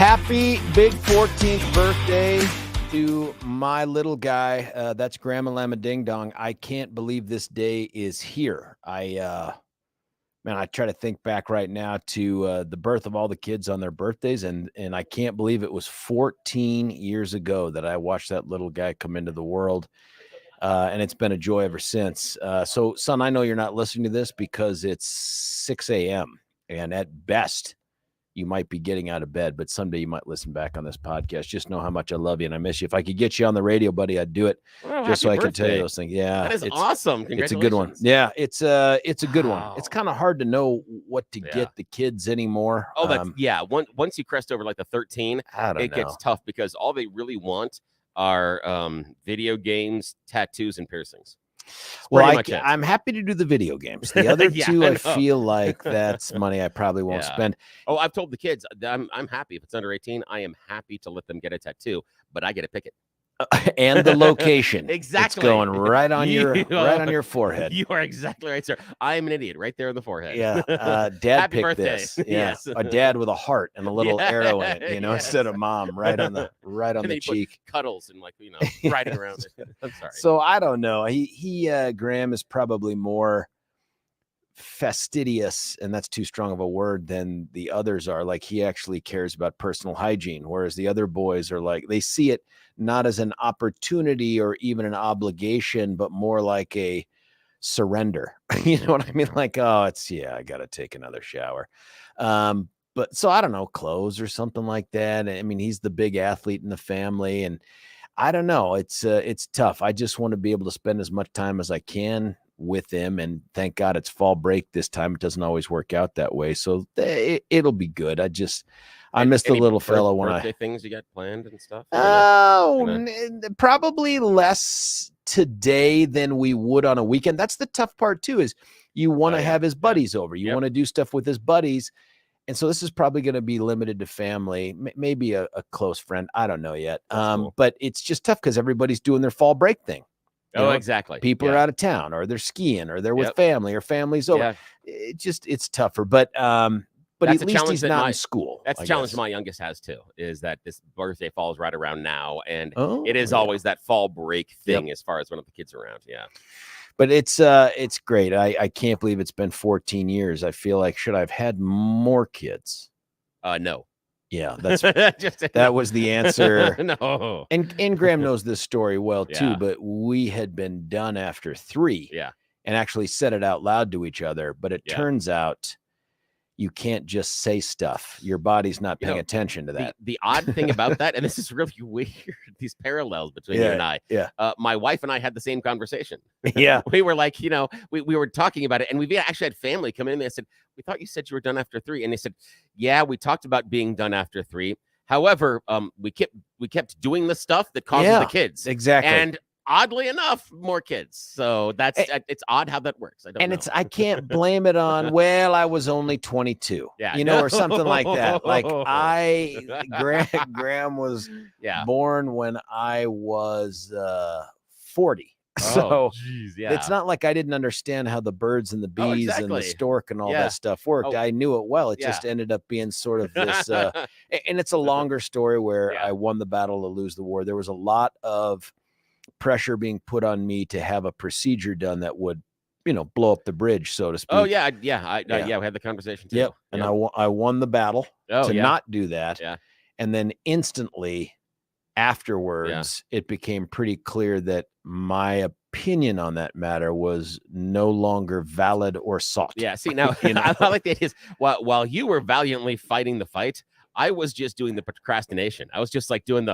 Happy big 14th birthday to my little guy. That's Grandma Llama Ding Dong. I can't believe this day is here. I try to think back right now to the birth of all the kids on their birthdays, and I can't believe it was 14 years ago that I watched that little guy come into the world, and it's been a joy ever since. So, son, I know you're not listening to this because it's 6 a.m., and at best, you might be getting out of bed, but someday you might listen back on this podcast. Just know how much I love you and I miss you. If I could get you on the radio, buddy, I'd do it. Well, just so I birthday. can tell you those things. Yeah, that is awesome. It's a good one. Yeah, it's a good one. Wow. It's kind of hard to know what to get the kids anymore. Oh, that's Once you crest over like the 13, it gets tough because all they really want are video games, tattoos, and piercings. Well, I'm happy to do the video games. The other two, I feel like that's money I probably won't spend. Oh, I've told the kids I'm happy if it's under 18. I am happy to let them get a tattoo, but I get to pick it. And the location. Exactly. It's going right on your forehead. You are exactly right, sir. I am an idiot right there on the forehead. Yeah. Dad Happy picked birthday. this. Yeah. Yes. A dad with a heart and a little arrow in it, instead of mom right on the cheek. Cuddles and riding around it. I'm sorry. So I don't know. Graham is probably more fastidious, and that's too strong of a word, than the others are. Like, he actually cares about personal hygiene, whereas the other boys are like, they see it not as an opportunity or even an obligation, but more like a surrender. You know what I mean? Like, I gotta take another shower. But so I don't know, clothes or something like that. I mean, he's the big athlete in the family, and I don't know. It's tough. I just want to be able to spend as much time as I can with him, and thank God it's fall break this time. It doesn't always work out that way, so it'll be good. I miss the little fellow when birthday things you got planned and stuff. Probably less today than we would on a weekend. That's the tough part too, is you want to have his buddies over. You want to do stuff with his buddies. And so this is probably going to be limited to family, maybe a close friend. I don't know yet. Cool. But it's just tough because everybody's doing their fall break thing. Exactly. People are out of town, or they're skiing, or they're with family, or family's over. Yeah. It's tougher, but at least he's not in school. That's a challenge my youngest has too, is that this birthday falls right around now. And it is always that fall break thing as far as when the kids are around. Yeah. But it's great. I can't believe it's been 14 years. I feel like, should I have had more kids? No. Yeah, that was the answer. No. And Graham knows this story well too, but we had been done after 3. Yeah. And actually said it out loud to each other. But it turns out you can't just say stuff. Your body's not paying attention to that. The odd thing about that, and this is really weird, these parallels between you and I. Yeah. My wife and I had the same conversation. Yeah. We were like, we were talking about it, and we actually had family come in and they said, we thought you said you were done after 3. And they said, yeah, we talked about being done after 3. However, we kept doing the stuff that causes the kids. Exactly. And oddly enough, more kids. So it's odd how that works. I can't blame it on, well, I was only 22, or something like that. Like Graham was born when I was 40. So it's not like I didn't understand how the birds and the bees and the stork and all that stuff worked. I knew it well. It just ended up being sort of this, and it's a longer story where I won the battle to lose the war. There was a lot of pressure being put on me to have a procedure done that would, blow up the bridge, so to speak. Oh yeah. We had the conversation too. Yep. And I won the battle to not do that. Yeah. And then instantly afterwards, it became pretty clear that my opinion on that matter was no longer valid or sought. Yeah. See, now I like the idea is while you were valiantly fighting the fight, I was just doing the procrastination. I was just like doing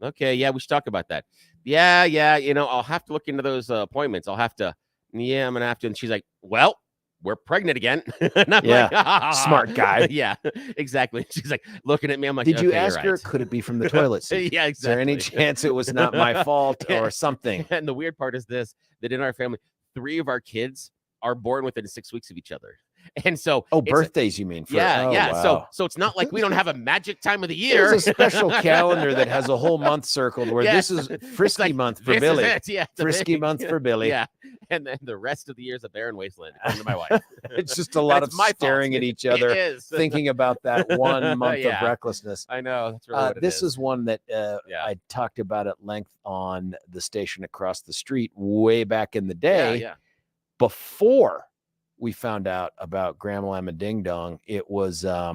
okay, we should talk about that. Yeah. I'll have to look into those appointments. I'm going to have to. And she's like, well, we're pregnant again. And I'm like, smart guy. Yeah, exactly. She's like looking at me. I'm like, did you ask her, could it be from the toilet seat? Yeah, exactly. Is there any chance it was not my fault or something? And the weird part is this, that in our family, 3 of our kids are born within 6 weeks of each other. And so birthdays, you mean? Wow. So it's not like we don't have a magic time of the year. There's a special calendar that has a whole month circled where this is Frisky month for Billy. Yeah, Frisky month for Billy. Yeah. and then the rest of the year is a barren wasteland, according to my wife. It's just a lot of staring at each other, It is. thinking about that 1 month of recklessness. I know. That's really what it this is one that I talked about at length on the station across the street way back in the day. Before we found out about Grandma Lamma Ding Dong, it was I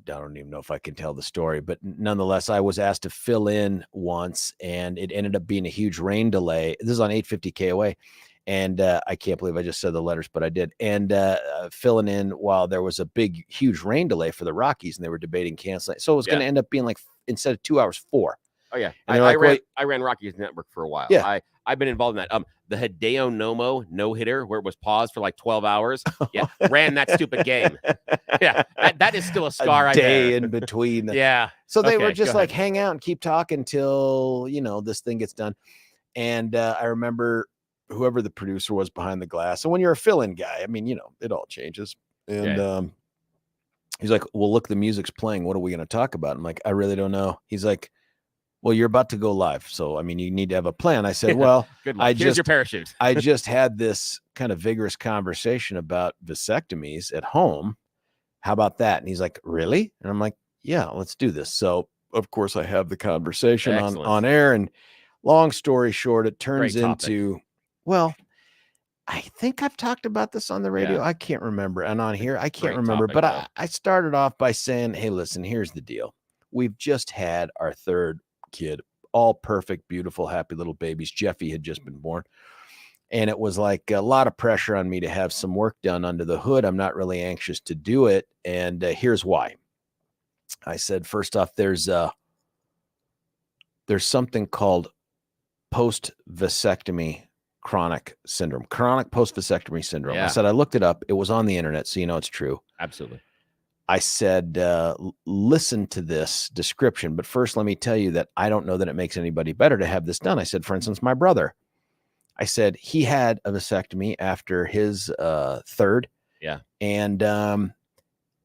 don't even know if I can tell the story, but nonetheless, I was asked to fill in once, and it ended up being a huge rain delay. This is on 850 KOA, and I can't believe I just said the letters, but I did. And filling in while there was a huge rain delay for the Rockies, and they were debating canceling. So it was going to end up being like, instead of 2 hours, 4. Oh yeah, I ran Rockies Network for a while. Yeah, I've been involved in that. The Hideo Nomo no hitter, where it was paused for like 12 hours. Yeah, ran that stupid game. Yeah, that is still a scar. A day in between. Yeah. So they were just like, hang out and keep talking till this thing gets done. And I remember whoever the producer was behind the glass. So when you're a fill-in guy, I mean, it all changes. And he's like, well, look, the music's playing. What are we going to talk about? I'm like, I really don't know. He's like, well, you're about to go live. So, I mean, you need to have a plan. I said, well, here's your parachute. I just had this kind of vigorous conversation about vasectomies at home. How about that? And he's like, really? And I'm like, yeah, let's do this. So, of course, I have the conversation on air. And long story short, it turns into, well, I think I've talked about this on the radio. Yeah. I can't remember. And on here, I can't remember. But I started off by saying, hey, listen, here's the deal. We've just had our third kid, all perfect, beautiful, happy little babies. Jeffy had just been born, and it was like a lot of pressure on me to have some work done under the hood. I'm not really anxious to do it, and here's why. I said, first off, there's something called post-vasectomy chronic post-vasectomy syndrome. I said, I looked it up. It was on the internet, so it's true. Absolutely. I said, listen to this description, but first let me tell you that I don't know that it makes anybody better to have this done. I said, for instance, my brother, I said he had a vasectomy after his third. Yeah. And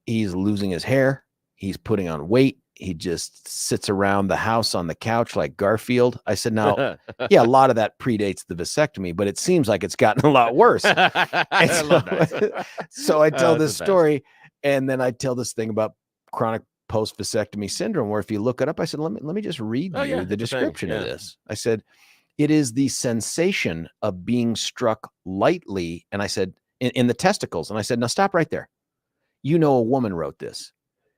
he's losing his hair. He's putting on weight. He just sits around the house on the couch like Garfield. I said, now, yeah, a lot of that predates the vasectomy, but it seems like it's gotten a lot worse. So I tell this story. And then I tell this thing about chronic post-vasectomy syndrome, where if you look it up, I said, let me just read you the description of this. I said, it is the sensation of being struck lightly. And I said, in the testicles. And I said, now stop right there. A woman wrote this.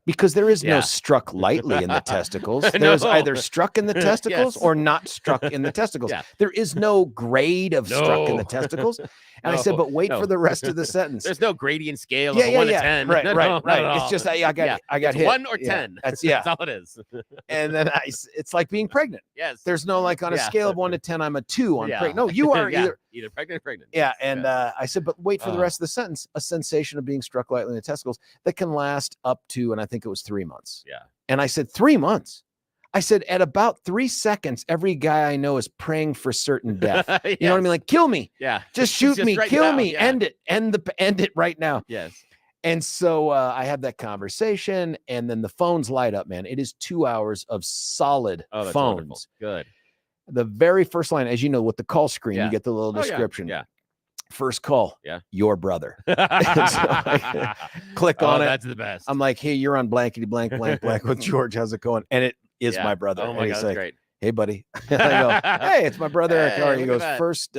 Because there is no struck lightly in the testicles. There's either struck in the testicles or not struck in the testicles. There is no grade of struck in the testicles. And I said, but wait for the rest of the sentence. There's no gradient scale of 1 to 10. Right. It's just I got hit. 1 or 10. That's all it is. And then it's like being pregnant. Yes. There's no like on a scale of 1 to 10, I'm a 2 on pregnant. No, you are either pregnant or pregnant. Yeah. And I said, but wait for the rest of the sentence. A sensation of being struck lightly in the testicles that can last up to, and I think it was 3 months. Yeah. And I said, 3 months. I said, at about 3 seconds, every guy I know is praying for certain death. You know what I mean? Like, kill me. Yeah. Just shoot me. Right kill now. me. End it. End it right now. Yes. And so I had that conversation, and then the phones light up, man. It is 2 hours of solid phones. Wonderful. Good. The very first line, as you know, with the call screen, you get the little description. Yeah. First call. Yeah. Your brother. So click on it. That's the best. I'm like, hey, you're on blankety blank with George. How's it going? And it is my brother. Oh my God, that's great. Hey, buddy. I go, hey, it's my brother Eric. How are you? He goes, first,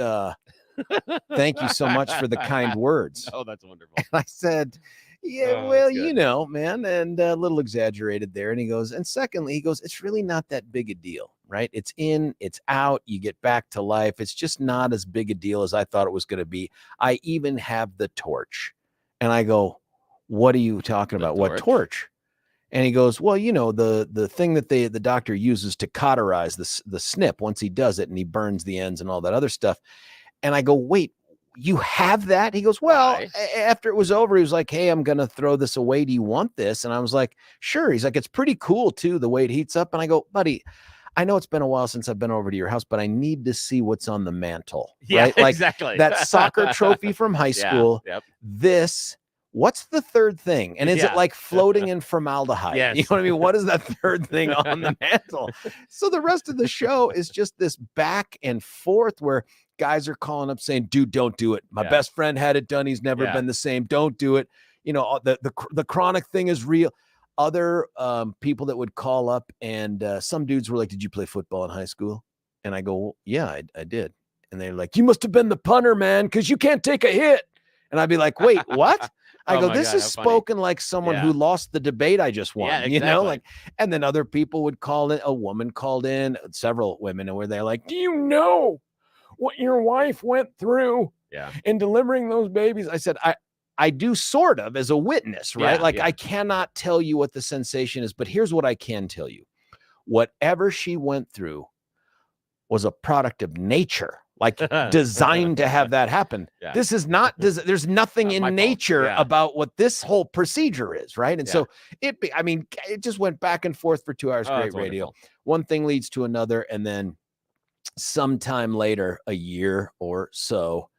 thank you so much for the kind words. Oh, that's wonderful. And I said, yeah, man, and a little exaggerated there. And he goes, and secondly, he goes, it's really not that big a deal, right? It's in, it's out, you get back to life. It's just not as big a deal as I thought it was going to be. I even have the torch. And I go, what are you talking about? What torch? And he goes, well, the thing that the doctor uses to cauterize the snip once he does it, and he burns the ends and all that other stuff. And I go, wait, you have that? He goes, well, after it was over, he was like, hey, I'm going to throw this away. Do you want this? And I was like, sure. He's like, it's pretty cool too, the way it heats up. And I go, buddy, I know it's been a while since I've been over to your house, but I need to see what's on the mantle. Yeah, right? Like exactly. That soccer trophy from high school. Yep. This, what's the third thing? And is it Yeah. like floating in formaldehyde? You Yes. know what I mean? What is that third thing on the mantle? So the rest of the show is just this back and forth where guys are calling up saying, dude, don't do it. My Yeah. best friend had it done. He's never Yeah. been the same. Don't do it. You know, the chronic thing is real. Other people that would call up, and some dudes were like, did you play football in high school? And I go, well, yeah, I did. And they're like, you must have been the punter, man, because you can't take a hit. And I'd be like, wait, what? I Oh go, my this God, is how funny. spoken like someone Yeah. who lost the debate I just won, Yeah, you know, exactly. like, and then other people would call in. A woman called in, several women, and where they're like, do you know what your wife went through Yeah. in delivering those babies? I said, I do sort of as a witness, right? Yeah, Like yeah. I cannot tell you what the sensation is, but here's what I can tell you. Whatever she went through was a product of nature, like designed to have that happen. Yeah. This is not, there's nothing Not my in fault. nature Yeah. about what this whole procedure is, right? And Yeah. so it just went back and forth for 2 hours. Oh, Great that's radio. wonderful. One thing leads to another. And then sometime later, a year or so,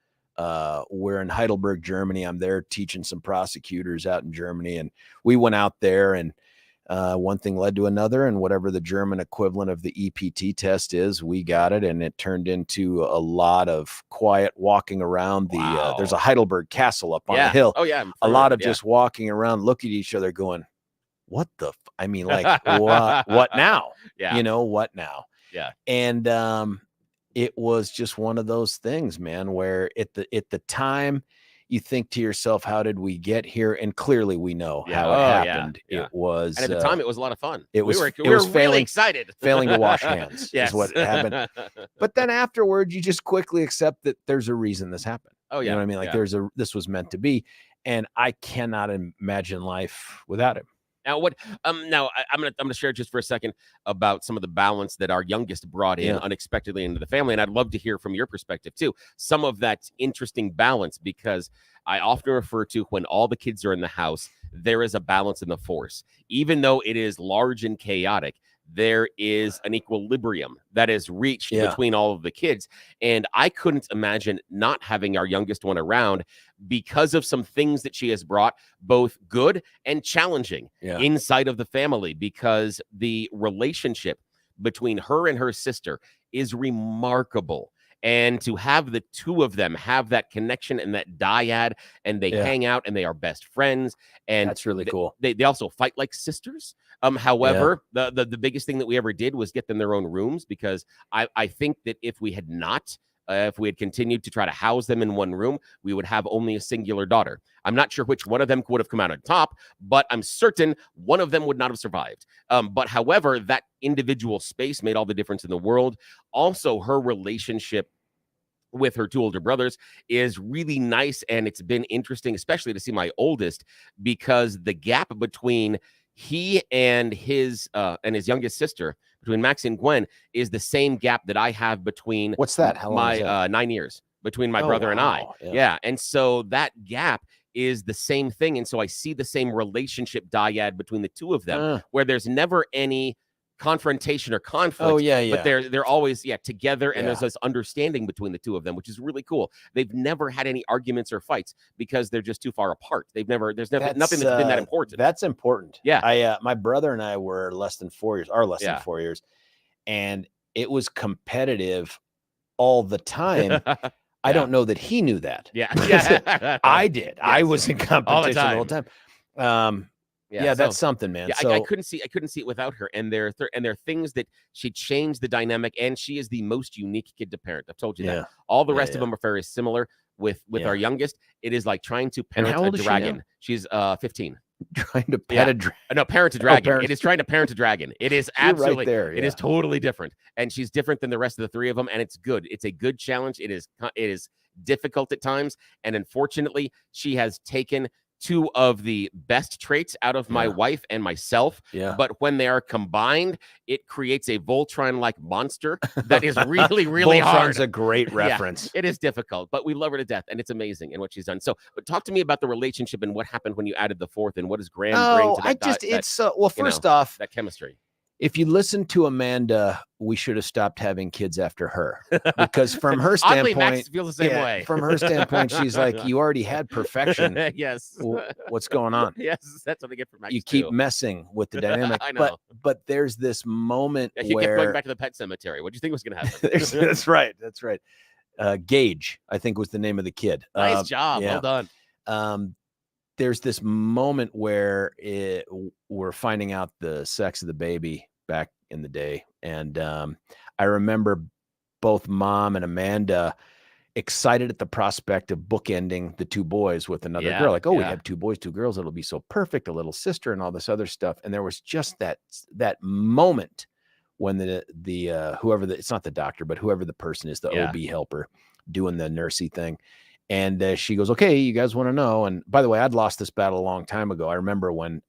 we're in Heidelberg, Germany. I'm there teaching some prosecutors out in Germany. And we went out there, and one thing led to another, and whatever the German equivalent of the EPT test is, we got it. And it turned into a lot of quiet walking around Wow. there's a Heidelberg castle up on Yeah. a hill. Oh yeah. I'm A familiar lot with of it, yeah. just walking around, looking at each other going, what the, I mean, like, what now? Yeah. You know, what now? Yeah. And it was just one of those things, man, where at the time you think to yourself, how did we get here? And clearly we know Yeah. how it Oh, yeah, happened. yeah. It was, And at the time, it was a lot of fun. it was- we were, it we were was really failing- excited. failing to wash hands Yes. is what happened. But then afterwards, you just quickly accept that there's a reason this happened. Oh You yeah. know what I mean? Like yeah. this was meant to be. And I cannot imagine life without him. Now what? Now I'm gonna share just for a second about some of the balance that our youngest brought in Yeah. unexpectedly into the family, and I'd love to hear from your perspective too. Some of that interesting balance, because I often refer to when all the kids are in the house, there is a balance in the force, even though it is large and chaotic. There is an equilibrium that is reached Yeah. between all of the kids, and I couldn't imagine not having our youngest one around because of some things that she has brought, both good and challenging Yeah. inside of the family, because the relationship between her and her sister is remarkable. And to have the two of them have that connection and that dyad, and they Yeah. hang out and they are best friends. And That's really cool. They also fight like sisters. However, the biggest thing that we ever did was get them their own rooms, because I think that if we had not, if we had continued to try to house them in one room, we would have only a singular daughter. I'm not sure which one of them would have come out on top, but I'm certain one of them would not have survived. But however, that individual space made all the difference in the world. Also, her relationship with her two older brothers is really nice, and it's been interesting, especially to see my oldest, because the gap between he and his youngest sister, between Max and Gwen, is the same gap that I have between What's that? How long is my that? 9 years between my Oh, brother and I. wow. Yeah. Yeah. And so that gap is the same thing. And so I see the same relationship dyad between the two of them, where there's never any confrontation or conflict. Oh, yeah, yeah. But they're always together, and there's Yeah. this understanding between the two of them, which is really cool. They've never had any arguments or fights because they're just too far apart. There's never nothing that's been that important. That's important. Yeah. My brother and I were less than 4 years, Yeah. than 4 years, and it was competitive all the time. I don't know that he knew that. Yeah. I did. Yes. I was in competition the whole time. time. Yeah, so- that's something, man. Yeah, So I couldn't see it without her. And there are things that she changed the dynamic, and she is the most unique kid to parent. I've told you yeah. that. All the Yeah, rest of yeah. them are very similar. With Yeah. our youngest, it is like trying to And parent how old a is she now? dragon. She's 15. Trying to pet Yeah. a dragon. No, parent a dragon. parent- It is trying to parent a dragon. It is You're absolutely right there. It is totally different, and she's different than the rest of the three of them, and it's good. It's a good challenge. It is difficult at times, and unfortunately, she has taken two of the best traits out of my Yeah. wife and myself. Yeah. But when they are combined, it creates a Voltron-like monster that is really, really hard. Voltron's a great Yeah, reference. it is difficult, but we love her to death, and it's amazing in what she's done. So, but talk to me about the relationship and what happened when you added the fourth, and what does Graham bring to that, Well, first off, that chemistry. If you listen to Amanda, we should have stopped having kids after her, because from her Oddly, standpoint, Max feels the same way. from her standpoint, she's like, you already had perfection. Yes. What's going on? Yes, that's what I get from Max. You keep too. messing with the dynamic. I know. But there's this moment Yeah, he kept where going back to the pet cemetery. What do you think was going to happen? that's right. That's right. Gage, I think, was the name of the kid. Nice job. yeah. Well done. There's this moment where we're finding out the sex of the baby back in the day. And I remember both Mom and Amanda excited at the prospect of bookending the two boys with another girl. Like, oh, we have two boys, two girls. It'll be so perfect. A little sister and all this other stuff. And there was just that moment when the whoever it's not the doctor, but whoever the person is, the OB helper doing the nursey thing. And she goes, okay, you guys want to know. And by the way, I'd lost this battle a long time ago. I remember when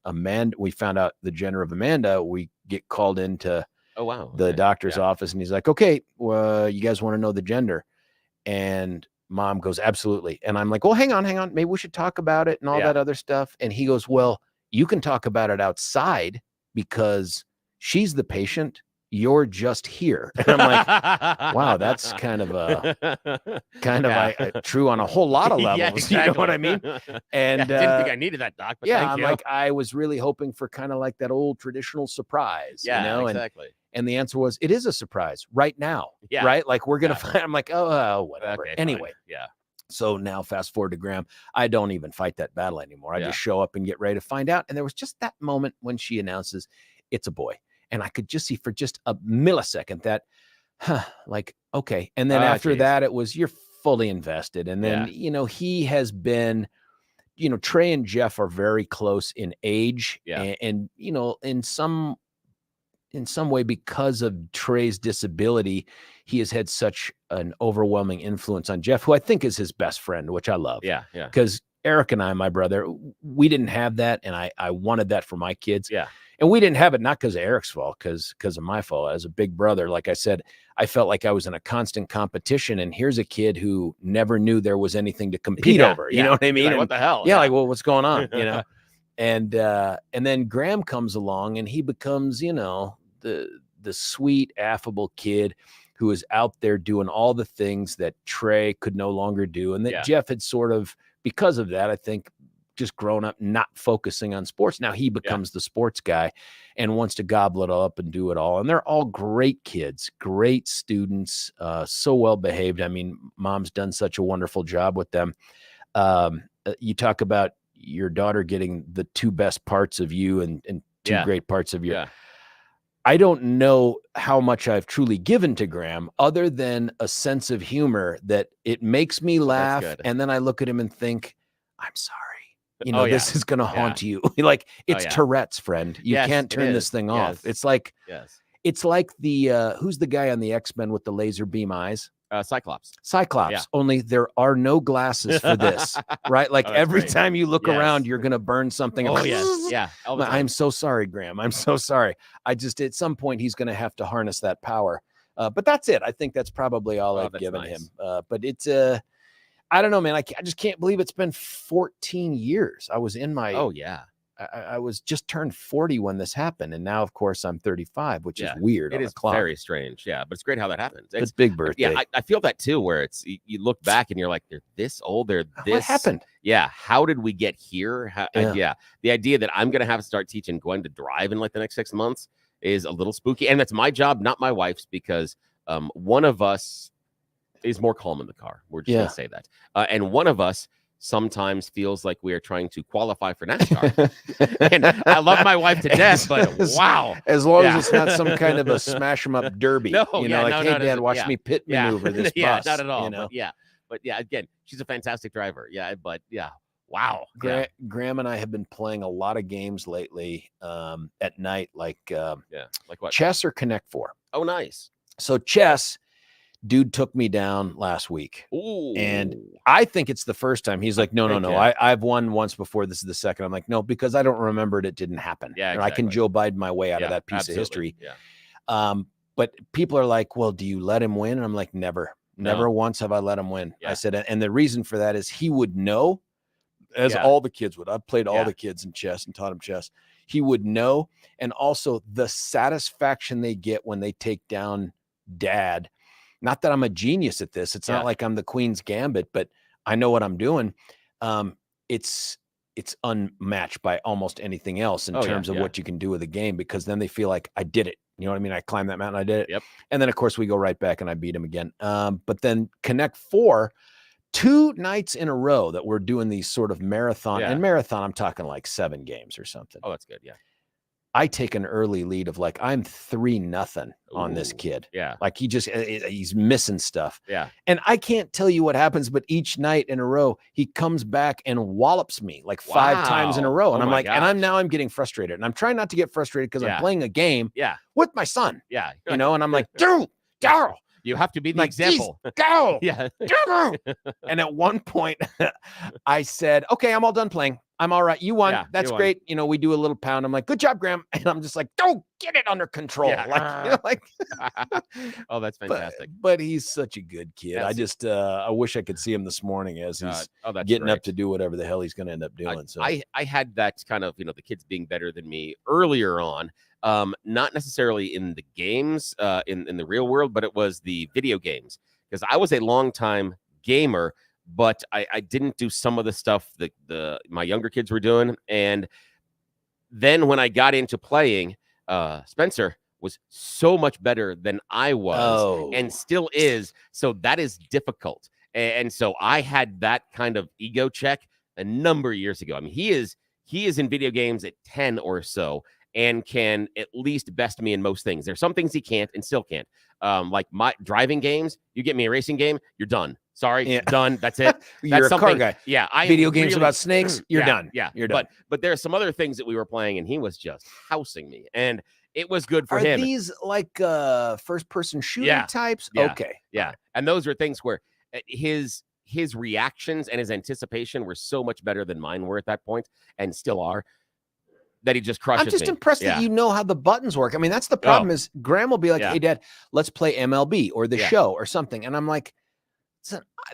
we found out the gender of Amanda, we get called into the doctor's office, and he's like, okay, well, you guys want to know the gender? And Mom goes, absolutely. And I'm like, well, hang on. Maybe we should talk about it and all that other stuff. And he goes, well, you can talk about it outside because she's the patient. You're just here. And I'm like, wow, that's kind of true on a whole lot of levels. Exactly. You know what I mean? And I didn't think I needed that, Doc. But I'm like, I was really hoping for kind of like that old traditional surprise. Yeah, you know? exactly. And the answer was, it is a surprise right now. Yeah. Right? Like, we're going to find, I'm like, oh, whatever. Okay, anyway. Fine. Yeah. So now fast forward to Graham. I don't even fight that battle anymore. I just show up and get ready to find out. And there was just that moment when she announces it's a boy. And I could just see for just a millisecond that, like, okay. And then after that, it was, you're fully invested. And then, he has been, Trey and Jeff are very close in age. Yeah. And in some way, because of Trey's disability, he has had such an overwhelming influence on Jeff, who I think is his best friend, which I love. Yeah. Yeah. Because Eric and I, my brother, we didn't have that. And I wanted that for my kids. Yeah. And we didn't have it, not because of Eric's fault, because of my fault. As a big brother, like I said, I felt like I was in a constant competition. And here's a kid who never knew there was anything to compete over. You know what I mean? Like, what the hell? Yeah, like, well, what's going on? And then Graham comes along, and he becomes, the sweet, affable kid who is out there doing all the things that Trey could no longer do, and that Jeff had sort of, because of that, I think, just grown up not focusing on sports. Now he becomes the sports guy and wants to gobble it all up and do it all. And they're all great kids, great students, so well behaved. I mean, Mom's done such a wonderful job with them. You talk about your daughter getting the two best parts of you and two great parts of your. I don't know how much I've truly given to Graham, other than a sense of humor that it makes me laugh. And then I look at him and think, I'm sorry. This is going to haunt you. Like, it's Tourette's, friend. You can't turn this thing off. It's like, it's like the, who's the guy on the X-Men with the laser beam eyes? Cyclops. Only there are no glasses for this, right? Like, every time you look around, you're going to burn something. Oh, yes. Yeah. I'm so sorry, Graham. I'm so sorry. At some point, he's going to have to harness that power. But that's it. I think that's probably all I've given him. But it's, I don't know, man. I just can't believe it's been 14 years. I was in my, I was just turned 40 when this happened. And now, of course, I'm 35, which is weird. It is very strange. Yeah. But it's great how that happens. It's big birthday. Yeah. I feel that too, where it's, you look back and you're like, they're this old. They're this. What happened? Yeah. How did we get here? The idea that I'm going to have to start teaching Gwen to drive in like the next 6 months is a little spooky. And that's my job, not my wife's, because one of us is more calm in the car. We're just going to say that. And one of us sometimes feels like we are trying to qualify for NASCAR. And I love my wife to death, but wow. As long as it's not some kind of a smash 'em up derby. Hey, Dad, watch me pit maneuver this bus. Not at all. But again, she's a fantastic driver. Wow. Graham and I have been playing a lot of games lately at night, like what? Chess or Connect Four. Oh, nice. So chess, dude took me down last week. Ooh. And I think it's the first time. He's like, no. I've won once before. This is the second. I'm like, no, because I don't remember it didn't happen. Yeah, exactly. I can Joe Biden my way out of that piece of history. Yeah. But people are like, well, do you let him win? And I'm like, never once have I let him win. I said, and the reason for that is he would know, as all the kids would. I've played all the kids in chess and taught them chess. he would know. And also the satisfaction they get when they take down dad. Not that I'm a genius at this. It's not like I'm the Queen's Gambit, but I know what I'm doing. It's unmatched by almost anything else in terms of what you can do with a game, because then they feel like I did it. You know what I mean? I climbed that mountain, I did it. Yep. And then of course we go right back and I beat him again. But then Connect 4, 2 nights in a row that we're doing these sort of marathon. And marathon, I'm talking like 7 games or something. Oh, that's good. Yeah. I take an early lead of like, I'm 3-0 on this kid. Yeah. Like he's missing stuff. Yeah. And I can't tell you what happens, but each night in a row, he comes back and wallops me like 5 times in a row. And I'm like, and I'm getting frustrated, and I'm trying not to get frustrated because I'm playing a game with my son. Yeah. You know, and I'm like, dude, go. You have to be the example. Go. Yeah. And at one point I said, okay, I'm all done playing. I'm all right. You won. Yeah, That's great. You know, we do a little pound. I'm like, good job, Graham. And I'm just like, go get it under control. Yeah. Like, oh, that's fantastic. But he's such a good kid. I just, I wish I could see him this morning as he's getting up to do whatever the hell he's going to end up doing. I had that kind of, the kids being better than me earlier on. Not necessarily in the games, in the real world, but it was the video games, because I was a longtime gamer, but I didn't do some of the stuff that my younger kids were doing. And then when I got into playing, Spencer was so much better than I was and still is. So that is difficult. And so I had that kind of ego check a number of years ago. I mean, he is in video games at 10 or so, and can at least best me in most things. There's some things he can't and still can't. Like my driving games, you get me a racing game, you're done. Sorry, done. That's it. You're a car guy. Yeah, video games about snakes, you're done. Yeah, you're done. But there are some other things that we were playing, and he was just housing me, and it was good for him. Are these like first-person shooter types? Yeah. Okay. Yeah, and those are things where his reactions and his anticipation were so much better than mine were at that point, and still are, that he just crushes me. I'm just impressed that you know how the buttons work. I mean, that's the problem is Graham will be like, hey, Dad, let's play MLB or the show or something. And I'm like,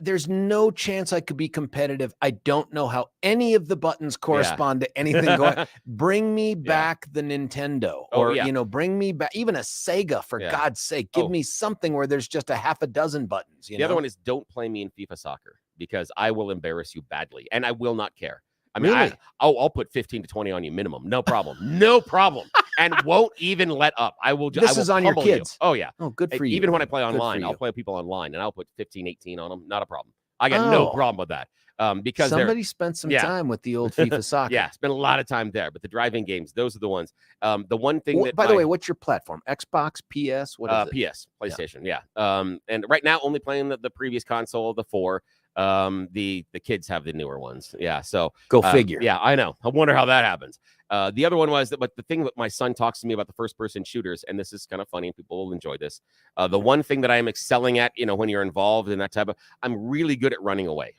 there's no chance I could be competitive. I don't know how any of the buttons correspond to anything going. Bring me back the Nintendo, or bring me back even a Sega, for God's sake. Give me something where there's just a half a dozen buttons. The other one is, don't play me in FIFA Soccer, because I will embarrass you badly, and I will not care. I mean, really? I'll put 15 to 20 on you minimum. No problem. No problem. And won't even let up. I will just. This is on your kids. Oh, yeah. Oh, good for you. Even when I play online, I'll play people online, and I'll put 15, 18 on them. Not a problem. I got no problem with that. Because somebody spent some time with the old FIFA Soccer. Yeah, spent a lot of time there. But the driving games, those are the ones. The one thing that, by the way, what's your platform? Xbox, PS, what is it? PS, PlayStation. Yeah. And right now, only playing the previous console, the 4. The kids have the newer ones. Yeah. So go figure. Yeah, I know. I wonder how that happens. The other one was that, but the thing that my son talks to me about the first person shooters, and this is kind of funny, and people will enjoy this. The one thing that I am excelling at, when you're involved in that type of, I'm really good at running away.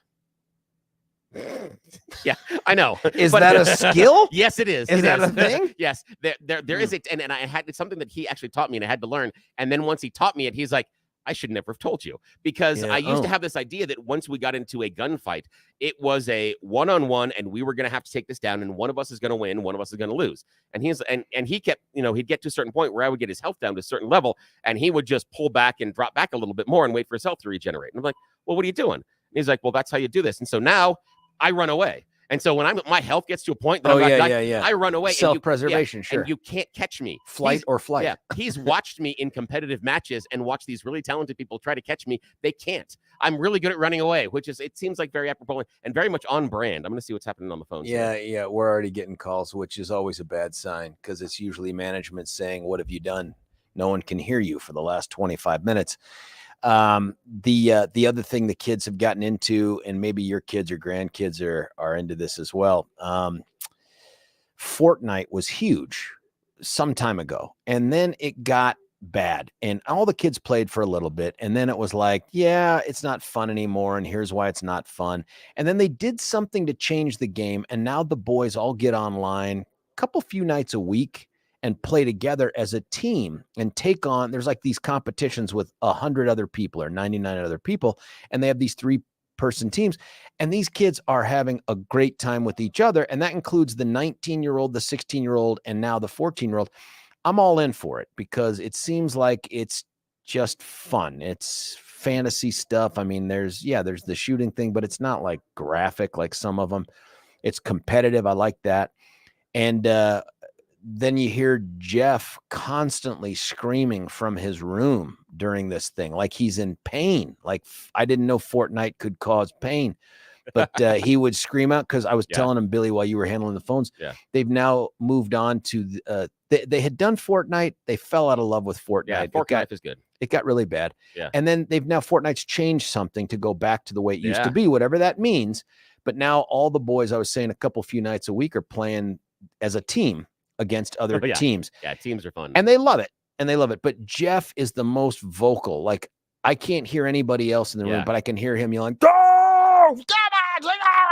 Yeah, I know. Is that a skill? Yes, it is. Is that a thing? Yes, there is it, and I had, it's something that he actually taught me, and I had to learn. And then once he taught me it, he's like, I should never have told you, because I used to have this idea that once we got into a gunfight, it was a one-on-one, and we were going to have to take this down, and one of us is going to win, one of us is going to lose. And he kept, he'd get to a certain point where I would get his health down to a certain level, and he would just pull back and drop back a little bit more and wait for his health to regenerate. And I'm like, well, what are you doing? And he's like, well, that's how you do this. And so now I run away. And so when my health gets to a point that I run away. Self-preservation, sure. And you can't catch me. Flight. Yeah, he's watched me in competitive matches and watched these really talented people try to catch me. They can't. I'm really good at running away, which is, it seems like very apropos and very much on brand. I'm going to see what's happening on the phone. Yeah, we're already getting calls, which is always a bad sign, because it's usually management saying, what have you done? No one can hear you for the last 25 minutes. The other thing the kids have gotten into, and maybe your kids or grandkids are into this as well. Fortnite was huge some time ago, and then it got bad, and all the kids played for a little bit, and then it was like, yeah, it's not fun anymore, and here's why it's not fun. And then they did something to change the game, and now the boys all get online a few nights a week and play together as a team and take on, there's like these competitions with 100 other people or 99 other people. And they have these 3 person teams. And these kids are having a great time with each other. And that includes the 19-year-old, the 16-year-old, and now the 14-year-old. I'm all in for it because it seems like it's just fun. It's fantasy stuff. I mean, there's the shooting thing, but it's not like graphic like some of them. It's competitive. I like that. And then you hear Jeff constantly screaming from his room during this thing, like he's in pain. Like I didn't know Fortnite could cause pain, but he would scream out because I was telling him, Billy, while you were handling the phones, they've now moved on to they had done Fortnite. They fell out of love with Fortnite. Yeah, Fortnite is good. It got really bad. Yeah. And then Fortnite's changed something to go back to the way it used to be, whatever that means. But now all the boys, I was saying a few nights a week, are playing as a team against other teams. Yeah, teams are fun. And they love it. But Jeff is the most vocal. Like I can't hear anybody else in the room, but I can hear him yelling, "Go! Come on!"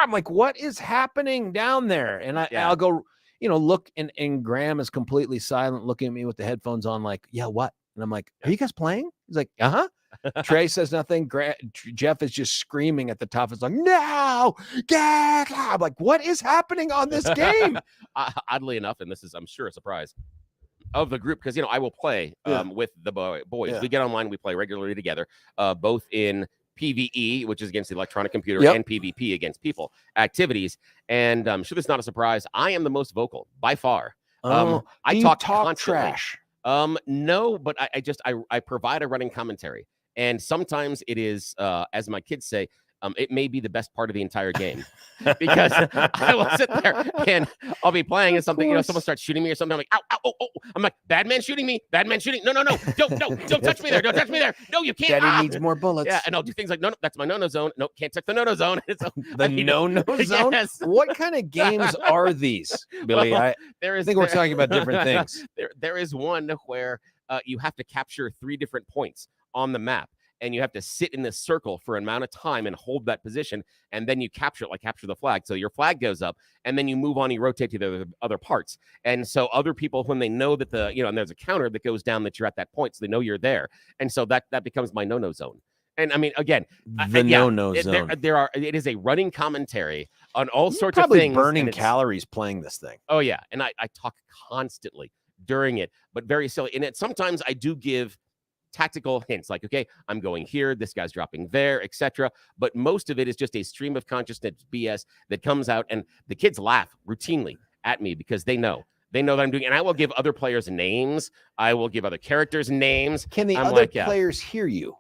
I'm like, what is happening down there? And I'll go, look, and Graham is completely silent, looking at me with the headphones on, like, yeah, what? And I'm like, are you guys playing? He's like, uh-huh. Trey says nothing. Jeff is just screaming at the top. It's like, no, get out. I'm like, what is happening on this game? Oddly enough, and this is, I'm sure, a surprise of the group, because, I will play with the boys. Yeah. We get online. We play regularly together, both in PvE, which is against the electronic computer, and PvP against people activities. And I'm sure that's not a surprise. I am the most vocal by far. I talk trash. No, but I provide a running commentary. And sometimes it is, as my kids say, it may be the best part of the entire game, because I will sit there and I'll be playing and something, someone starts shooting me or something. I'm like, ow, ow, oh, oh. I'm like, bad man shooting me, bad man shooting. No, don't touch me there. Don't touch me there. No, you can't. Daddy needs more bullets. Yeah, and I'll do things like, no, that's my no-no zone. Nope, can't touch the no-no zone. So, the no-no zone? Yes. What kind of games are these, Billy? Well, I think we're talking about different things. There is one where you have to capture 3 different points on the map. And you have to sit in this circle for an amount of time and hold that position. And then you capture it, like capture the flag. So your flag goes up and then you move on, you rotate to the other parts. And so other people, when they know that and there's a counter that goes down that you're at that point, so they know you're there. And so that becomes my no-no zone. And I mean, again, no-no zone. It is a running commentary on all sorts of things. Burning calories playing this thing. Oh yeah. And I talk constantly during it, but very silly. And sometimes I do give tactical hints, like, okay, I'm going here, this guy's dropping there, etc. But most of it is just a stream of consciousness BS that comes out, and the kids laugh routinely at me because they know that I'm doing. And I will give other players names. I will give other characters names. Can the other players hear you?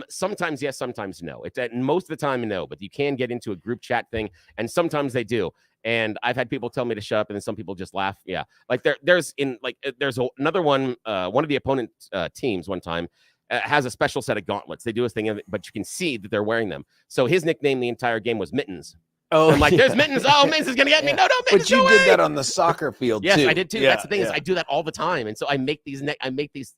Sometimes yes, sometimes no. It's most of the time no, but you can get into a group chat thing, and sometimes they do. And I've had people tell me to shut up, and then some people just laugh. Yeah, like there's another one. One of the opponent teams one time has a special set of gauntlets. They do this thing, but you can see that they're wearing them. So his nickname the entire game was Mittens. Oh, I'm like, there's Mittens. Oh, Mittens is gonna get me. No, Mittens. But you did that on the soccer field too. Yes, I did too. Yeah, that's the thing is I do that all the time, and so I make these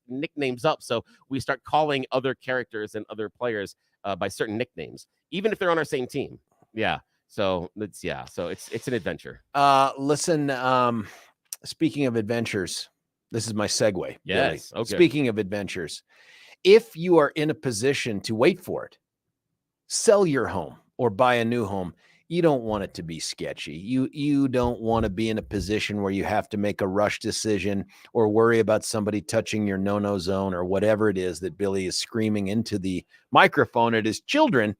nicknames up. So we start calling other characters and other players by certain nicknames, even if they're on our same team. Yeah. So it's an adventure. Listen, speaking of adventures, this is my segue. Yes. Okay. Speaking of adventures, if you are in a position to wait for it, sell your home or buy a new home, you don't want it to be sketchy. You don't want to be in a position where you have to make a rush decision or worry about somebody touching your no-no zone or whatever it is that Billy is screaming into the microphone at his children.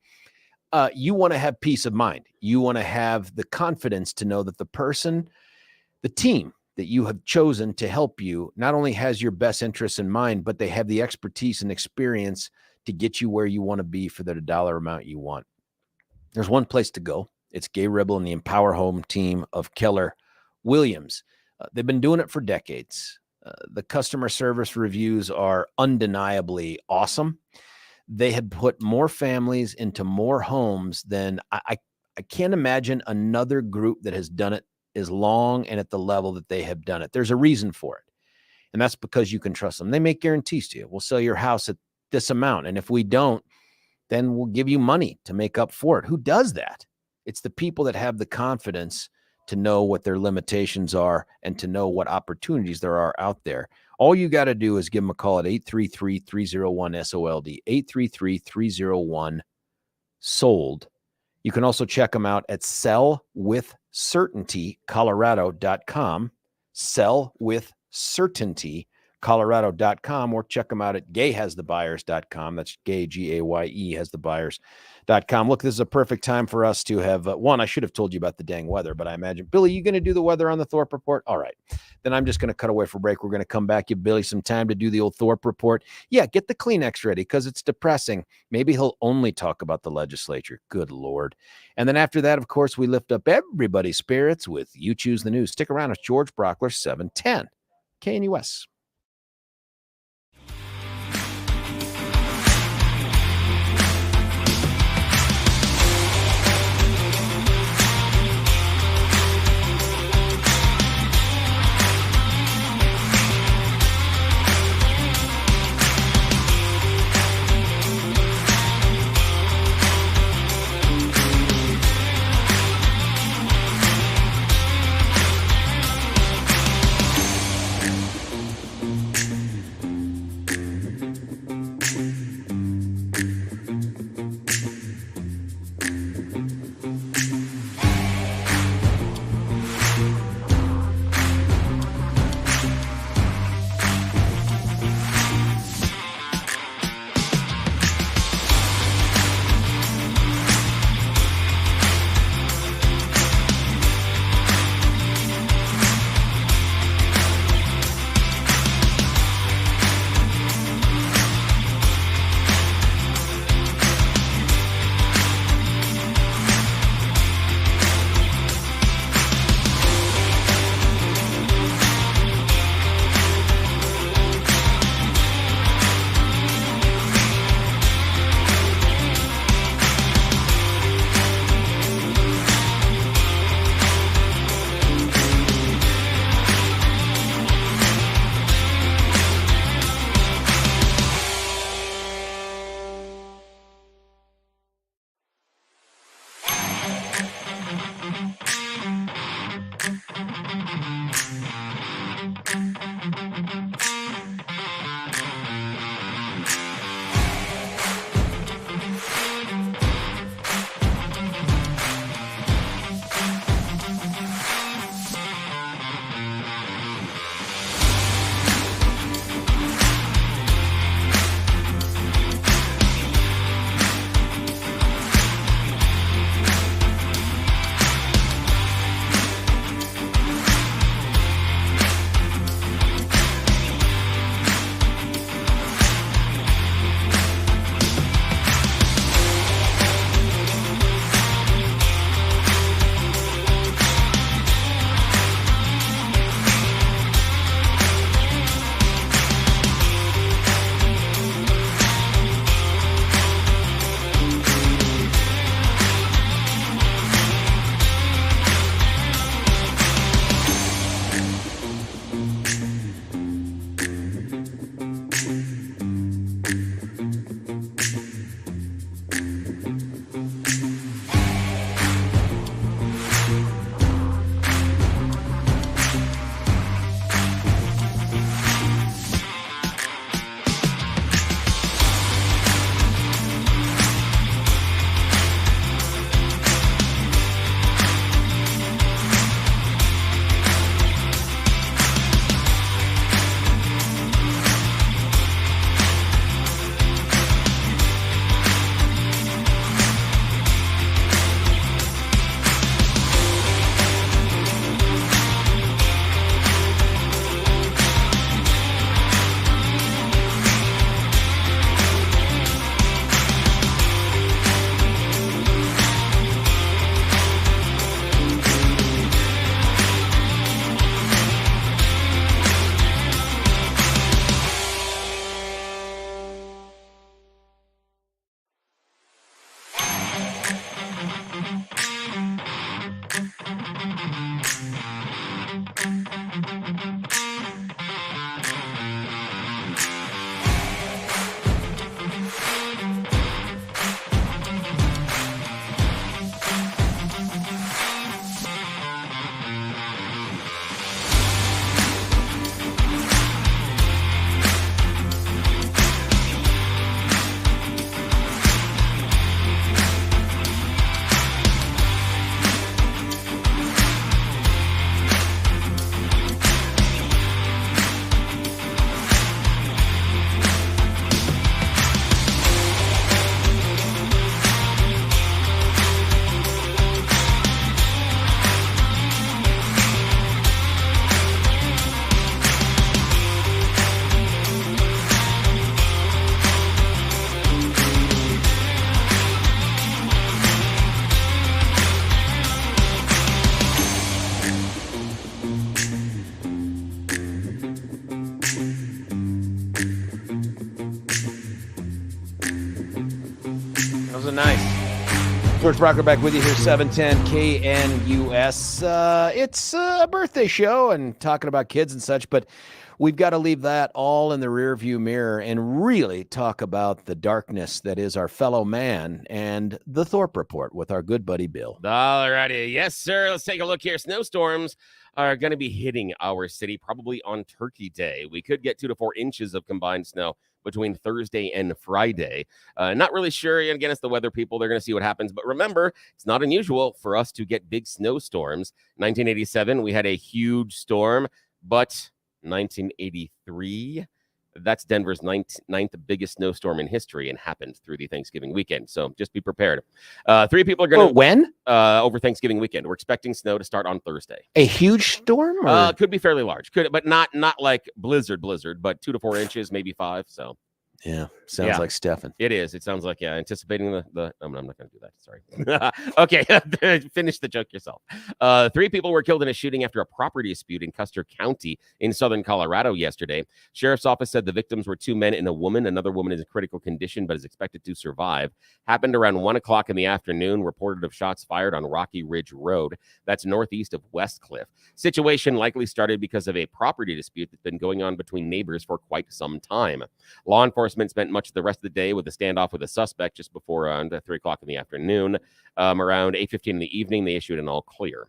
You want to have peace of mind. You want to have the confidence to know that the team that you have chosen to help you not only has your best interests in mind, but they have the expertise and experience to get you where you want to be for the dollar amount you want. There's one place to go. It's Gay Rebel and the Empower Home team of Keller Williams. They've been doing it for decades. The customer service reviews are undeniably awesome. They had put more families into more homes than I can't imagine another group that has done it as long and at the level that they have done it. There's a reason for it. And that's because you can trust them. They make guarantees to you. We'll sell your house at this amount. And if we don't, then we'll give you money to make up for it. Who does that? It's the people that have the confidence to know what their limitations are and to know what opportunities there are out there. All you got to do is give them a call at 833-301-SOLD, 833-301-SOLD, You can also check them out at sellwithcertaintycolorado.com, sellwithcertaintycolorado.com, or check them out at gayhasthebuyers.com. That's gay, G-A-Y-E, hasthebuyers.com. Look, this is a perfect time for us to have, one, I should have told you about the dang weather, but I imagine, Billy, you going to do the weather on the Thorpe Report? All right. Then I'm just going to cut away for break. We're going to come back, give Billy some time to do the old Thorpe Report. Yeah, get the Kleenex ready because it's depressing. Maybe he'll only talk about the legislature. Good Lord. And then after that, of course, we lift up everybody's spirits with You Choose the News. Stick around with George Brauchler, 710 KNUS. Those are nice. George Brauchler back with you here, 710 KNUS. It's a birthday show and talking about kids and such, but we've got to leave that all in the rearview mirror and really talk about the darkness that is our fellow man and the Thorpe Report with our good buddy Bill. All righty. Yes, sir. Let's take a look here. Snowstorms are going to be hitting our city probably on Turkey Day. We could get 2 to 4 inches of combined snow between Thursday and Friday. Not really sure. Again, it's the weather people. They're going to see what happens. But remember, it's not unusual for us to get big snowstorms. 1987, we had a huge storm, but 1983, that's Denver's ninth biggest snowstorm in history and happened through the Thanksgiving weekend. So just be prepared. 3 people are going to... when? Over Thanksgiving weekend. We're expecting snow to start on Thursday. A huge storm? Or? Could be fairly large. But not like blizzard, but 2 to 4 inches, maybe 5. So yeah, sounds like Stefan. It is. It sounds like, anticipating the I'm not going to do that. Sorry. Okay, finish the joke yourself. 3 people were killed in a shooting after a property dispute in Custer County in southern Colorado yesterday. Sheriff's office said the victims were 2 men and a woman. Another woman is in critical condition but is expected to survive. Happened around 1 o'clock in the afternoon. Reported of shots fired on Rocky Ridge Road. That's northeast of Westcliff. Situation likely started because of a property dispute that's been going on between neighbors for quite some time. Law enforcement spent much of the rest of the day with a standoff with a suspect just before around 3 o'clock in the afternoon. Around 8:15 in the evening, they issued an all clear.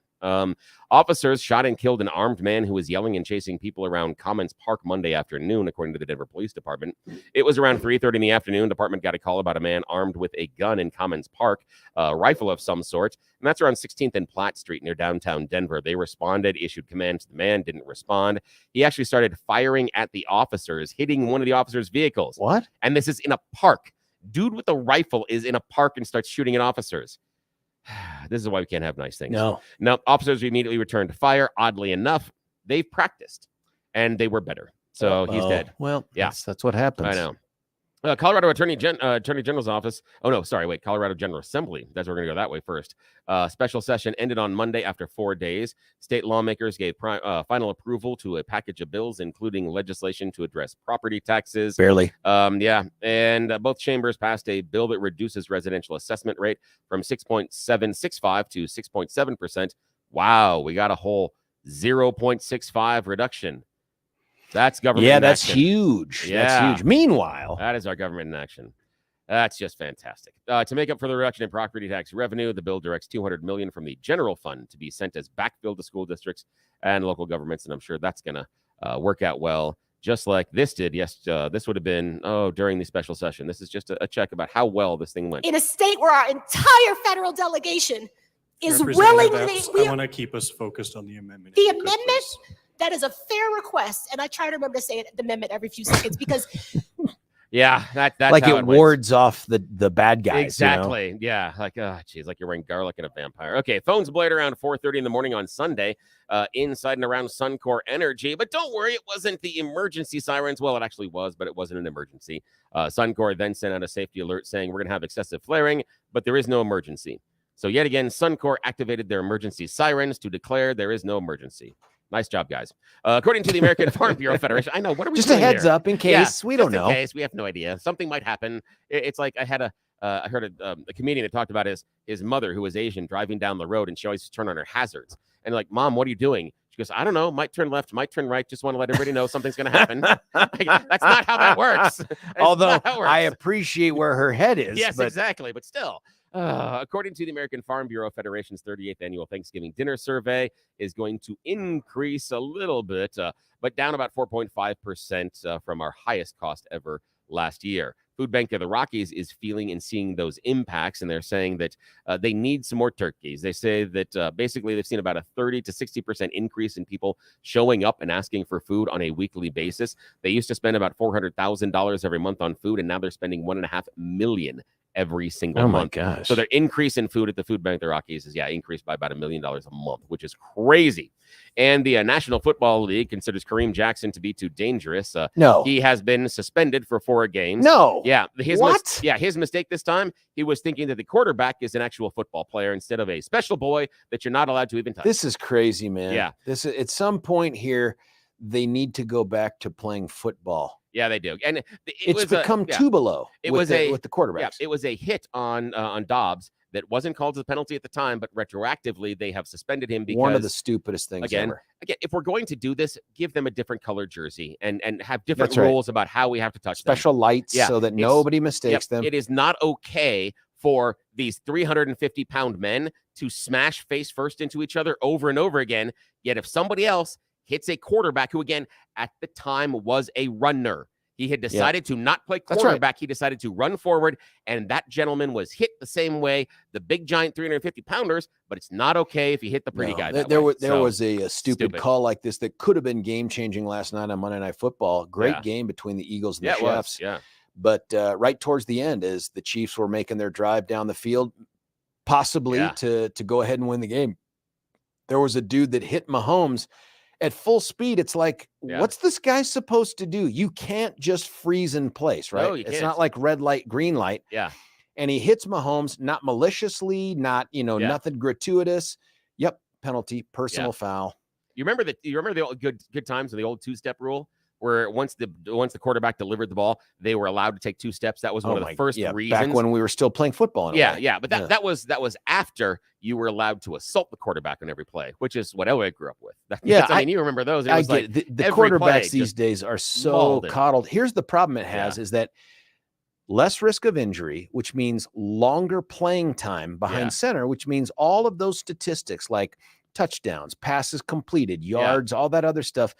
Officers shot and killed an armed man who was yelling and chasing people around Commons Park Monday afternoon, according to the Denver Police Department. It was around 3:30 in the afternoon. Department got a call about a man armed with a gun in Commons Park, a rifle of some sort, and that's around 16th and Platt Street near downtown Denver. They responded, issued commands to the man, didn't respond. He actually started firing at the officers, hitting one of the officers' vehicles. What? And this is in a park. Dude with a rifle is in a park and starts shooting at officers. This is why we can't have nice things. No, officers immediately returned to fire. Oddly enough, they've practiced and they were better. So he's dead. Well, yeah, that's what happens. I know. Colorado Attorney General's office. Oh, no, sorry. Wait, Colorado General Assembly. That's where we're going to go that way first. Special session ended on Monday after 4 days. State lawmakers gave final approval to a package of bills, including legislation to address property taxes. Barely. Yeah. And both chambers passed a bill that reduces residential assessment rate from 6.765 to 6.7%. Wow. We got a whole 0.65 reduction. That's government in that's action. huge. Yeah. That's huge. Meanwhile, that is our government in action. That's just fantastic. To make up for the reduction in property tax revenue, the bill directs $200 million from the general fund to be sent as backfill to school districts and local governments, and I'm sure that's going to work out well, just like this did. Yes, this would have been during the special session. This is just a check about how well this thing went. In a state where our entire federal delegation is willingly... I want to keep us focused on the amendment. The amendment... That is a fair request, and I try to remember to say the amendment every few seconds because yeah, that's like how it wards off the bad guys. Exactly. You know? Yeah. Like, geez, like you're wearing garlic and a vampire. Okay, phones blade around 4:30 in the morning on Sunday, inside and around Suncor Energy. But don't worry, it wasn't the emergency sirens. Well, it actually was, but it wasn't an emergency. Suncor then sent out a safety alert saying we're going to have excessive flaring, but there is no emergency. So yet again, Suncor activated their emergency sirens to declare there is no emergency. Nice job, guys. According to the American Farm Bureau Federation, I know, what are we just doing a heads here? up in case we don't know. In case we have no idea, something might happen. It's like I heard a comedian that talked about his mother, who was Asian, driving down the road, and she always turned on her hazards. And like, Mom, what are you doing? She goes, I don't know. Might turn left, might turn right. Just want to let everybody know something's going to happen. Like, that's not how that works. Although I appreciate where her head is. Yes, exactly. But still. According to the American Farm Bureau Federation's 38th annual Thanksgiving dinner survey, is going to increase a little bit, but down about 4.5% from our highest cost ever last year. Food Bank of the Rockies is feeling and seeing those impacts, and they're saying that they need some more turkeys. They say that basically they've seen about a 30 to 60% increase in people showing up and asking for food on a weekly basis. They used to spend about $400,000 every month on food, and now they're spending $1.5 million every single month. Oh my gosh. So their increase in food at the Food Bank of the Rockies is increased by about $1 million a month, which is crazy. And the National Football League considers Kareem Jackson to be too dangerous. No. He has been suspended for 4 games. No. Yeah. What? His mistake this time, he was thinking that the quarterback is an actual football player instead of a special boy that you're not allowed to even touch. This is crazy, man. Yeah. This is, at some point here, they need to go back to playing football. Yeah, they do. And It's become Tubalo with the quarterbacks. Yeah, it was a hit on Dobbs that wasn't called to the penalty at the time, but retroactively they have suspended him because one of the stupidest things ever. Again, if we're going to do this, give them a different colored jersey and have different rules about how we have to touch special them. lights so that nobody mistakes them. It is not okay for these 350-pound men to smash face first into each other over and over again. Yet if somebody else hits a quarterback who, again, at the time was a runner, he had decided to not play quarterback. He decided to run forward, and that gentleman was hit the same way, the big, giant 350-pounders, but it's not okay if you hit the pretty guy that way. There was a stupid call like this that could have been game-changing last night on Monday Night Football. Great game between the Eagles and the Chiefs. But right towards the end, as the Chiefs were making their drive down the field, possibly to go ahead and win the game, there was a dude that hit Mahomes at full speed. It's like, what's this guy supposed to do? You can't just freeze in place, right? No, it's not like red light, green light. Yeah. And he hits Mahomes, not maliciously, not, nothing gratuitous. Yep. Penalty, personal foul. You remember the old good times of the old two-step rule, where once the quarterback delivered the ball, they were allowed to take 2 steps. That was one of the first reasons. Back when we were still playing football. But that was after you were allowed to assault the quarterback on every play, which is what I grew up with. I mean, you remember those. It was like the quarterbacks these days are so coddled. Here's the problem it has is that less risk of injury, which means longer playing time behind center, which means all of those statistics like touchdowns, passes completed, yards, all that other stuff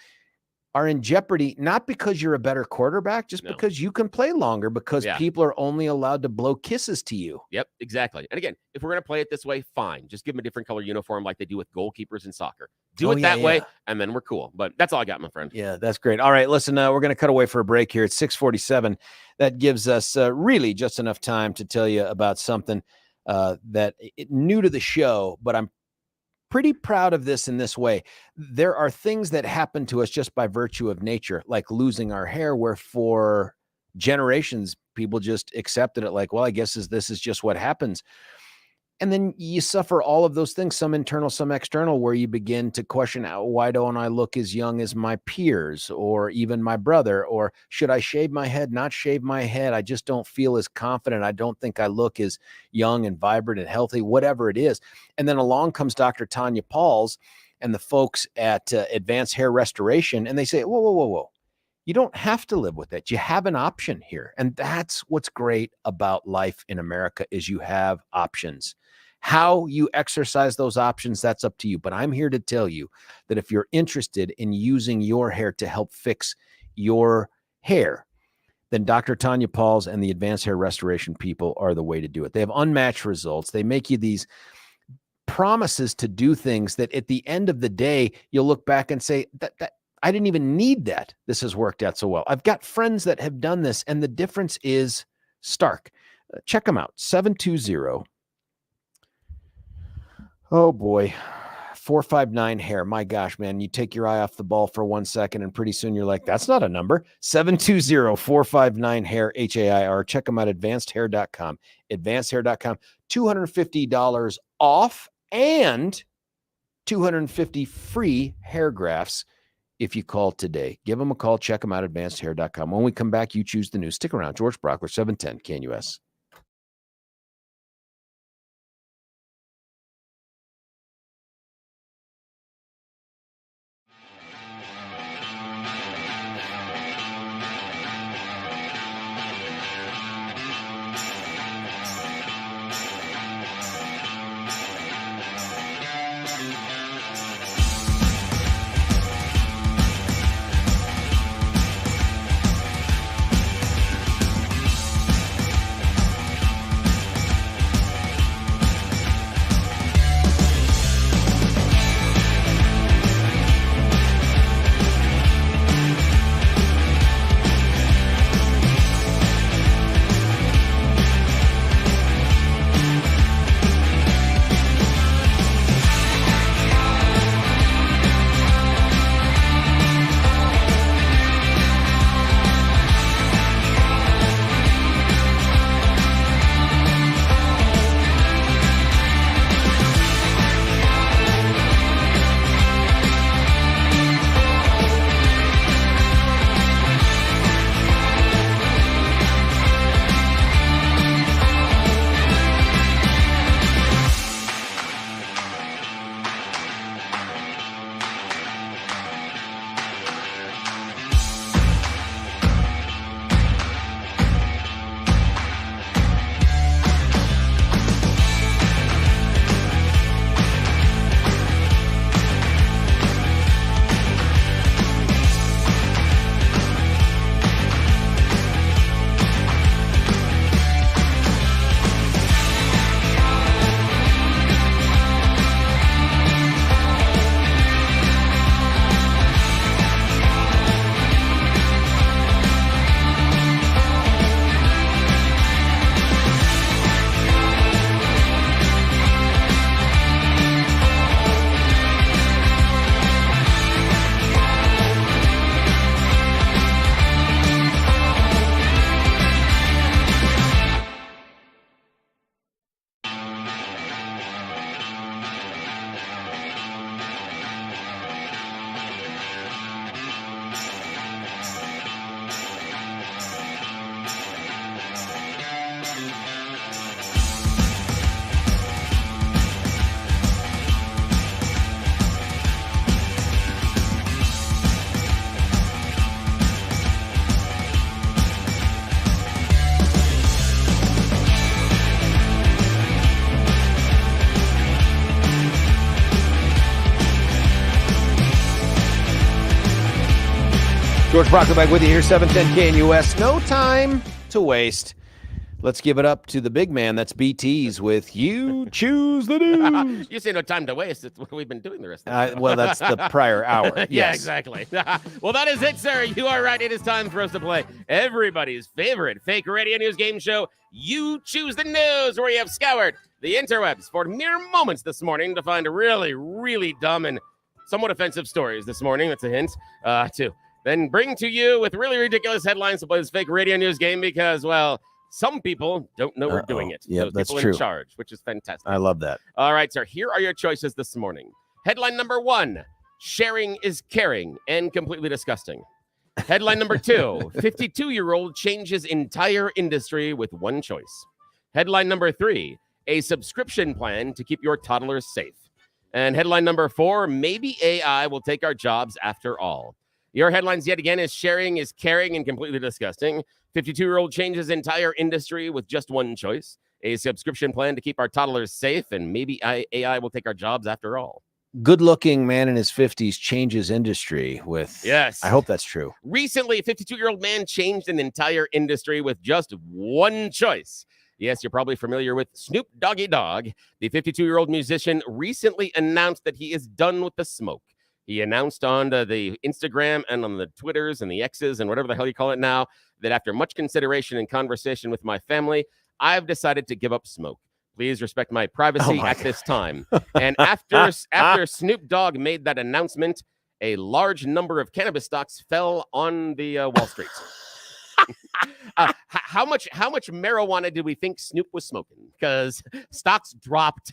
are in jeopardy, not because you're a better quarterback, just because you can play longer, because people are only allowed to blow kisses to you. Yep, exactly. And again, if we're going to play it this way, fine. Just give them a different color uniform like they do with goalkeepers in soccer. Do it that way, and then we're cool. But that's all I got, my friend. Yeah, that's great. All right, listen, we're going to cut away for a break here. It's 6:47. That gives us really just enough time to tell you about something that new to the show, but I'm pretty proud of this in this way. There are things that happen to us just by virtue of nature, like losing our hair, where for generations, people just accepted it like, well, I guess this is just what happens. And then you suffer all of those things, some internal, some external, where you begin to question, why don't I look as young as my peers or even my brother? Or should I shave my head, not shave my head? I just don't feel as confident. I don't think I look as young and vibrant and healthy, whatever it is. And then along comes Dr. Tanya Pauls and the folks at Advance Hair Restoration, and they say, whoa. You don't have to live with it. You have an option here. And that's what's great about life in America, is you have options. How you exercise those options, that's up to you. But I'm here to tell you that if you're interested in using your hair to help fix your hair, then Dr. Tanya Pauls and the Advanced Hair Restoration people are the way to do it. They have unmatched results. They make you these promises to do things that at the end of the day, you'll look back and say, that I didn't even need that. This has worked out so well. I've got friends that have done this, and the difference is stark. Check them out. 720. Oh boy. 459 hair. My gosh, man. You take your eye off the ball for 1 second, and pretty soon you're like, that's not a number. 720-459 hair, HAIR. Check them out. Advancedhair.com. Advancedhair.com. $250 off and 250 free hair grafts if you call today. Give them a call. Check them out. Advancedhair.com. When we come back, you choose the news. Stick around. George Brauchler, 710 KNUS. George Brauchler back with you here, 710 KNUS. No time to waste. Let's give it up to the big man. That's BT's with You Choose the News. You say no time to waste. It's what we've been doing the rest of the show. Well, that's the prior hour. Yeah, Yes. exactly. Well, that is it, sir. You are right. It is time for us to play everybody's favorite fake radio news game show, You Choose the News, where we have scoured the interwebs for mere moments this morning to find really, really dumb and somewhat offensive stories this morning. That's a hint, too. Then bring to you with really ridiculous headlines to play this fake radio news game because, well, some people don't know we're doing it. Yeah, Those that's people true. in charge, which is fantastic. I love that. All right, sir. Here are your choices this morning. Headline number 1, sharing is caring and completely disgusting. Headline number 2, 52-year-old changes entire industry with one choice. Headline number 3, a subscription plan to keep your toddlers safe. And headline number 4, maybe AI will take our jobs after all. Your headlines yet again is sharing is caring and completely disgusting. 52-year-old changes entire industry with just one choice. A subscription plan to keep our toddlers safe, and maybe AI will take our jobs after all. Good-looking man in his 50s changes industry with... Yes. I hope that's true. Recently, a 52-year-old man changed an entire industry with just one choice. Yes, you're probably familiar with Snoop Doggy Dogg. The 52-year-old musician recently announced that he is done with the smoke. He announced on the Instagram and on the Twitters and the X's and whatever the hell you call it now, that after much consideration and conversation with my family, I've decided to give up smoke. Please respect my privacy at this time. And after Snoop Dogg made that announcement, a large number of cannabis stocks fell on the Wall Street. How much marijuana do we think Snoop was smoking? Because stocks dropped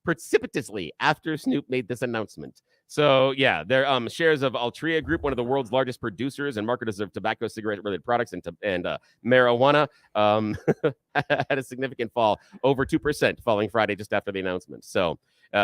precipitously after Snoop made this announcement. So yeah, their shares of Altria Group, one of the world's largest producers and marketers of tobacco, cigarette-related products, and marijuana, had a significant fall, over 2%, falling Friday just after the announcement. So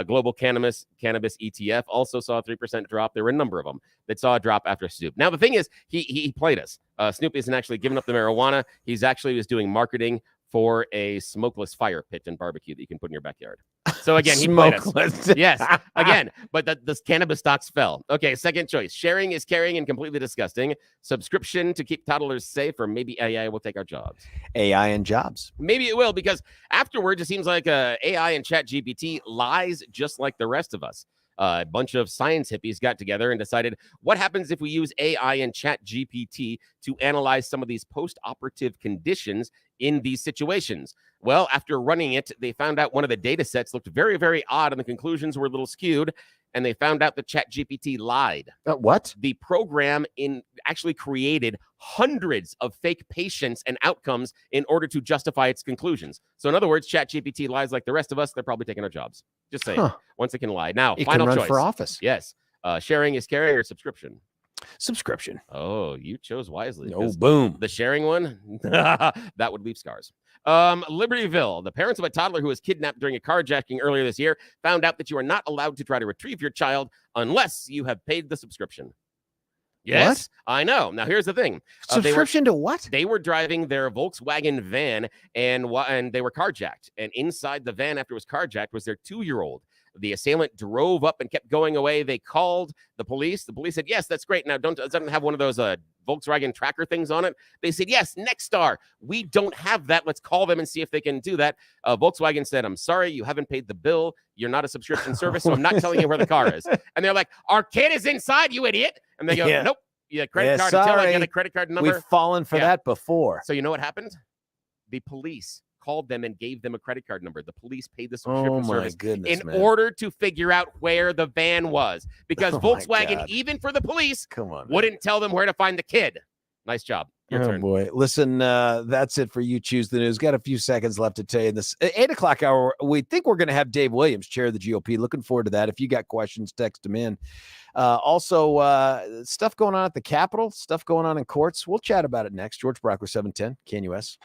global cannabis ETF also saw a 3% drop. There were a number of them that saw a drop after Snoop. Now the thing is, he played us. Snoop isn't actually giving up the marijuana. He's actually was doing marketing for a smokeless fire pit and barbecue that you can put in your backyard. So again, he played us. Yes, again, but the cannabis stocks fell. Okay, second choice. Sharing is caring and completely disgusting. Subscription to keep toddlers safe, or maybe AI will take our jobs. AI and jobs. Maybe it will, because afterwards it seems like AI and ChatGPT lies just like the rest of us. A bunch of science hippies got together and decided, what happens if we use AI and ChatGPT to analyze some of these post-operative conditions in these situations? Well, after running it, they found out one of the data sets looked very, very odd, and the conclusions were a little skewed, and they found out that ChatGPT lied. What? The program actually created hundreds of fake patients and outcomes in order to justify its conclusions. So in other words, ChatGPT lies like the rest of us. They're probably taking our jobs. Just saying. Once it can lie. Now, It final can run choice. for office. Yes. Sharing is caring, or subscription? Subscription. Oh, you chose wisely. Oh, boom. The sharing one, that would leave scars. Libertyville, the parents of a toddler who was kidnapped during a carjacking earlier this year found out that you are not allowed to try to retrieve your child unless you have paid the subscription. Yes, what? I know. Now, here's the thing. Subscription to what? They were driving their Volkswagen van, and they were carjacked. And inside the van, after it was carjacked, was their 2-year-old. The assailant drove up and kept going away. They called the police. The police said, yes, that's great. Now, doesn't have one of those Volkswagen tracker things on it. They said, yes, Nexstar. We don't have that. Let's call them and see if they can do that. Volkswagen said, I'm sorry, you haven't paid the bill. You're not a subscription service, so I'm not telling you where the car is. And they're like, our kid is inside, you idiot. And they go, nope. Yeah, credit card. Until I get a credit card number. We've fallen for that before. So you know what happened? The police called them and gave them a credit card number. The police paid the subscription service in order to figure out where the van was, because Volkswagen, even for the police, wouldn't tell them where to find the kid. Nice job. Your turn. Boy. Listen, that's it for You Choose the News. Got a few seconds left to tell you this 8 o'clock hour. We think we're going to have Dave Williams, chair of the GOP. Looking forward to that. If you got questions, text them in. Also, stuff going on at the Capitol, stuff going on in courts. We'll chat about it next. George Brauchler, 710 KNUS.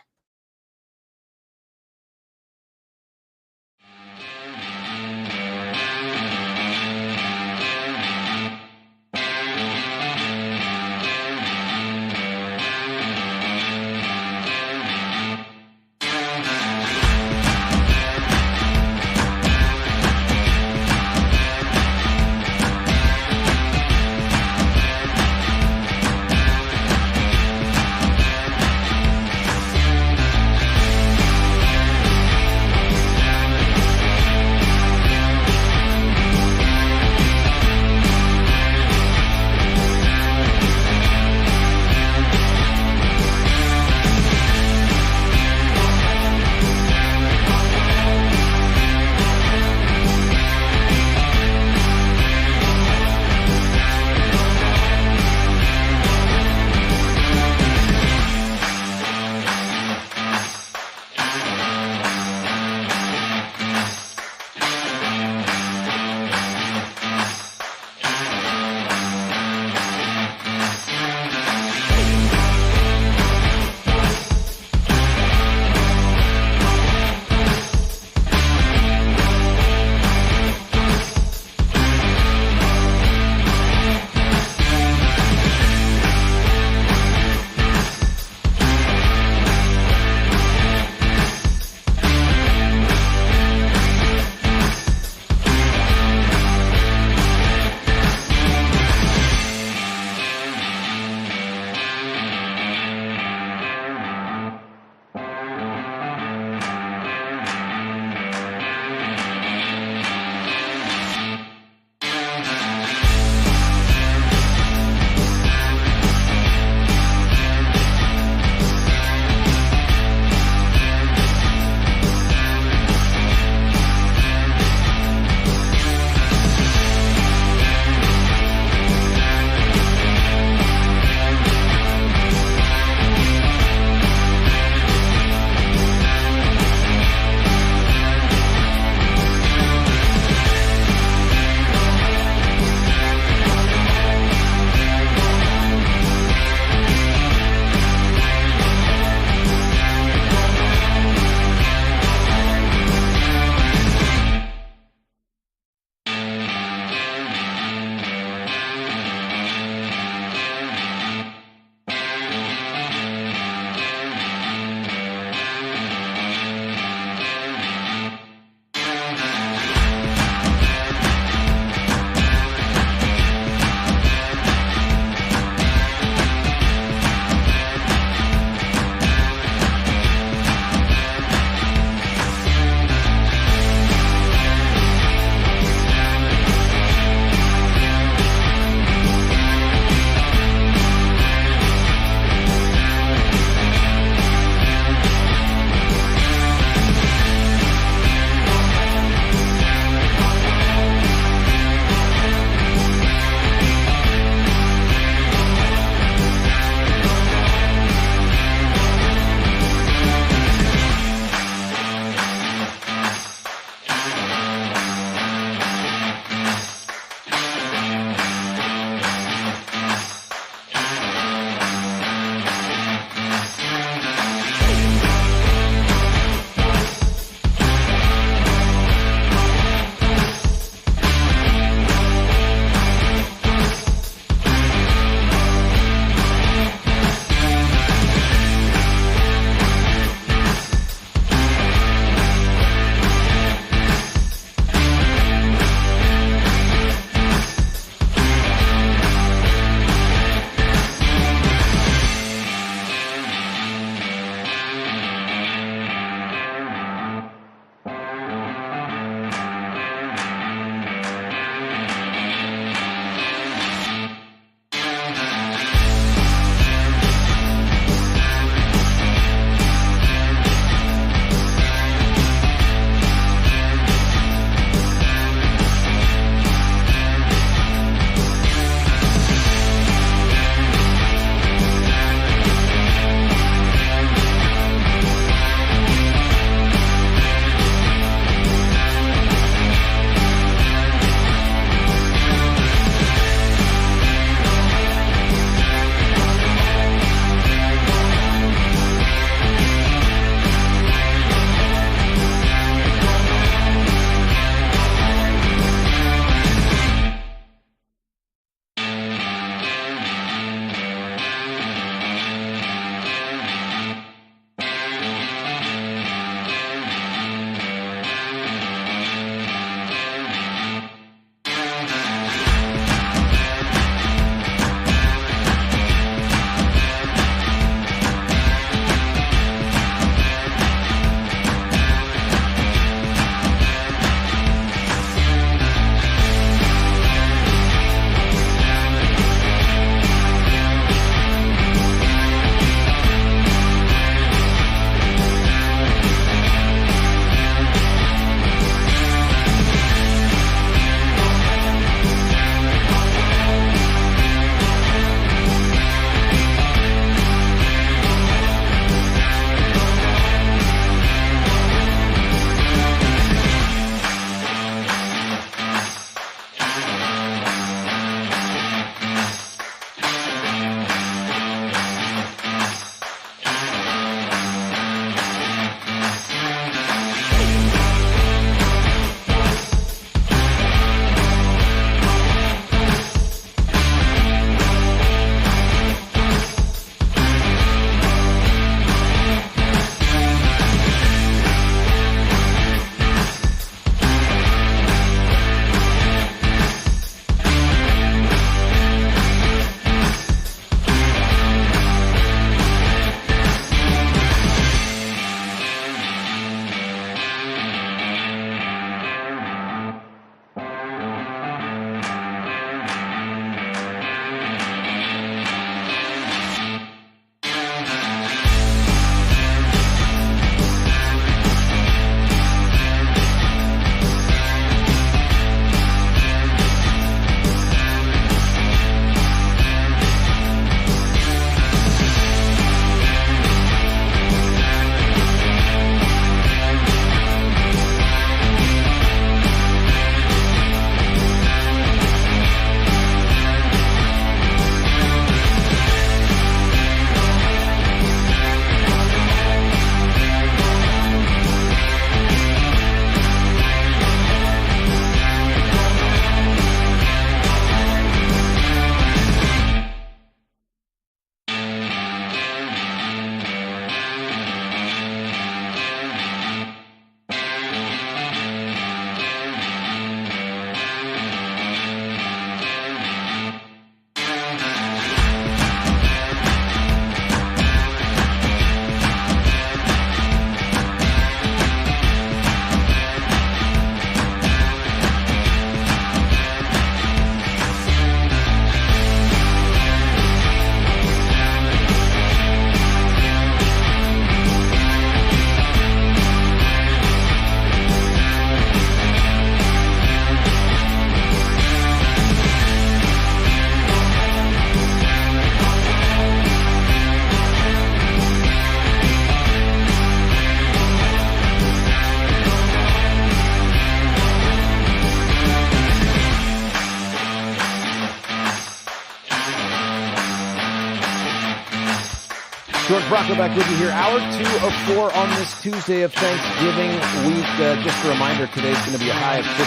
Brauchler back with you here. Hour 2 of 4 on this Tuesday of Thanksgiving week. Just a reminder, today's going to be a high of 55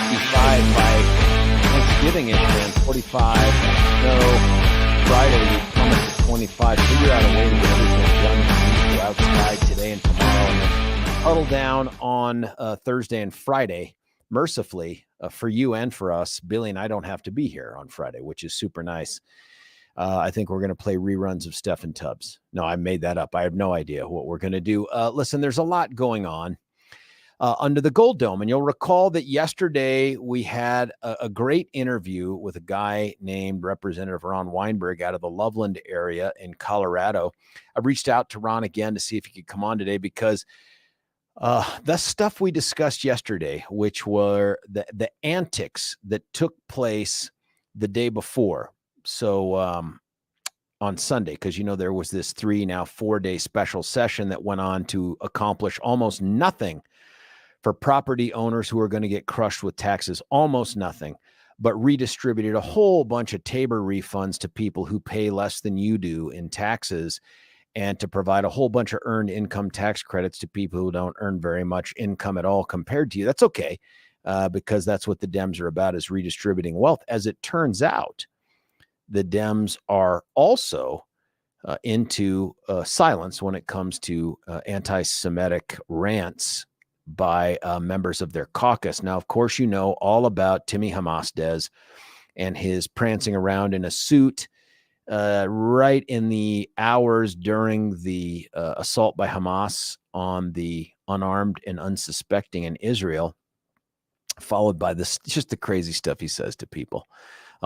by Thanksgiving and 45. No, Friday we promised 25. Figure out a way to get everything done outside today and tomorrow, and then huddle down on Thursday and Friday. Mercifully, for you and for us, Billy and I don't have to be here on Friday, which is super nice. I think we're going to play reruns of Stephen Tubbs. No, I made that up. I have no idea what we're going to do. Listen, there's a lot going on under the Gold Dome. And you'll recall that yesterday we had a great interview with a guy named Representative Ron Weinberg out of the Loveland area in Colorado. I reached out to Ron again to see if he could come on today because the stuff we discussed yesterday, which were the antics that took place the day before. So on Sunday, because, there was this 4-day special session that went on to accomplish almost nothing for property owners who are going to get crushed with taxes, almost nothing, but redistributed a whole bunch of TABOR refunds to people who pay less than you do in taxes, and to provide a whole bunch of earned income tax credits to people who don't earn very much income at all compared to you. That's okay, because that's what the Dems are about, is redistributing wealth. As it turns out, the Dems are also into silence when it comes to anti-Semitic rants by members of their caucus. Now, of course, you know all about Timmy Hamasdez and his prancing around in a suit right in the hours during the assault by Hamas on the unarmed and unsuspecting in Israel, followed by this, just the crazy stuff he says to people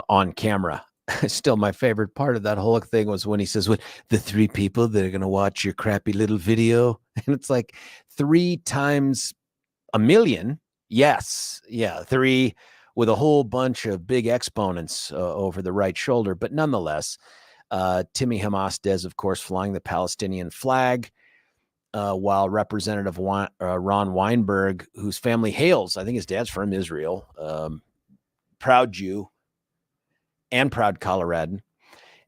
on camera. Still, my favorite part of that whole thing was when he says, "With the 3 people that are going to watch your crappy little video," and it's like 3 times a million. Yes, yeah, 3 with a whole bunch of big exponents over the right shoulder, but nonetheless, Timmy Hamasdez, of course, flying the Palestinian flag, while Representative Ron Weinberg, whose family hails, I think his dad's from Israel, proud Jew and proud Coloradan,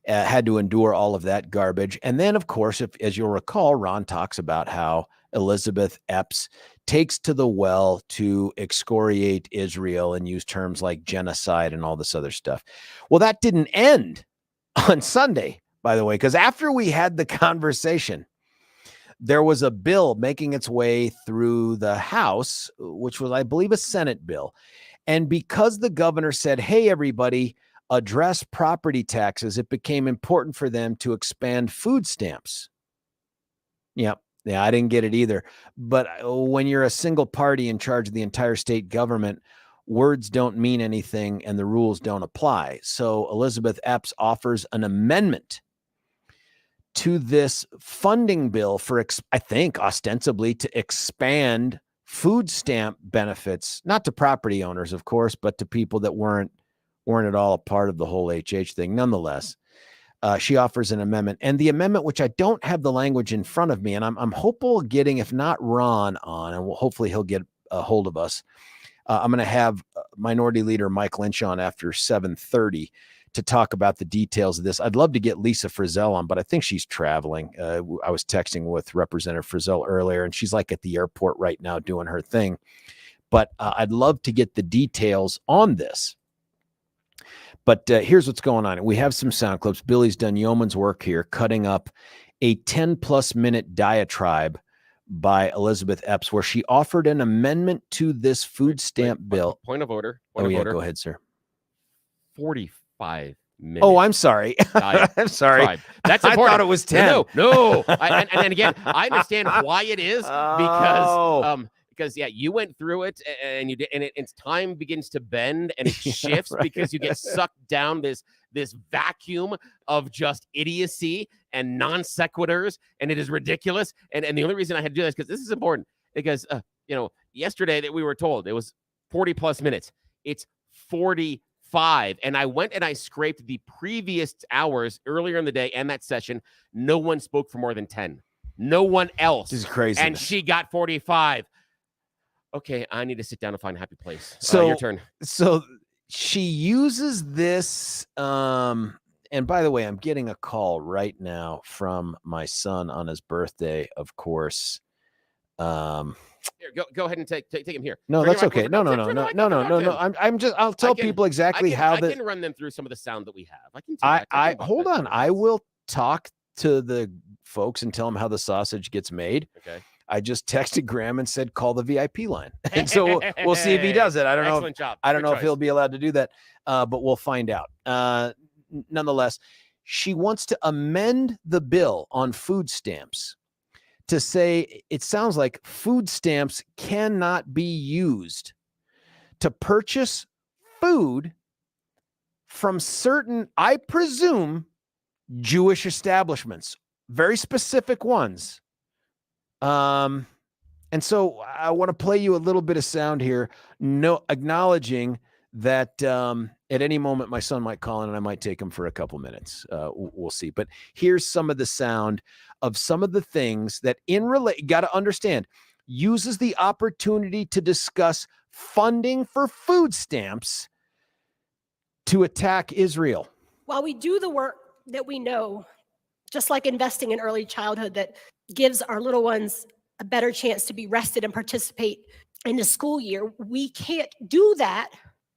had to endure all of that garbage. And then, of course, as you'll recall, Ron talks about how Elizabeth Epps takes to the well to excoriate Israel and use terms like genocide and all this other stuff. Well, that didn't end on Sunday, by the way, because after we had the conversation, there was a bill making its way through the House, which was, I believe, a Senate bill. And because the governor said, "Hey, everybody, address property taxes," it became important for them to expand food stamps. Yeah, I didn't get it either. But when you're a single party in charge of the entire state government, words don't mean anything and the rules don't apply. So Elizabeth Epps offers an amendment to this funding bill for, I think, ostensibly to expand food stamp benefits, not to property owners, of course, but to people that weren't at all a part of the whole HH thing. Nonetheless, she offers an amendment, and the amendment, which I don't have the language in front of me, and I'm hopeful getting, if not Ron on, and hopefully he'll get a hold of us. I'm going to have Minority Leader Mike Lynch on after 7:30 to talk about the details of this. I'd love to get Lisa Frizell on, but I think she's traveling. I was texting with Representative Frizell earlier, and she's like at the airport right now doing her thing. But I'd love to get the details on this. But here's what's going on. We have some sound clips. Billy's done yeoman's work here, cutting up a 10-plus minute diatribe by Elizabeth Epps, where she offered an amendment to this food stamp bill. Point of order. Go ahead, sir. 45 minutes. Oh, I'm sorry. I'm sorry. That's important. I thought it was 10. No. And then again, I understand why it is because you went through it and you did, and its time begins to bend and it shifts right, because you get sucked down this vacuum of just idiocy and non sequiturs, and it is ridiculous. And the only reason I had to do this because this is important, because yesterday that we were told it was 40 plus minutes. It's 45, and I went and I scraped the previous hours earlier in the day and that session. No one spoke for more than 10. No one else. This is crazy. And she got 45. Okay, I need to sit down and find a happy place. So your turn. So she uses this and by the way, I'm getting a call right now from my son on his birthday, of course. Here, go ahead and take him here. No, Bring that's him okay. right- No. turn the mic over to him. I'll tell people exactly how I can run them through some of the sound that we have. I can do that. I hold on. I will talk to the folks and tell them how the sausage gets made. Okay. I just texted Graham and said, call the VIP line. And so we'll see if he does it. I don't know. Excellent job. I don't Good know if choice. he'll be allowed to do that, but we'll find out. Nonetheless, she wants to amend the bill on food stamps to say it sounds like food stamps cannot be used to purchase food from certain, I presume, Jewish establishments, very specific ones. And so I want to play you a little bit of sound here, acknowledging that at any moment my son might call in and I might take him for a couple minutes. We'll see. But here's some of the sound of some of the things that got to understand, uses the opportunity to discuss funding for food stamps to attack Israel. While we do the work that we know, just like investing in early childhood that gives our little ones a better chance to be rested and participate in the school year, we can't do that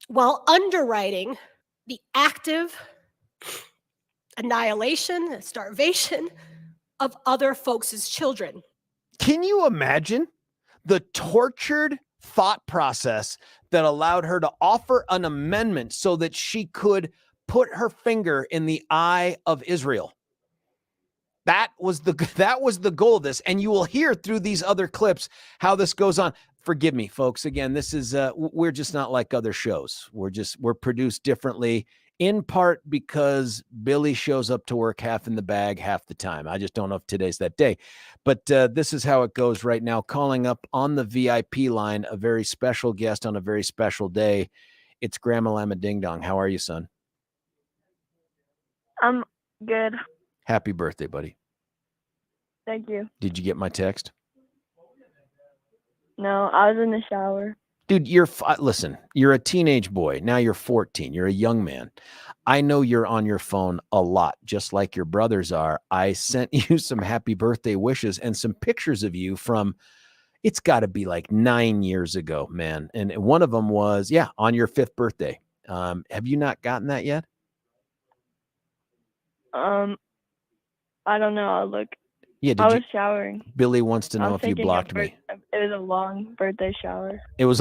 while underwriting the active annihilation, starvation of other folks' children. Can you imagine the tortured thought process that allowed her to offer an amendment so that she could put her finger in the eye of Israel? That was the goal of this. And you will hear through these other clips how this goes on. Forgive me, folks. Again, this is, we're just not like other shows. We're produced differently, in part because Billy shows up to work half in the bag, half the time. I just don't know if today's that day, but this is how it goes right now. Calling up on the VIP line, a very special guest on a very special day. It's Grandma Lama Ding Dong. How are you, son? I'm good. Happy birthday, buddy. Thank you. Did you get my text? No, I was in the shower. Dude, listen, you're a teenage boy. Now you're 14. You're a young man. I know you're on your phone a lot, just like your brothers are. I sent you some happy birthday wishes and some pictures of you from, it's got to be like 9 years ago, man. And one of them was, on your 5th birthday. Have you not gotten that yet? I don't know. I'll look. Yeah, I was showering. Billy wants to know if you blocked me. It was a long birthday shower. It was.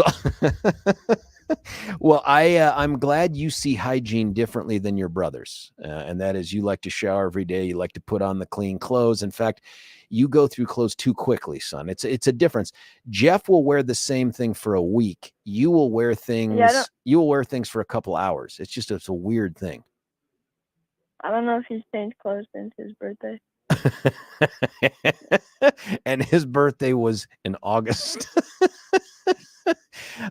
Well, I'm glad you see hygiene differently than your brothers. And that is, you like to shower every day. You like to put on the clean clothes. In fact, you go through clothes too quickly, son. It's a difference. Jeff will wear the same thing for a week. You will wear things. Yeah, you will wear things for a couple hours. It's a weird thing. I don't know if he's changed clothes since his birthday. And his birthday was in August.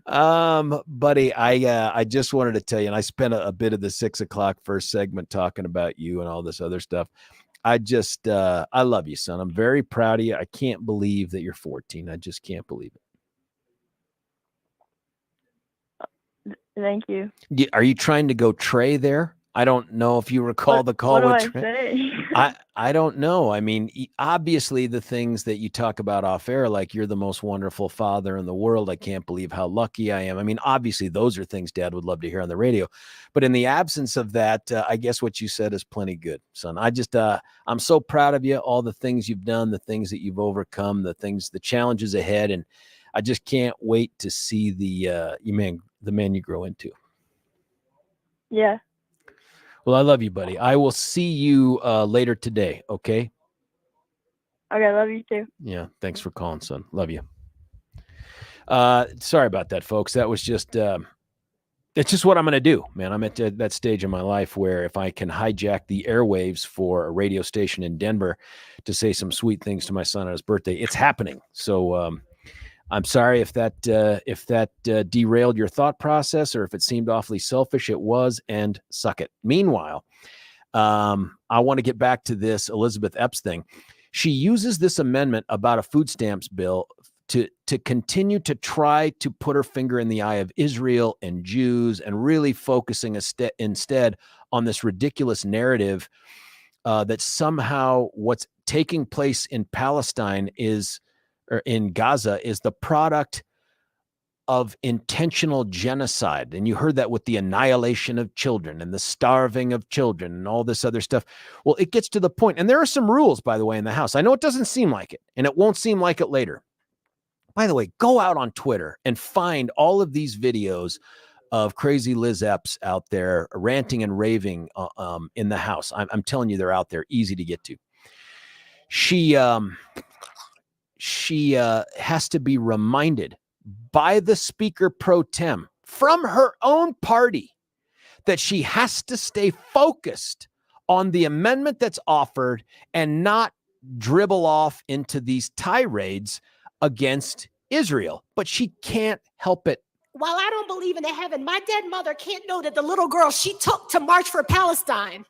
Buddy, I just wanted to tell you, and I spent a bit of the 6 o'clock first segment talking about you and all this other stuff. I love you, son. I'm very proud of you. I can't believe that you're 14. I just can't believe it. Thank you. Are you trying to go Trey there? I don't know if you recall the call. What do I say? I don't know. I mean, obviously the things that you talk about off air, like you're the most wonderful father in the world. I can't believe how lucky I am. I mean, obviously those are things Dad would love to hear on the radio, but in the absence of that, I guess what you said is plenty good, son. I'm so proud of you, all the things you've done, the things that you've overcome, the challenges ahead. And I just can't wait to see the man you grow into. Yeah. Well, I love you, buddy. I will see you later today, okay? Okay, love you too. Yeah, thanks for calling, son. Love you. Sorry about that, folks. That was just, it's just what I'm going to do, man. I'm at that stage in my life where if I can hijack the airwaves for a radio station in Denver to say some sweet things to my son on his birthday, it's happening. So I'm sorry if that derailed your thought process or if it seemed awfully selfish. It was, and suck it. Meanwhile, I want to get back to this Elizabeth Epps thing. She uses this amendment about a food stamps bill to continue to try to put her finger in the eye of Israel and Jews and really focusing instead on this ridiculous narrative that somehow what's taking place in Palestine or in Gaza is the product of intentional genocide. And you heard that with the annihilation of children and the starving of children and all this other stuff. Well, it gets to the point, and there are some rules, by the way, in the House. I know it doesn't seem like it, and it won't seem like it later. By the way, go out on Twitter and find all of these videos of crazy Liz Epps out there ranting and raving in the House. I'm telling you, they're out there, easy to get to. She has to be reminded by the Speaker pro tem from her own party that she has to stay focused on the amendment that's offered and not dribble off into these tirades against Israel. But she can't help it. While I don't believe in a heaven, my dead mother can't know that the little girl she took to march for Palestine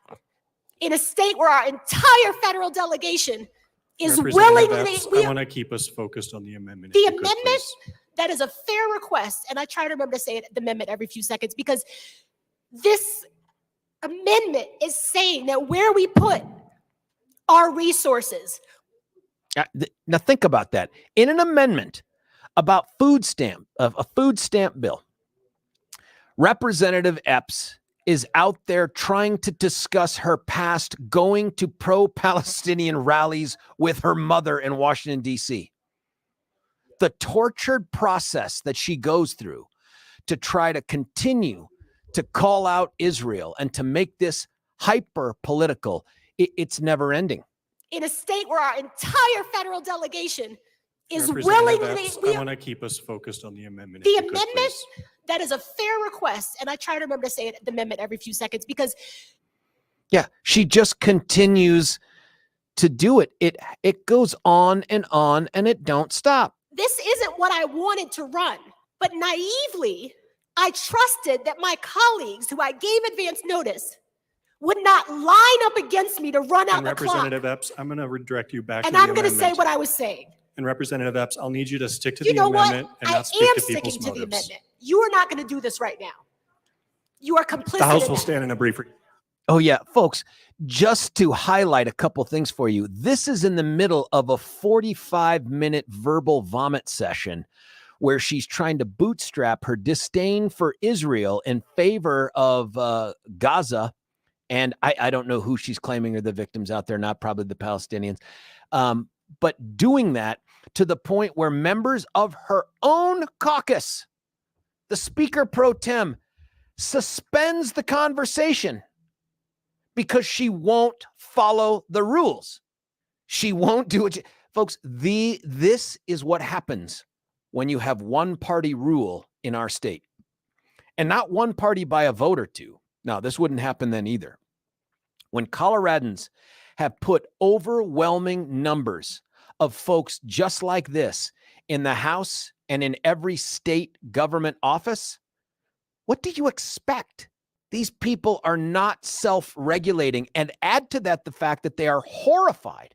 in a state where our entire federal delegation is willingly. I want to keep us focused on the amendment. The amendment, that is a fair request. And I try to remember to say the amendment every few seconds, because this amendment is saying that where we put our resources. Now think about that. In an amendment about a food stamp bill, Representative Epps is out there trying to discuss her past going to pro-Palestinian rallies with her mother in Washington, D.C. The tortured process that she goes through to try to continue to call out Israel and to make this hyper political, it's never ending. In a state where our entire federal delegation is willingly. I want to keep us focused on the amendment. The amendment, that is a fair request. And I try to remember to say the amendment every few seconds, because. Yeah, she just continues to do it. It goes on and it don't stop. This isn't what I wanted to run, but naively, I trusted that my colleagues, who I gave advance notice, would not line up against me to run out the clock. Representative Epps, I'm going to redirect you back to the amendment. amendment. And I'm going to say what I was saying. And Representative Epps, I'll need you to stick to the amendment and not speak to people's sticking to the motives. amendment. You are not going to do this right now. You are complicit. The House will stand in a brief. Oh, yeah, folks, just to highlight a couple things for you, this is in the middle of a 45-minute verbal vomit session where she's trying to bootstrap her disdain for Israel in favor of Gaza. And I don't know who she's claiming are the victims out there, not probably the Palestinians. But doing that to the point where members of her own caucus, the Speaker pro tem, suspends the conversation because she won't follow the rules. She won't do it. Folks, this is what happens when you have one party rule in our state, and not one party by a vote or two. Now, this wouldn't happen then either. When Coloradans have put overwhelming numbers of folks just like this in the House and in every state government office, what do you expect? These people are not self-regulating, and add to that the fact that they are horrified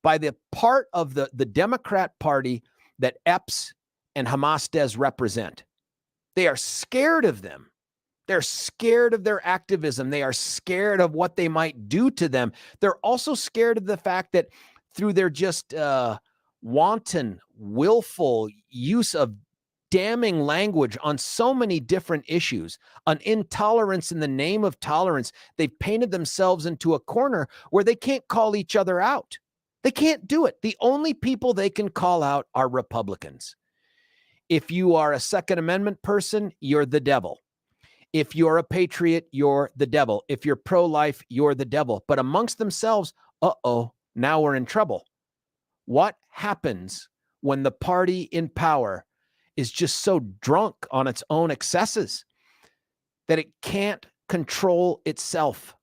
by the part of the Democrat Party that Epps and Hamasdes represent. They are scared of them. They're scared of their activism. They are scared of what they might do to them. They're also scared of the fact that through their just wanton, willful use of damning language on so many different issues, an intolerance in the name of tolerance, they've painted themselves into a corner where they can't call each other out. They can't do it. The only people they can call out are Republicans. If you are a Second Amendment person, you're the devil. If you're a patriot, you're the devil. If you're pro-life, you're the devil. But amongst themselves, now we're in trouble. What happens when the party in power is just so drunk on its own excesses that it can't control itself?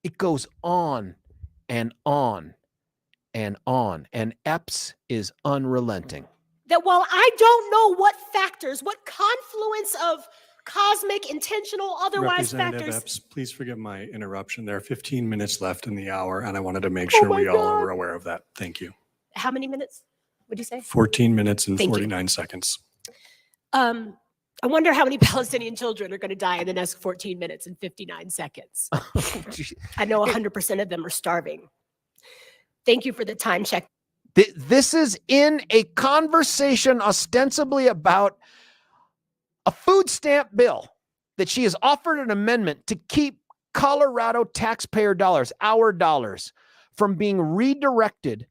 It goes on and on and on. And Epps is unrelenting. That while I don't know what factors, what confluence of cosmic, intentional, otherwise Representative factors. Epps, please forgive my interruption. There are 15 minutes left in the hour, and I wanted to make sure we all were aware of that. Thank you. How many minutes? What'd you say? 14 minutes and Thank you. 49 seconds. I wonder how many Palestinian children are going to die in the next 14 minutes and 59 seconds. I know 100% of them are starving. Thank you for the time check. This is in a conversation ostensibly about a food stamp bill that she has offered an amendment to keep Colorado taxpayer dollars, our dollars, from being redirected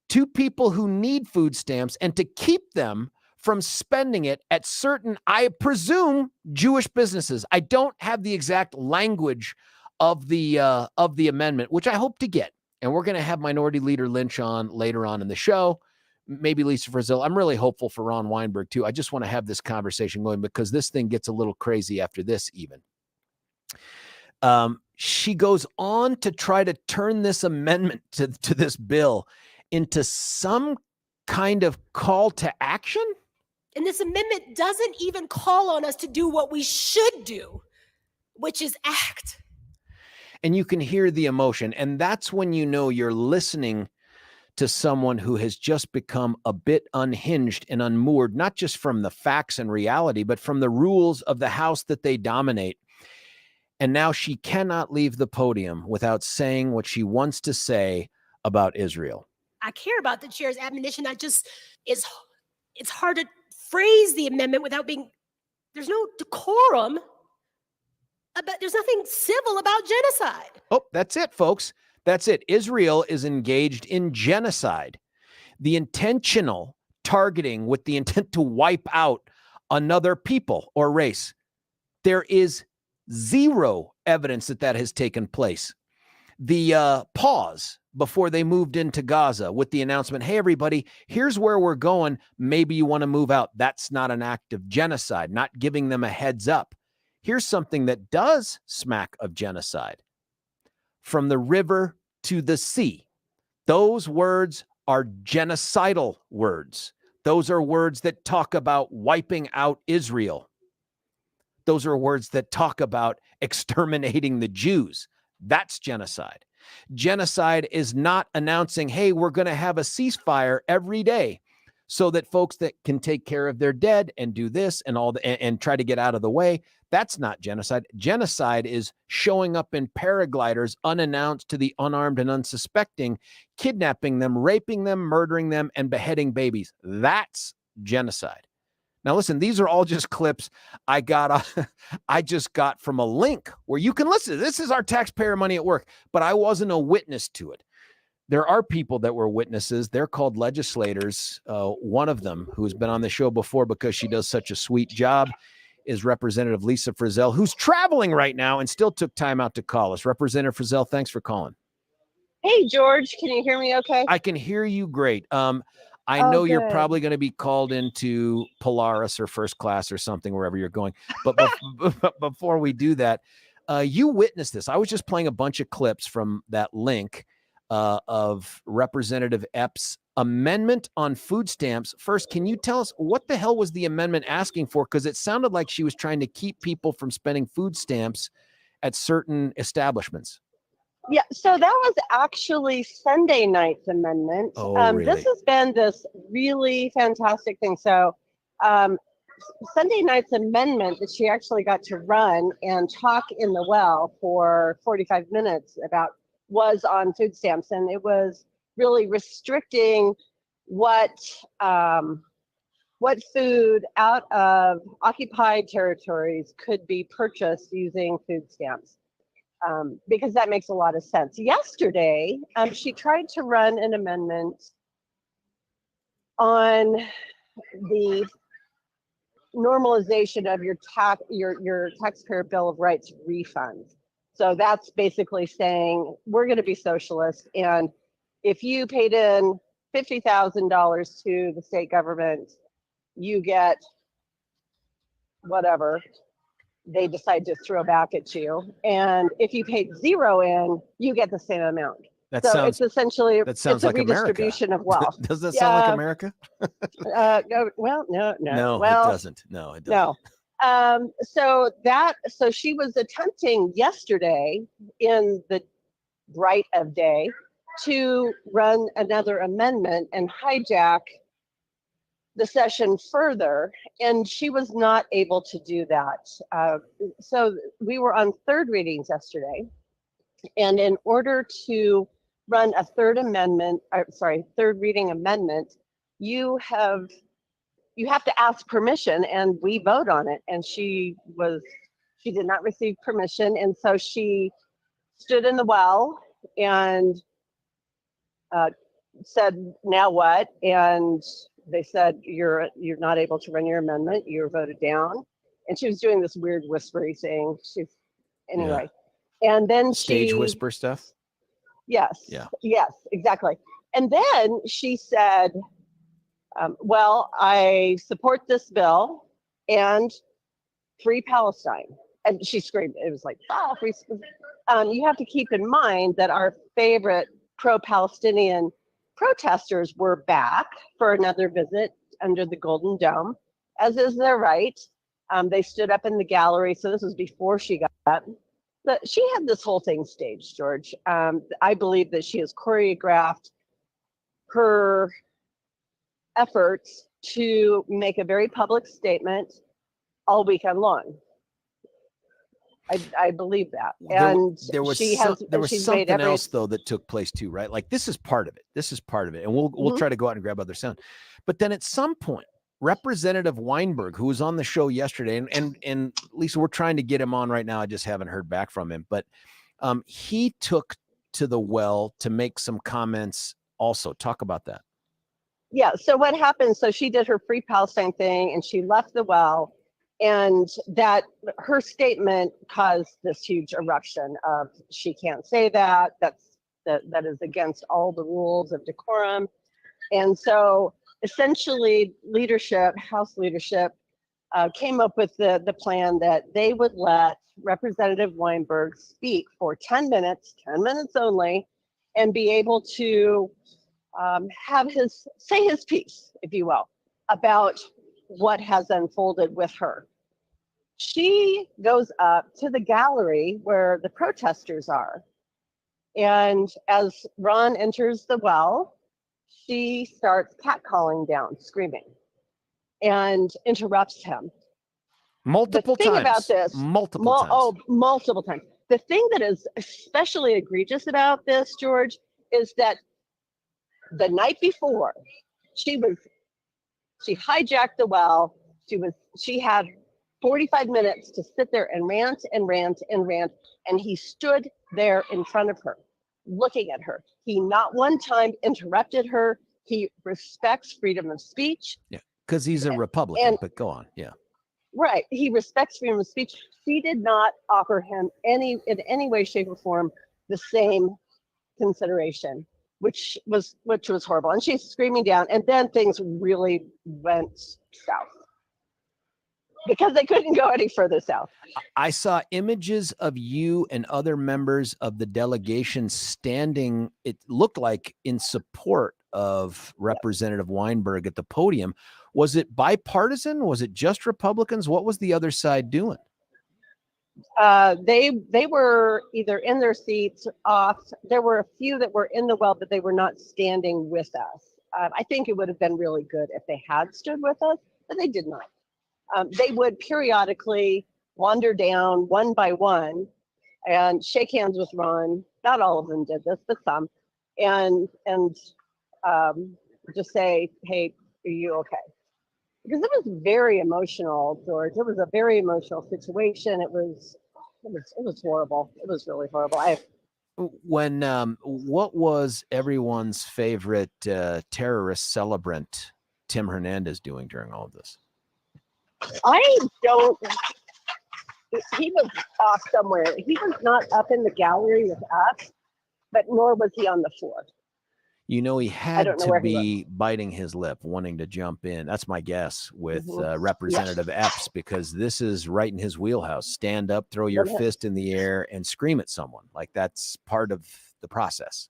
to people who need food stamps and to keep them from spending it at certain, I presume, Jewish businesses. I don't have the exact language of the amendment, which I hope to get. And we're going to have Minority Leader Lynch on later on in the show. Maybe Lisa Frizell. I'm really hopeful for Ron Weinberg, too. I just want to have this conversation going because this thing gets a little crazy after this even. She goes on to try to turn this amendment to this bill into some kind of call to action. And this amendment doesn't even call on us to do what we should do, which is act. And you can hear the emotion. And that's when you know you're listening to someone who has just become a bit unhinged and unmoored, not just from the facts and reality, but from the rules of the house that they dominate. And now she cannot leave the podium without saying what she wants to say about Israel. I care about the chair's admonition. It's hard to phrase the amendment without there's no decorum. There's nothing civil about genocide. Oh, that's it, folks. That's it. Israel is engaged in genocide. The intentional targeting with the intent to wipe out another people or race. There is zero evidence that has taken place. The pause before they moved into Gaza with the announcement, hey, everybody, here's where we're going. Maybe you want to move out. That's not an act of genocide, not giving them a heads up. Here's something that does smack of genocide. From the river to the sea. Those words are genocidal words. Those are words that talk about wiping out Israel. Those are words that talk about exterminating the Jews. That's genocide. Genocide is not announcing, hey, we're going to have a ceasefire every day so that folks that can take care of their dead and do this and and try to get out of the way. That's not genocide. Genocide is showing up in paragliders unannounced to the unarmed and unsuspecting, kidnapping them, raping them, murdering them, and beheading babies. That's genocide. Now, listen, these are all just clips I just got from a link where you can listen. This is our taxpayer money at work, but I wasn't a witness to it. There are people that were witnesses. They're called legislators. One of them, who's been on the show before because she does such a sweet job, is Representative Lisa Frizell, who's traveling right now and still took time out to call us. Representative Frizell, thanks for calling. Hey, George, can you hear me okay? I can hear you great. I know you're good. probably going to be called into Polaris or first class or something, wherever you're going. But before we do that, you witnessed this. I was just playing a bunch of clips from that link of Representative Epps' amendment on food stamps. First, can you tell us what the hell was the amendment asking for? Because it sounded like she was trying to keep people from spending food stamps at certain establishments. Yeah, so that was actually Sunday night's amendment. Oh, really? This has been this really fantastic thing. So Sunday night's amendment that she actually got to run and talk in the well for 45 minutes about was on food stamps. And it was really restricting what food out of occupied territories could be purchased using food stamps. Because that makes a lot of sense. Yesterday, she tried to run an amendment on the normalization of your taxpayer bill of rights refund. So that's basically saying we're going to be socialist, and if you paid in $50,000 to the state government, you get whatever they decide to throw back at you. And if you paid zero in, you get the same amount. It's essentially it's a redistribution of wealth. Does that sound like America? No. No, well, it doesn't. No, it doesn't. No. So she was attempting yesterday in the bright of day to run another amendment and hijack the session further, and she was not able to do that. So we were on third readings yesterday, and in order to run a third reading amendment, you have to ask permission, and we vote on it. And she did not receive permission, and so she stood in the well and said, "Now what?" And they said, "You're not able to run your amendment. You're voted down." And she was doing this weird whispery thing. Anyway. And then stage whisper stuff. Yes. Yeah. Yes, exactly. And then she said, well, I support this bill and free Palestine. And she screamed. It was like, free. You have to keep in mind that our favorite pro-Palestinian protesters were back for another visit under the Golden Dome, as is their right. They stood up in the gallery. So this was before she got up. But she had this whole thing staged, George. I believe that she has choreographed her efforts to make a very public statement all weekend long. I believe that. And there was something else though that took place too, right? Like this is part of it. And we'll try to go out and grab other sound. But then at some point, Representative Weinberg, who was on the show yesterday, and Lisa, we're trying to get him on right now. I just haven't heard back from him, but he took to the well to make some comments also. Talk about that. Yeah. So what happened? So she did her Free Palestine thing and she left the well, and that her statement caused this huge eruption of she can't say that. That is against all the rules of decorum. And so essentially House leadership came up with the plan that they would let Representative Weinberg speak for 10 minutes only, and be able to say his piece, if you will, about what has unfolded with her. She goes up to the gallery where the protesters are. And as Ron enters the well, she starts catcalling down, screaming, and interrupts him. Multiple times. About this, multiple times. The thing that is especially egregious about this, George, is that the night before, she hijacked the well. She had 45 minutes to sit there and rant, and he stood there in front of her, looking at her. He not one time interrupted her. He respects freedom of speech. Yeah, because he's a Republican, but go on. Yeah. Right. He respects freedom of speech. She did not offer him in any way, shape, or form the same consideration, which was horrible. And she's screaming down, and then things really went south because they couldn't go any further south. I saw images of you and other members of the delegation standing, it looked like, in support of Representative Weinberg at the podium. Was it bipartisan? Was it just Republicans? What was the other side doing? They were either in their seats, off. There were a few that were in the well, but they were not standing with us. I think it would have been really good if they had stood with us, but they did not. They would periodically wander down one by one and shake hands with Ron. Not all of them did this, but some, and just say, "Hey, are you okay?" Because it was very emotional, George. It was a very emotional situation. It was horrible. It was really horrible. What was everyone's favorite terrorist celebrant, Tim Hernandez, doing during all of this? He was off somewhere. He was not up in the gallery with us, but nor was he on the floor. You know, he had to be biting his lip, wanting to jump in. That's my guess with Representative Epps, because this is right in his wheelhouse. Stand up, throw your fist in the air, and scream at someone. Like, that's part of the process.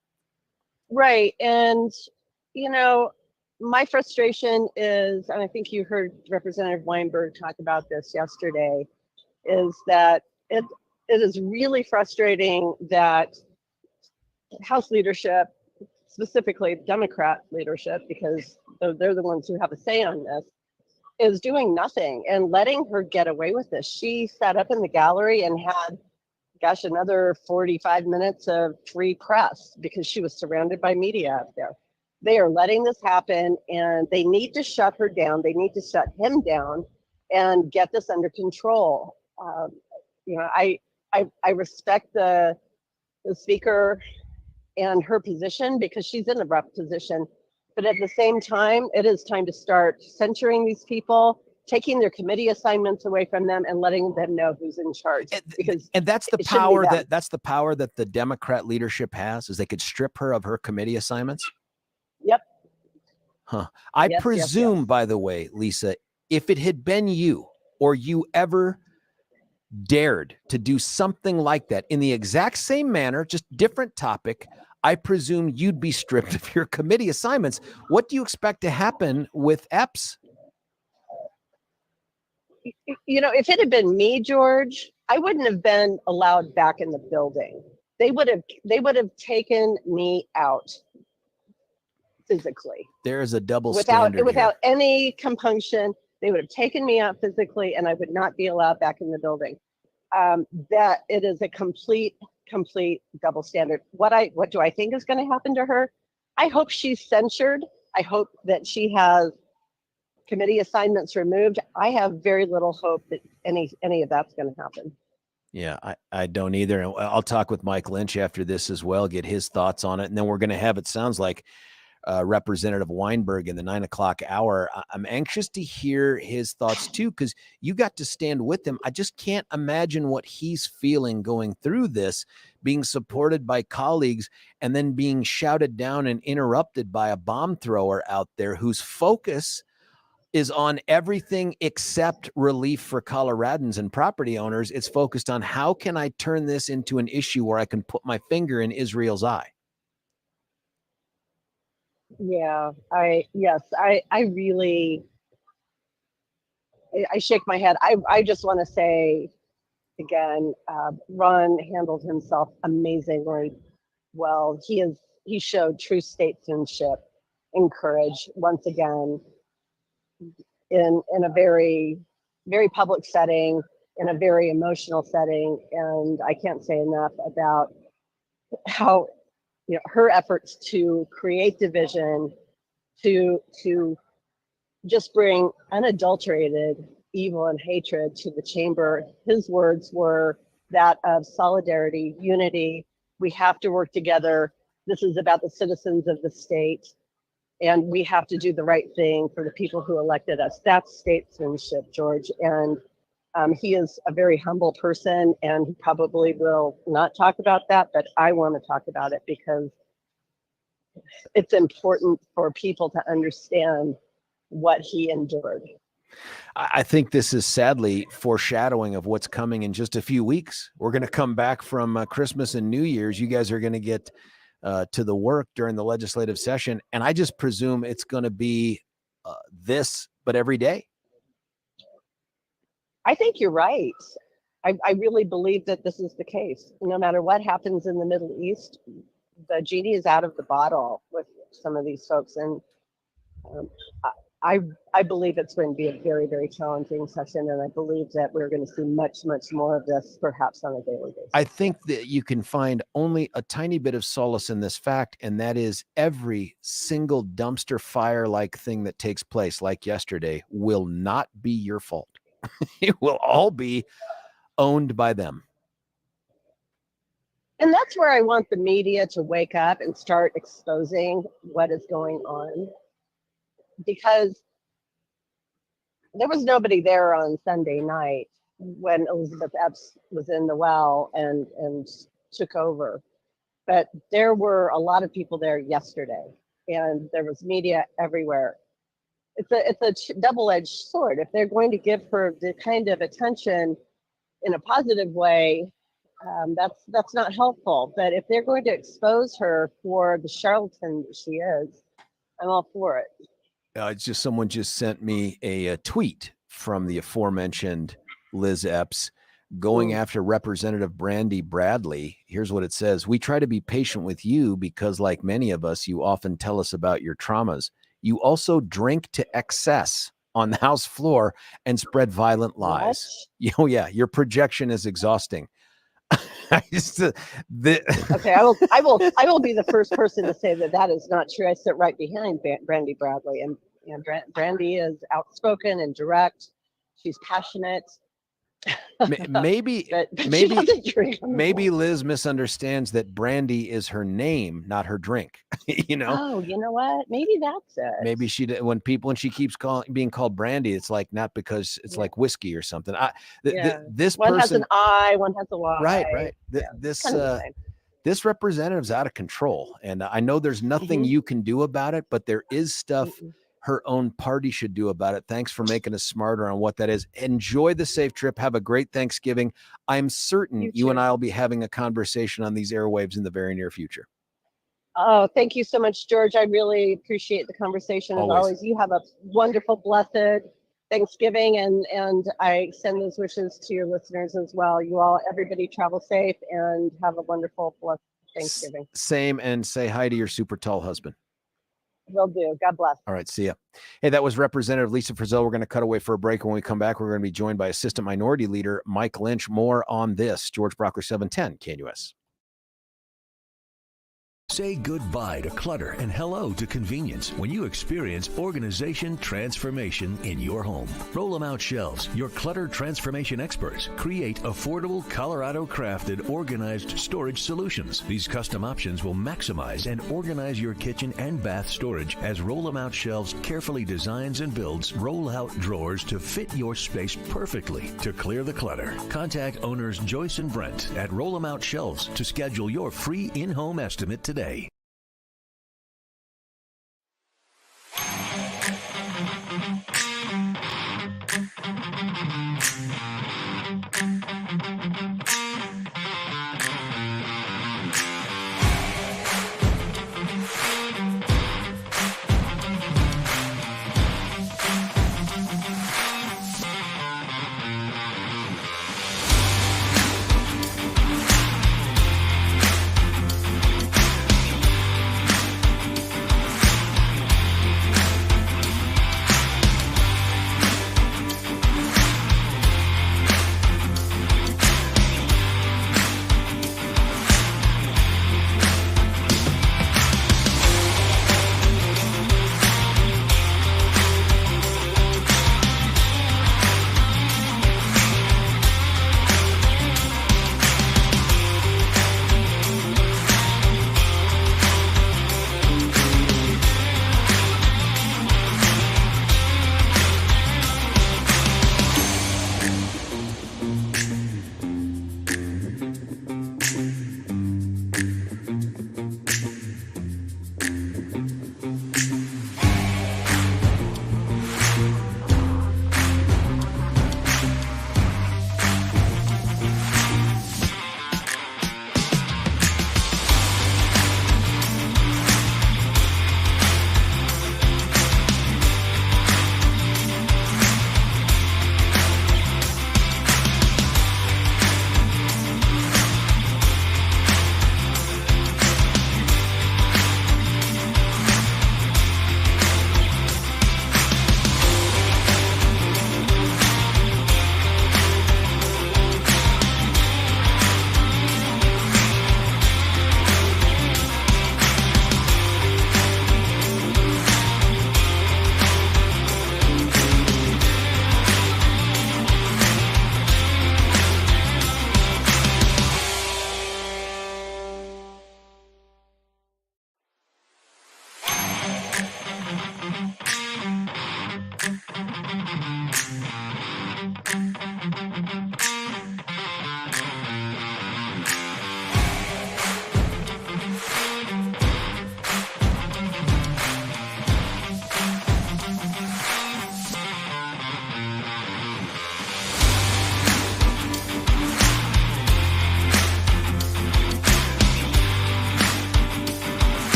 Right. And, you know, my frustration is, and I think you heard Representative Weinberg talk about this yesterday, is that it is really frustrating that House leadership specifically Democrat leadership, because they're the ones who have a say on this, is doing nothing and letting her get away with this. She sat up in the gallery and had, gosh, another 45 minutes of free press because she was surrounded by media up there. They are letting this happen, and they need to shut her down. They need to shut him down and get this under control. I respect the speaker and her position because she's in a rough position. But at the same time, it is time to start censuring these people, taking their committee assignments away from them, and letting them know who's in charge. And that's the power that's the power that the Democrat leadership has, is they could strip her of her committee assignments. Yep. Huh. I presume, by the way, Lisa, if it had been you, or you ever dared to do something like that in the exact same manner, just different topic, I presume you'd be stripped of your committee assignments. What do you expect to happen with Epps? If it had been me, George, I wouldn't have been allowed back in the building. They would have taken me out physically. There is a double standard without any compunction. They would have taken me out physically, and I would not be allowed back in the building. That it is a complete double standard. What do I think is going to happen to her? I hope she's censured. I hope that she has committee assignments removed. I have very little hope that any of that's going to happen. Yeah, I don't either. And I'll talk with Mike Lynch after this as well, get his thoughts on it. And then we're going to have, it sounds like, Representative Weinberg in the 9 o'clock hour. I'm anxious to hear his thoughts too, because you got to stand with him. I just can't imagine what he's feeling going through this, being supported by colleagues and then being shouted down and interrupted by a bomb thrower out there whose focus is on everything except relief for Coloradans and property owners. It's focused on, how can I turn this into an issue where I can put my finger in Israel's eye? Yeah, I really shake my head. I just want to say again, Ron handled himself amazingly well. He showed true statesmanship and courage once again in a very, very public setting, in a very emotional setting. And I can't say enough about how her efforts to create division, to just bring unadulterated evil and hatred to the chamber. His words were that of solidarity, unity. We have to work together. This is about the citizens of the state, and we have to do the right thing for the people who elected us. That's statesmanship, George. And he is a very humble person, and he probably will not talk about that, but I want to talk about it because it's important for people to understand what he endured. I think this is sadly foreshadowing of what's coming in just a few weeks. We're going to come back from Christmas and New Year's. You guys are going to get to the work during the legislative session, and I just presume it's going to be this, but every day. I think you're right. I really believe that this is the case. No matter what happens in the Middle East, the genie is out of the bottle with some of these folks. And I believe it's going to be a very, very challenging session. And I believe that we're going to see much, much more of this, perhaps on a daily basis. I think that you can find only a tiny bit of solace in this fact, and that is every single dumpster fire-like thing that takes place, like yesterday, will not be your fault. It will all be owned by them. And that's where I want the media to wake up and start exposing what is going on. Because there was nobody there on Sunday night when Elizabeth Epps was in the well and took over. But there were a lot of people there yesterday, and there was media everywhere. It's a double-edged sword. If they're going to give her the kind of attention in a positive way, that's not helpful. But if they're going to expose her for the charlatan that she is, I'm all for it. It's just, someone just sent me a tweet from the aforementioned Liz Epps. going after Representative Brandy Bradley. Here's what it says. We try to be patient with you because, like many of us, you often tell us about your traumas. You also drink to excess on the House floor and spread violent lies. Oh, yeah. Your projection is exhausting. Okay, I will be the first person to say that is not true. I sit right behind Brandy Bradley, and Brandy is outspoken and direct. She's passionate. Maybe she doesn't drink. Liz misunderstands that Brandy is her name, not her drink. Oh, you know what? Maybe that's it. Maybe when she keeps being called Brandy, it's like not because it's like whiskey or something. This one person has an I, one has a Y. Right. This representative's out of control, and I know there's nothing you can do about it, but there is stuff her own party should do about it. Thanks for making us smarter on what that is. Enjoy the safe trip. Have a great Thanksgiving. I'm certain you and I will be having a conversation on these airwaves in the very near future. Oh, thank you so much, George. I really appreciate the conversation. As always, you have a wonderful, blessed Thanksgiving, and I send those wishes to your listeners as well. Everybody travel safe and have a wonderful, blessed Thanksgiving. Same, and say hi to your super tall husband. Will do. God bless. All right. See ya. Hey, that was Representative Lisa Frizell. We're going to cut away for a break. When we come back, we're going to be joined by Assistant Minority Leader Mike Lynch. More on this. George Brauchler, 710 KNUS. Say goodbye to clutter and hello to convenience when you experience organization transformation in your home. Roll 'em Out Shelves, your clutter transformation experts, create affordable Colorado-crafted organized storage solutions. These custom options will maximize and organize your kitchen and bath storage as Roll 'em Out Shelves carefully designs and builds roll-out drawers to fit your space perfectly to clear the clutter. Contact owners Joyce and Brent at Roll 'em Out Shelves to schedule your free in-home estimate today.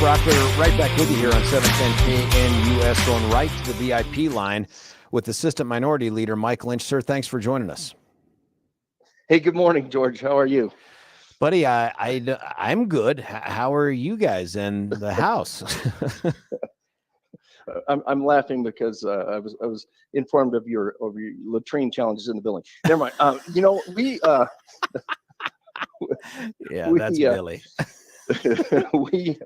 Brauchler, right back with you here on 710 KNUS, going right to the VIP line with Assistant Minority Leader Mike Lynch. Sir, thanks for joining us. Hey, good morning, George. How are you? Buddy, I'm good. How are you guys in the house? I'm laughing because I was informed of your latrine challenges in the building. Never mind. Yeah, that's Billy.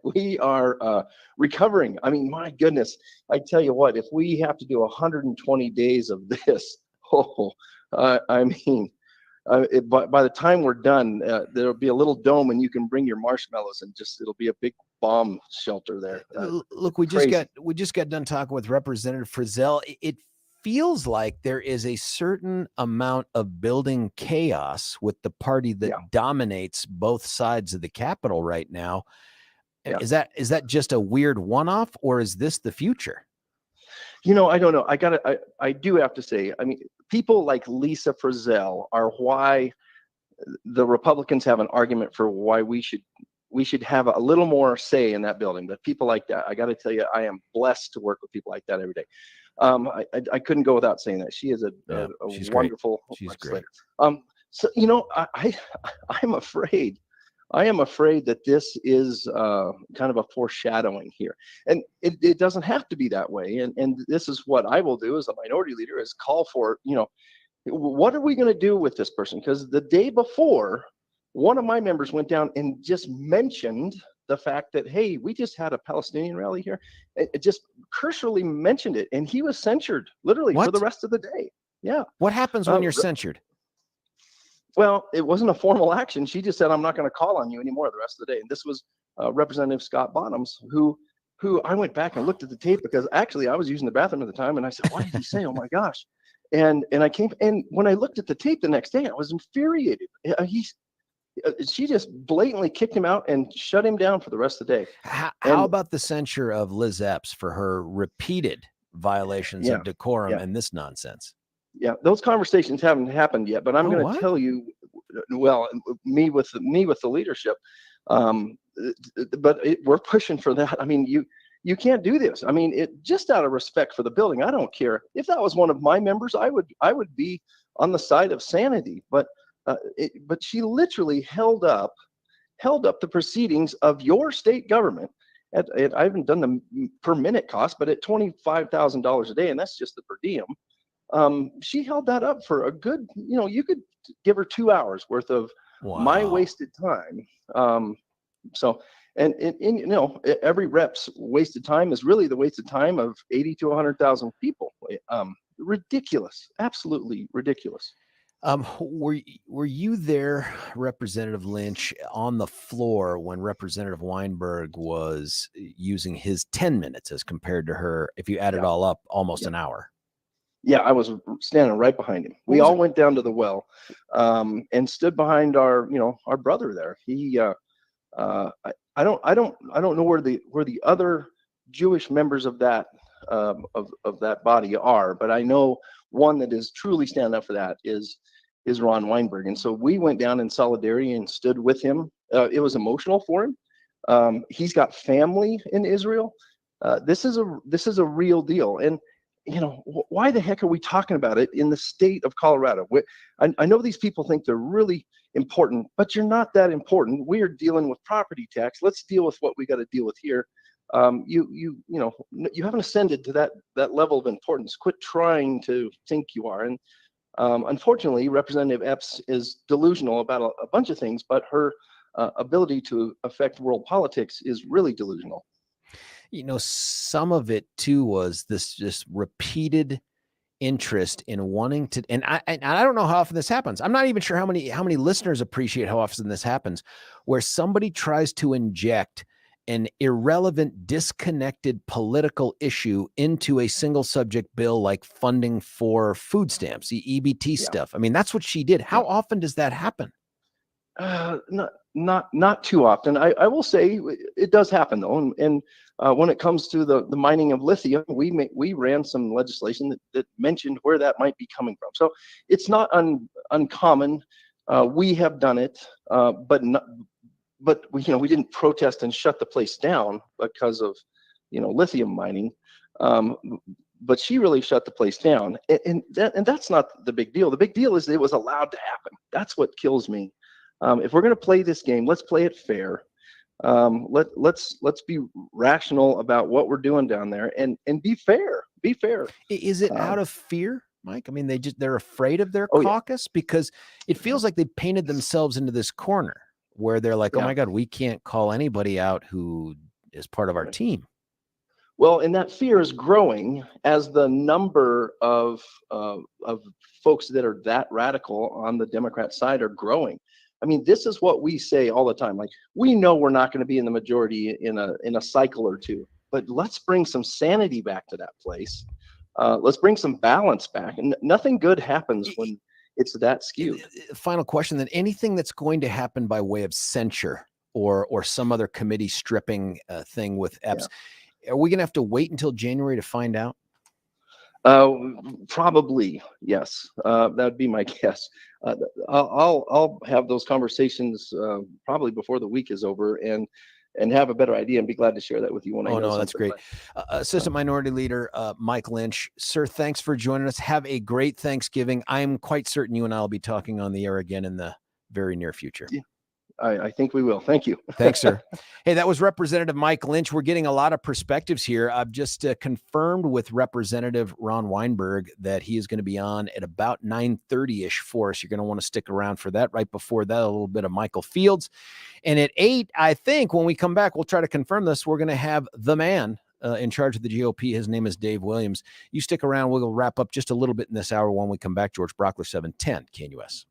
we are recovering. I mean, my goodness, I tell you what, if we have to do 120 days of this, I mean, by the time we're done, there'll be a little dome and you can bring your marshmallows and it'll be a big bomb shelter there. Look, we just got done talking with Representative Frizell. It feels like there is a certain amount of building chaos with the party that dominates both sides of the Capitol right now. Yeah. Is that just a weird one-off, or is this the future? I don't know. I do have to say, I mean, people like Lisa Frizell are why the Republicans have an argument for why we should have a little more say in that building. But people like that, I got to tell you, I am blessed to work with people like that every day. I couldn't go without saying that. She is a wonderful legislator. So I'm afraid. I am afraid that this is kind of a foreshadowing here, and it doesn't have to be that way. And this is what I will do as a minority leader: is call for, what are we going to do with this person? Because the day before, one of my members went down and just mentioned the fact that, hey, we just had a Palestinian rally here. It just cursorily mentioned it, and he was censured literally for the rest of the day. Yeah. What happens when you're censured? Well, it wasn't a formal action. She just said, I'm not going to call on you anymore the rest of the day. And this was Representative Scott Bottoms, who I went back and looked at the tape, because actually I was using the bathroom at the time, and I said, what did he say? Oh my gosh. And when I looked at the tape the next day, I was infuriated. She just blatantly kicked him out and shut him down for the rest of the day. How about the censure of Liz Epps for her repeated violations of decorum and this nonsense? Yeah, those conversations haven't happened yet, but I'm going to tell you, well, me with the leadership, but we're pushing for that. I mean, you can't do this. I mean, just out of respect for the building, I don't care if that was one of my members. I would be on the side of sanity, but she literally held up the proceedings of your state government at I haven't done the per minute cost, but at $25,000 a day, and that's just the per diem. She held that up for a good, you could give her 2 hours worth of my wasted time. Every rep's wasted time is really the wasted time of 80 to 100,000 people. Ridiculous, absolutely ridiculous. Were you there, Representative Lynch, on the floor when Representative Weinberg was using his 10 minutes as compared to her, if you add it all up, almost an hour? Yeah, I was standing right behind him. We all went down to the well, and stood behind our brother there. He, I don't know where the other Jewish members of that body are, but I know one that is truly standing up for that is Ron Weinberg. And so we went down in solidarity and stood with him. It was emotional for him. He's got family in Israel. This is a real deal. And why the heck are we talking about it in the state of Colorado? I know these people think they're really important, but you're not that important. We are dealing with property tax. Let's deal with what we got to deal with here. You haven't ascended to that level of importance. Quit trying to think you are. And unfortunately, Representative Epps is delusional about a bunch of things, but her ability to affect world politics is really delusional. Some of it too was this just repeated interest in wanting to, and I don't know how often this happens. I'm not even sure how many listeners appreciate how often this happens, where somebody tries to inject an irrelevant, disconnected political issue into a single subject bill, like funding for food stamps, the EBT stuff. I mean, that's what she did. How often does that happen? Not too often. I will say it does happen though, and when it comes to the mining of lithium, we ran some legislation that mentioned where that might be coming from. So it's not uncommon. We have done it, but but we didn't protest and shut the place down because of, lithium mining. But she really shut the place down. And that's not the big deal. The big deal is it was allowed to happen. That's what kills me. If we're going to play this game, let's play it fair. Let's be rational about what we're doing down there and be fair. Be fair. Is it out of fear, Mike? I mean, they're afraid of their Oh, yeah. caucus because it feels like they painted themselves into this corner where they're like, oh Yeah. my God, we can't call anybody out who is part of our team. Well, and that fear is growing as the number of folks that are that radical on the Democrat side are growing. I mean, this is what we say all the time. Like, we know we're not going to be in the majority in a cycle or two, but let's bring some sanity back to that place. Let's bring some balance back. And nothing good happens when it's that skewed. Final question then: anything that's going to happen by way of censure or some other committee stripping thing with Epps? Yeah. Are we going to have to wait until January to find out? Probably, yes. That would be my guess. I'll have those conversations probably before the week is over and have a better idea and be glad to share that with you when I know something. That's great. Assistant Minority Leader Mike Lynch, sir, thanks for joining us. Have a great Thanksgiving. I'm quite certain you and I will be talking on the air again in the very near future. Yeah. I think we will. Thank you. Thanks, sir. Hey, that was Representative Mike Lynch. We're getting a lot of perspectives here. I've just confirmed with Representative Ron Weinberg that he is going to be on at about 9:30-ish for us. You're going to want to stick around for that. Right before that, a little bit of Michael Fields. And at 8, I think when we come back, we'll try to confirm this. We're going to have the man in charge of the GOP. His name is Dave Williams. You stick around. We'll wrap up just a little bit in this hour when we come back. George Brauchler, 710 KNUS.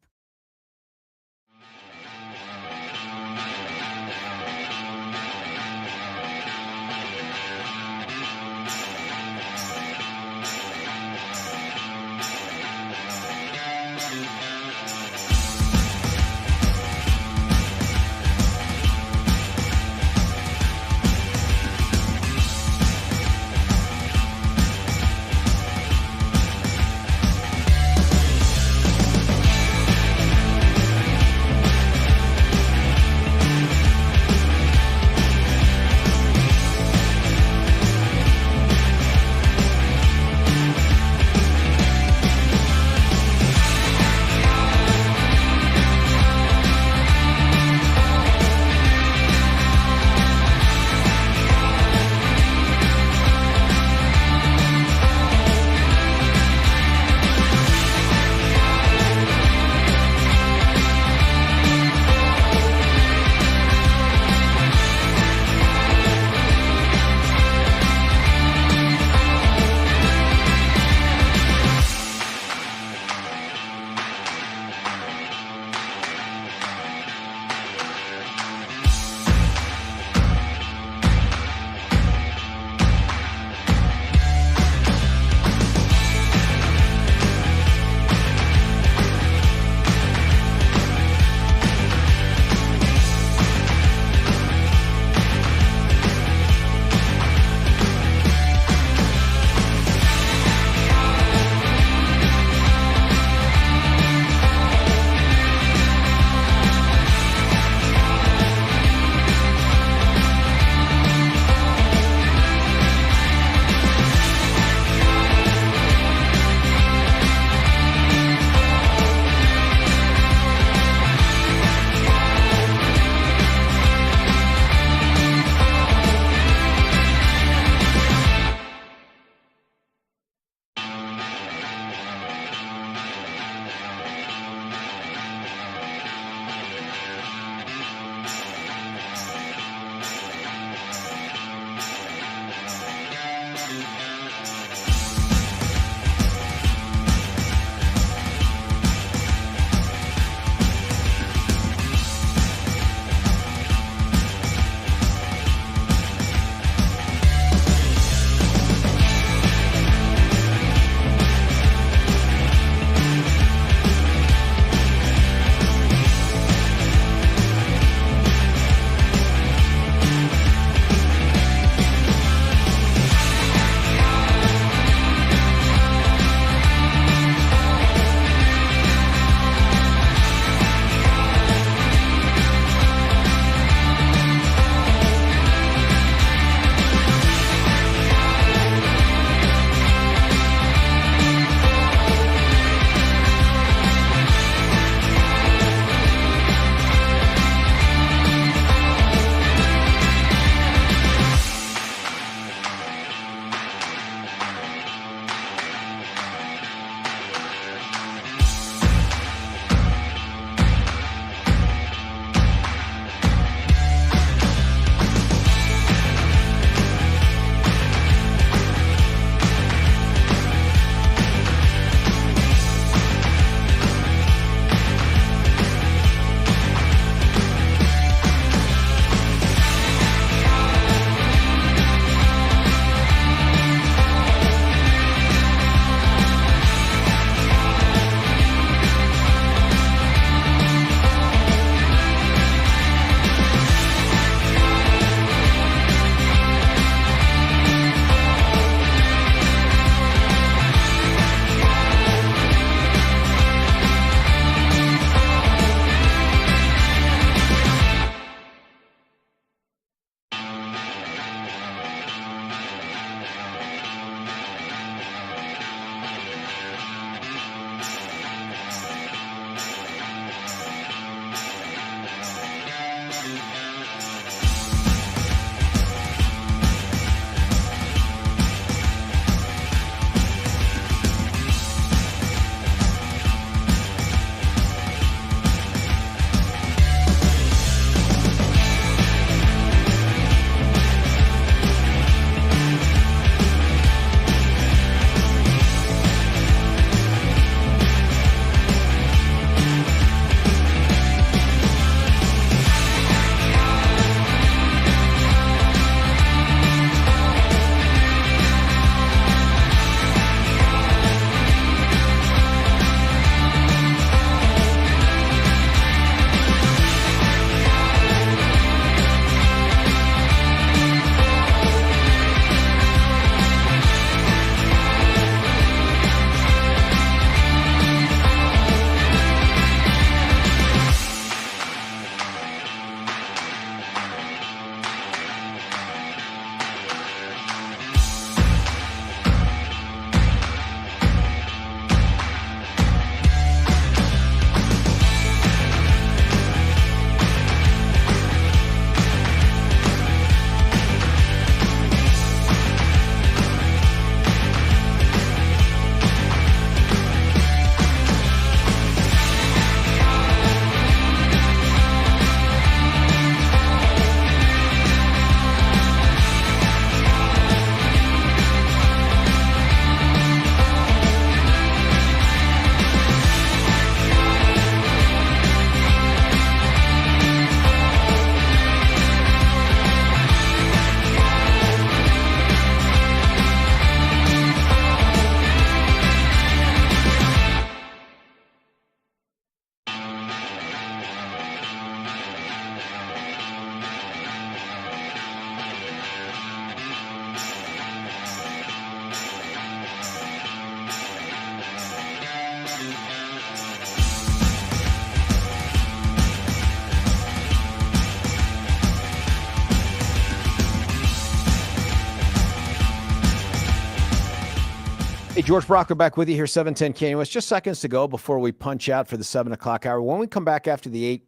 Hey, George Brauchler back with you here, 710 KNUS. Just seconds to go before we punch out for the 7 o'clock hour. When we come back after the 8,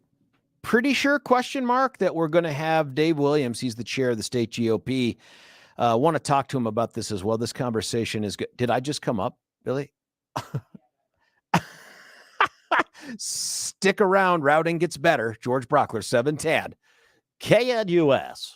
pretty sure, that we're going to have Dave Williams. He's the chair of the state GOP. Want to talk to him about this as well. This conversation is good. Did I just come up, Billy? Stick around. Routing gets better. George Brauchler, 710 KNUS.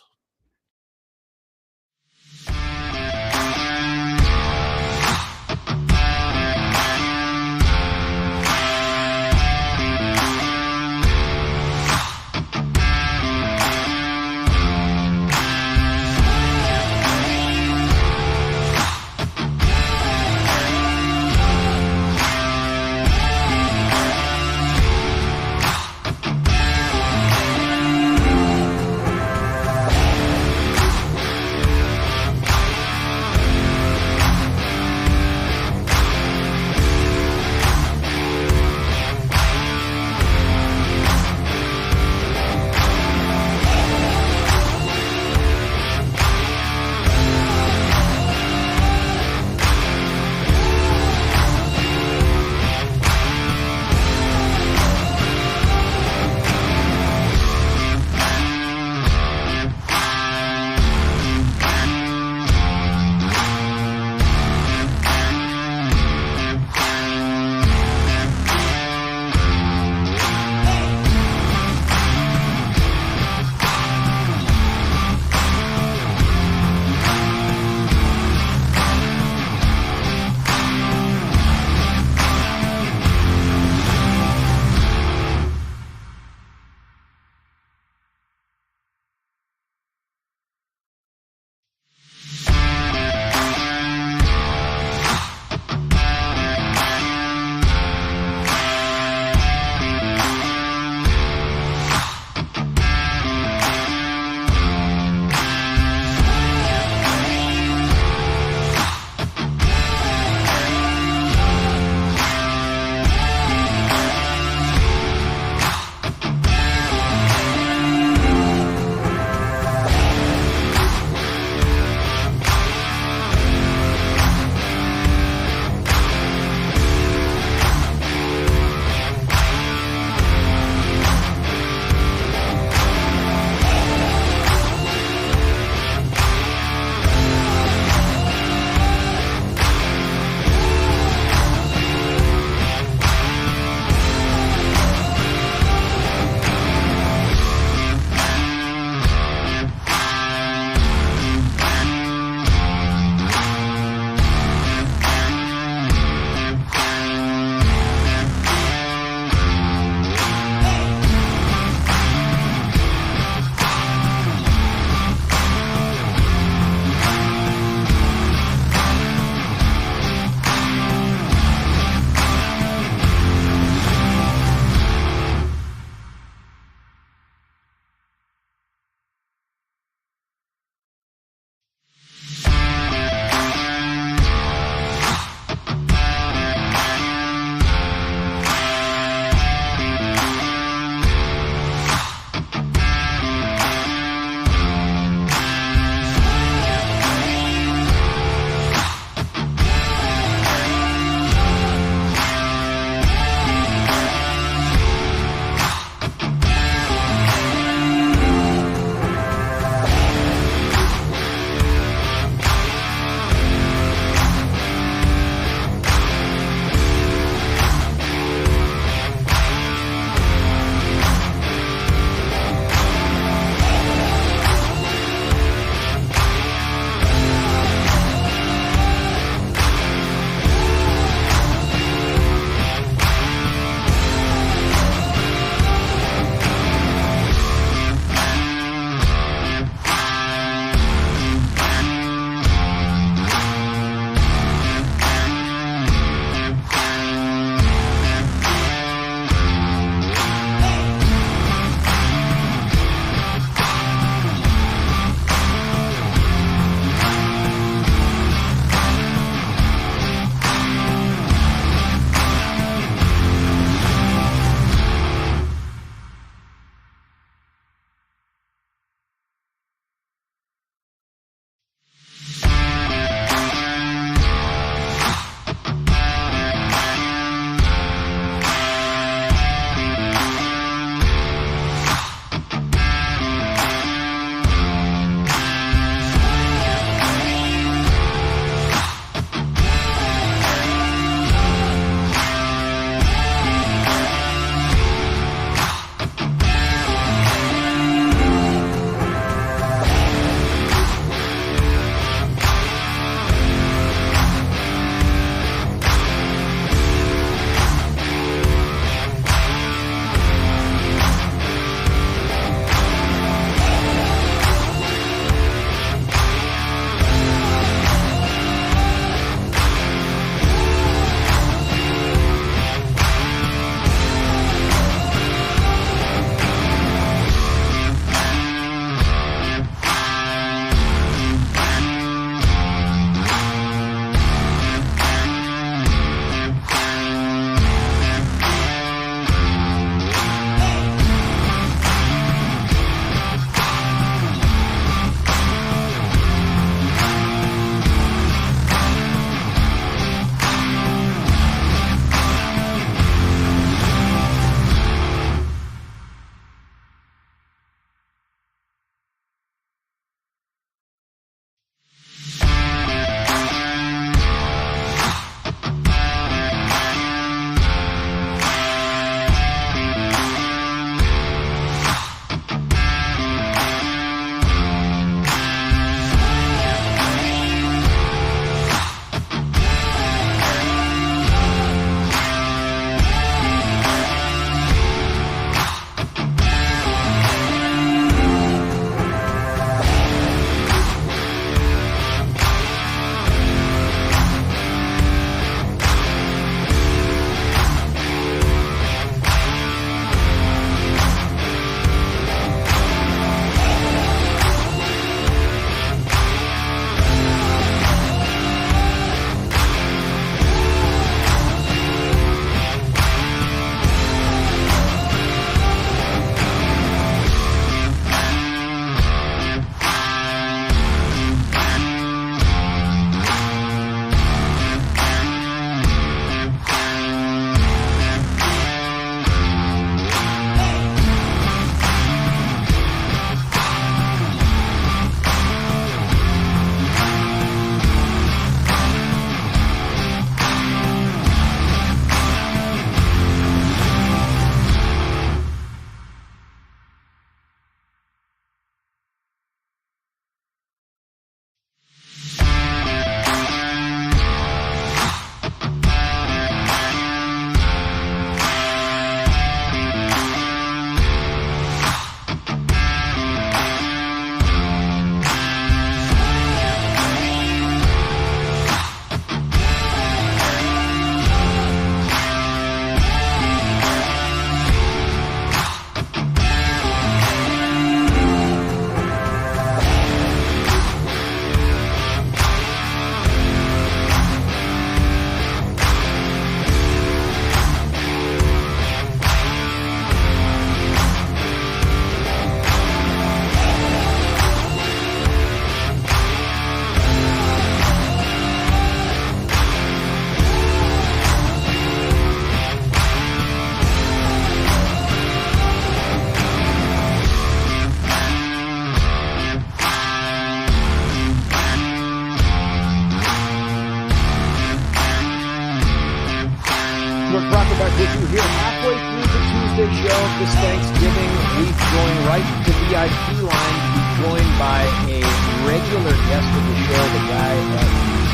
back with you here halfway through the Tuesday show of this Thanksgiving week, going right to the VIP line to be joined by a regular guest of the show, the guy at the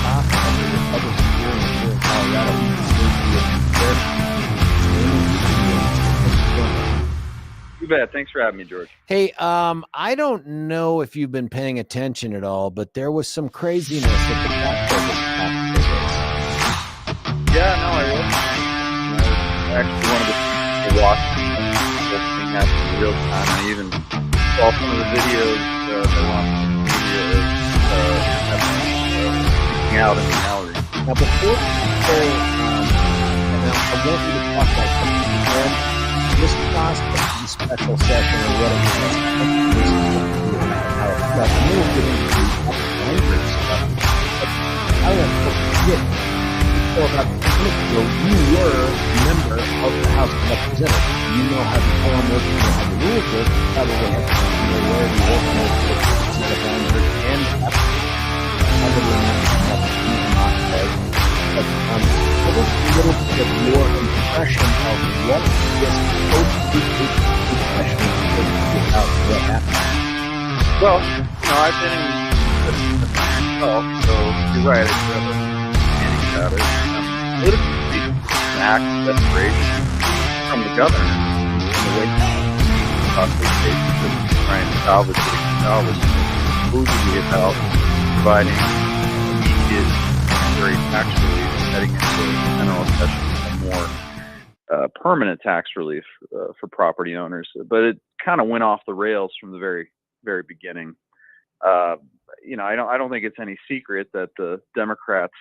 top of the Republican hearing here in Colorado. You bet. Thanks for having me, George. Hey, I don't know if you've been paying attention at all, but there was some craziness at the back. Yeah, no, I was. Actually, one of the watch this thing happen in real time. I even saw some of the videos that were on social media of speaking out in the gallery. Now, before we go, I want you to talk about something. This last special session or what it was, how I'm going to get into the Weinberg stuff. I want to forget about the minute ago, you were a member of the House of Representatives. You know how the form works, you know how the rules work, probably have to know where the organization of Weinberg and probably not but give us a little bit of your impression of what this post-discussion is about, what happened. Well, I've been in the myself, so you're right. I do have a understanding about it. Politically, an act of desperation from the governor in the way possibly cases of trying to salvage supposedly about providing immediate temporary tax relief, heading into a general session and more permanent tax relief for property owners. But it kind of went off the rails from the very, very beginning. I don't think it's any secret that the Democrats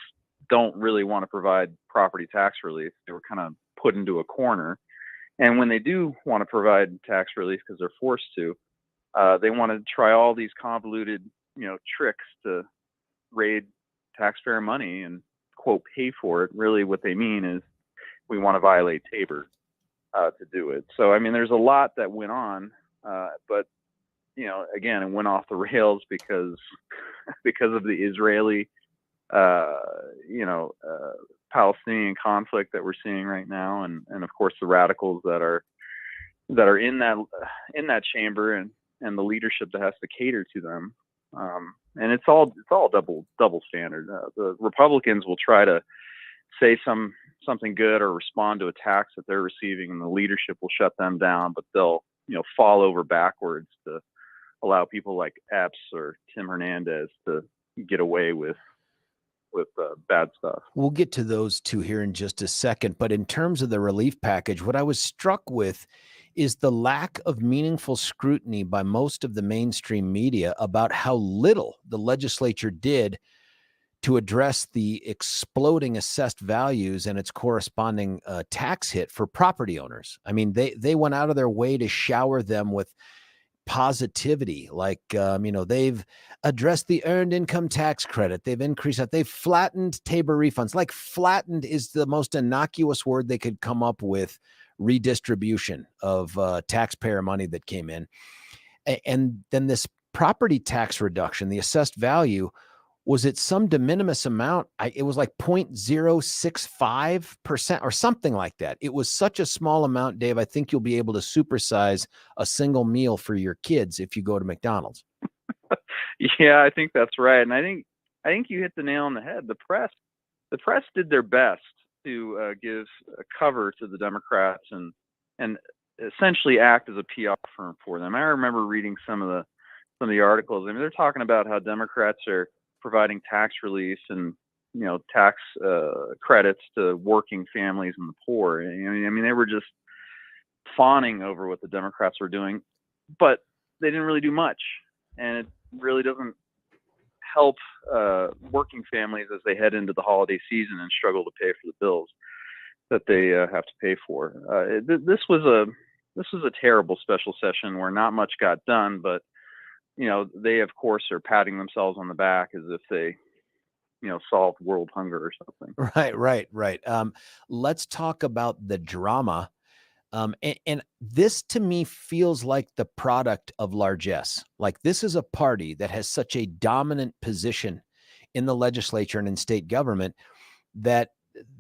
don't really want to provide property tax relief. They were kind of put into a corner. And when they do want to provide tax relief because they're forced to, they want to try all these convoluted, tricks to raid taxpayer money and, quote, pay for it. Really what they mean is we want to violate TABOR to do it. So, I mean, there's a lot that went on, but, again, it went off the rails because of the Israeli Palestinian conflict that we're seeing right now, and of course the radicals that are in that chamber and the leadership that has to cater to them, and it's all double standard. The Republicans will try to say something good or respond to attacks that they're receiving, and the leadership will shut them down, but they'll fall over backwards to allow people like Epps or Tim Hernandez to get away with bad stuff. We'll get to those two here in just a second. But in terms of the relief package, what I was struck with is the lack of meaningful scrutiny by most of the mainstream media about how little the legislature did to address the exploding assessed values and its corresponding tax hit for property owners. I mean, they went out of their way to shower them with positivity, like they've addressed the earned income tax credit, they've increased that, they've flattened TABOR refunds. Like, flattened is the most innocuous word they could come up with. Redistribution of taxpayer money that came in, and then this property tax reduction, the assessed value, was it some de minimis amount? It was like 0.065% or something like that. It was such a small amount, Dave. I think you'll be able to supersize a single meal for your kids if you go to McDonald's. Yeah, I think that's right. And I think you hit the nail on the head. The press did their best to give a cover to the Democrats and essentially act as a PR firm for them. I remember reading some of the articles. I mean, they're talking about how Democrats are providing tax relief and tax credits to working families and the poor. I mean, they were just fawning over what the Democrats were doing, but they didn't really do much, and it really doesn't help working families as they head into the holiday season and struggle to pay for the bills that they have to pay for. This was a terrible special session where not much got done, but they, of course, are patting themselves on the back as if they, solved world hunger or something. Right. Let's talk about the drama. And this, to me, feels like the product of largesse. Like, this is a party that has such a dominant position in the legislature and in state government that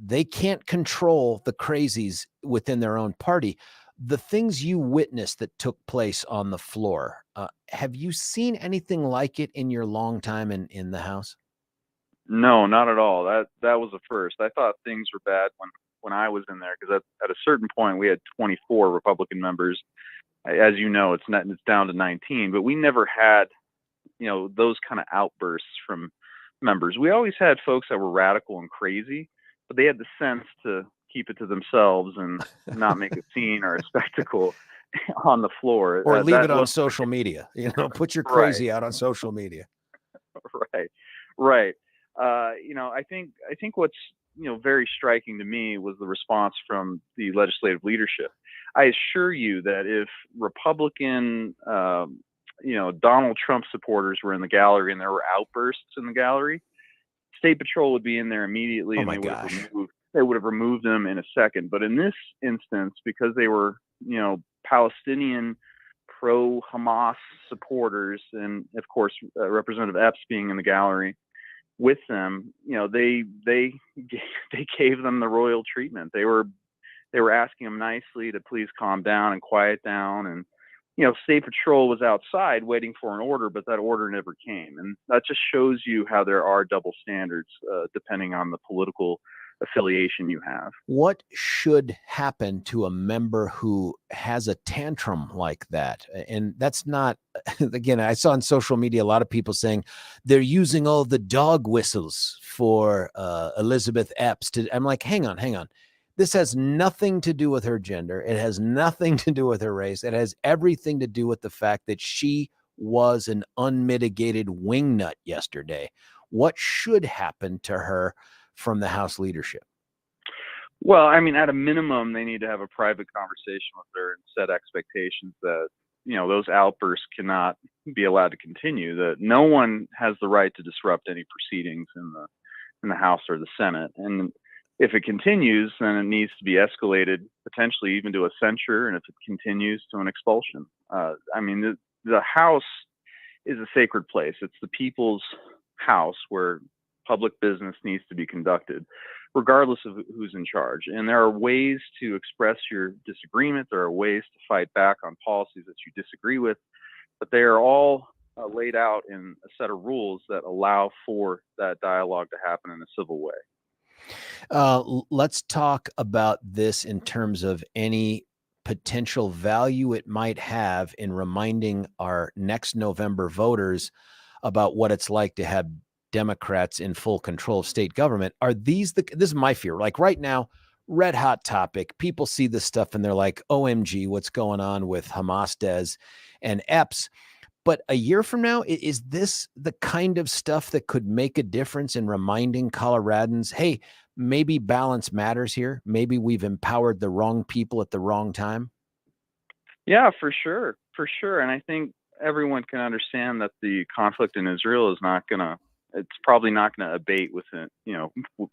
they can't control the crazies within their own party. The things you witnessed that took place on the floor, have you seen anything like it in your long time in the House? No, not at all. That was the first. I thought things were bad when I was in there, because at a certain point we had 24 Republican members. As you know, it's down to 19, but we never had, those kind of outbursts from members. We always had folks that were radical and crazy, but they had the sense to keep it to themselves and not make a scene or a spectacle on the floor, or leave it on was social media. Put your crazy out on social media. Right. I think what's very striking to me was the response from the legislative leadership. I assure you that if Republican, Donald Trump supporters were in the gallery and there were outbursts in the gallery, State Patrol would be in there immediately, and they would have removed them in a second. But in this instance, because they were, Palestinian pro-Hamas supporters, and of course Representative Epps being in the gallery with them, they gave them the royal treatment. They were asking them nicely to please calm down and quiet down, and State Patrol was outside waiting for an order, but that order never came. And that just shows you how there are double standards depending on the political affiliation you have. What should happen to a member who has a tantrum like that? And that's not, again, I saw on social media a lot of people saying they're using all the dog whistles for Elizabeth Epps. I'm like, hang on. This has nothing to do with her gender. It has nothing to do with her race. It has everything to do with the fact that she was an unmitigated wingnut yesterday. What should happen to her from the House leadership? Well, at a minimum, they need to have a private conversation with her and set expectations that, those outbursts cannot be allowed to continue, that no one has the right to disrupt any proceedings in the House or the Senate. And if it continues, then it needs to be escalated, potentially even to a censure, and if it continues, to an expulsion. The House is a sacred place. It's the people's house where public business needs to be conducted, regardless of who's in charge. And there are ways to express your disagreement. There are ways to fight back on policies that you disagree with, but they are all laid out in a set of rules that allow for that dialogue to happen in a civil way. Let's talk about this in terms of any potential value it might have in reminding our next November voters about what it's like to have Democrats in full control of state government. Are these this is my fear. Like right now, red hot topic. People see this stuff and they're like, OMG, what's going on with Hamas Des and Epps? But a year from now, is this the kind of stuff that could make a difference in reminding Coloradans, hey, maybe balance matters here. Maybe we've empowered the wrong people at the wrong time? Yeah, for sure. And I think everyone can understand that the conflict in Israel is it's probably not going to abate within,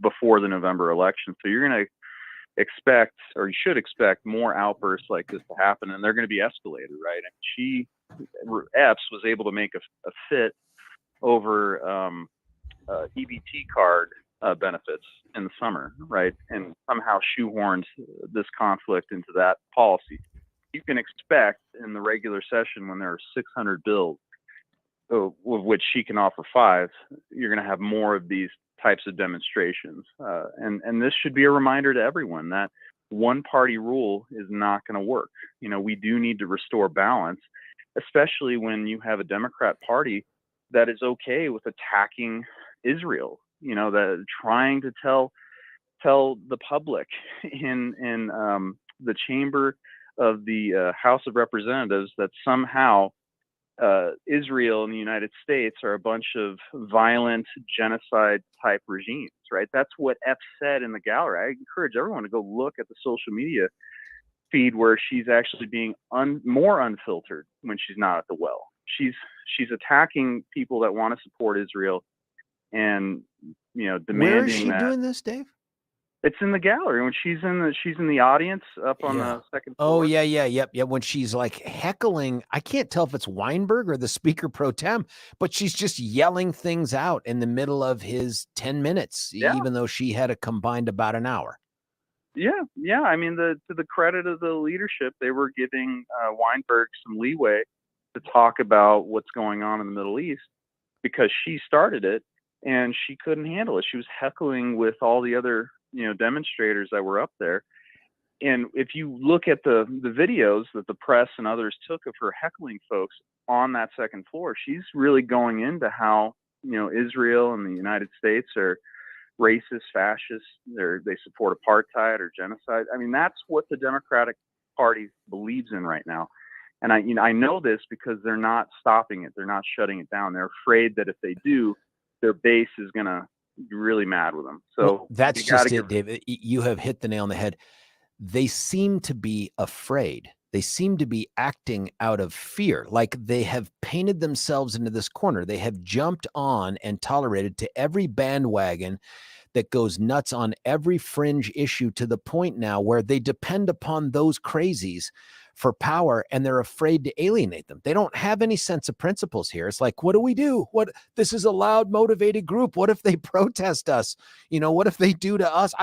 before the November election. So you're going to expect, or you should expect, more outbursts like this to happen, and they're going to be escalated, right? And Epps was able to make a fit over EBT card benefits in the summer, right? And somehow shoehorned this conflict into that policy. You can expect in the regular session, when there are 600 bills, of which she can offer 5, you're going to have more of these types of demonstrations. And this should be a reminder to everyone that one party rule is not going to work. We do need to restore balance, especially when you have a Democrat Party that is okay with attacking Israel, that trying to tell the public in the chamber of the House of Representatives that somehow Israel and the United States are a bunch of violent genocide type regimes, right? That's what Epps said in the gallery. I encourage everyone to go look at the social media feed where she's actually being more unfiltered when she's not at the well. She's attacking people that want to support Israel and demanding. Where is she that. doing this, Dave? It's in the gallery when she's in the audience up on Yeah. the second Oh, floor. yep. When she's like heckling, I can't tell if it's Weinberg or the speaker pro tem, but she's just yelling things out in the middle of his 10 minutes, Yeah. even though she had a combined about an hour. Yeah. I mean, to the credit of the leadership, they were giving Weinberg some leeway to talk about what's going on in the Middle East because she started it and she couldn't handle it. She was heckling with all the other demonstrators that were up there. And if you look at the videos that the press and others took of her heckling folks on that second floor, she's really going into how Israel and the United States are racist, fascist. They support apartheid or genocide. I mean, that's what the Democratic Party believes in right now. And I know this because they're not stopping it. They're not shutting it down. They're afraid that if they do, their base is going to be really mad with them. So Well, that's just it, Dave. You have hit the nail on the head. They seem to be afraid. They seem to be acting out of fear, like they have painted themselves into this corner. They have jumped on and tolerated to every bandwagon that goes nuts on every fringe issue to the point now where they depend upon those crazies for power and they're afraid to alienate them. They don't have any sense of principles here. It's like, what do we do? This is a loud, motivated group. What if they protest us? What if they do to us?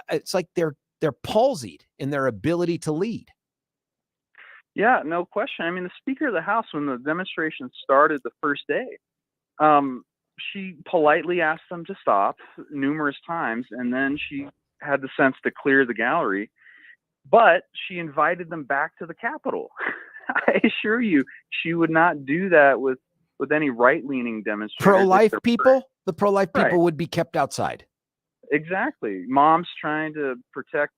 It's like they're palsied in their ability to lead. Yeah, no question. I mean, the Speaker of the House, when the demonstration started the first day, she politely asked them to stop numerous times, and then she had the sense to clear the gallery, but she invited them back to the Capitol. I assure you, she would not do that with any right-leaning demonstrators. Pro-life people? The pro-life people Right. would be kept outside. Exactly. Moms trying to protect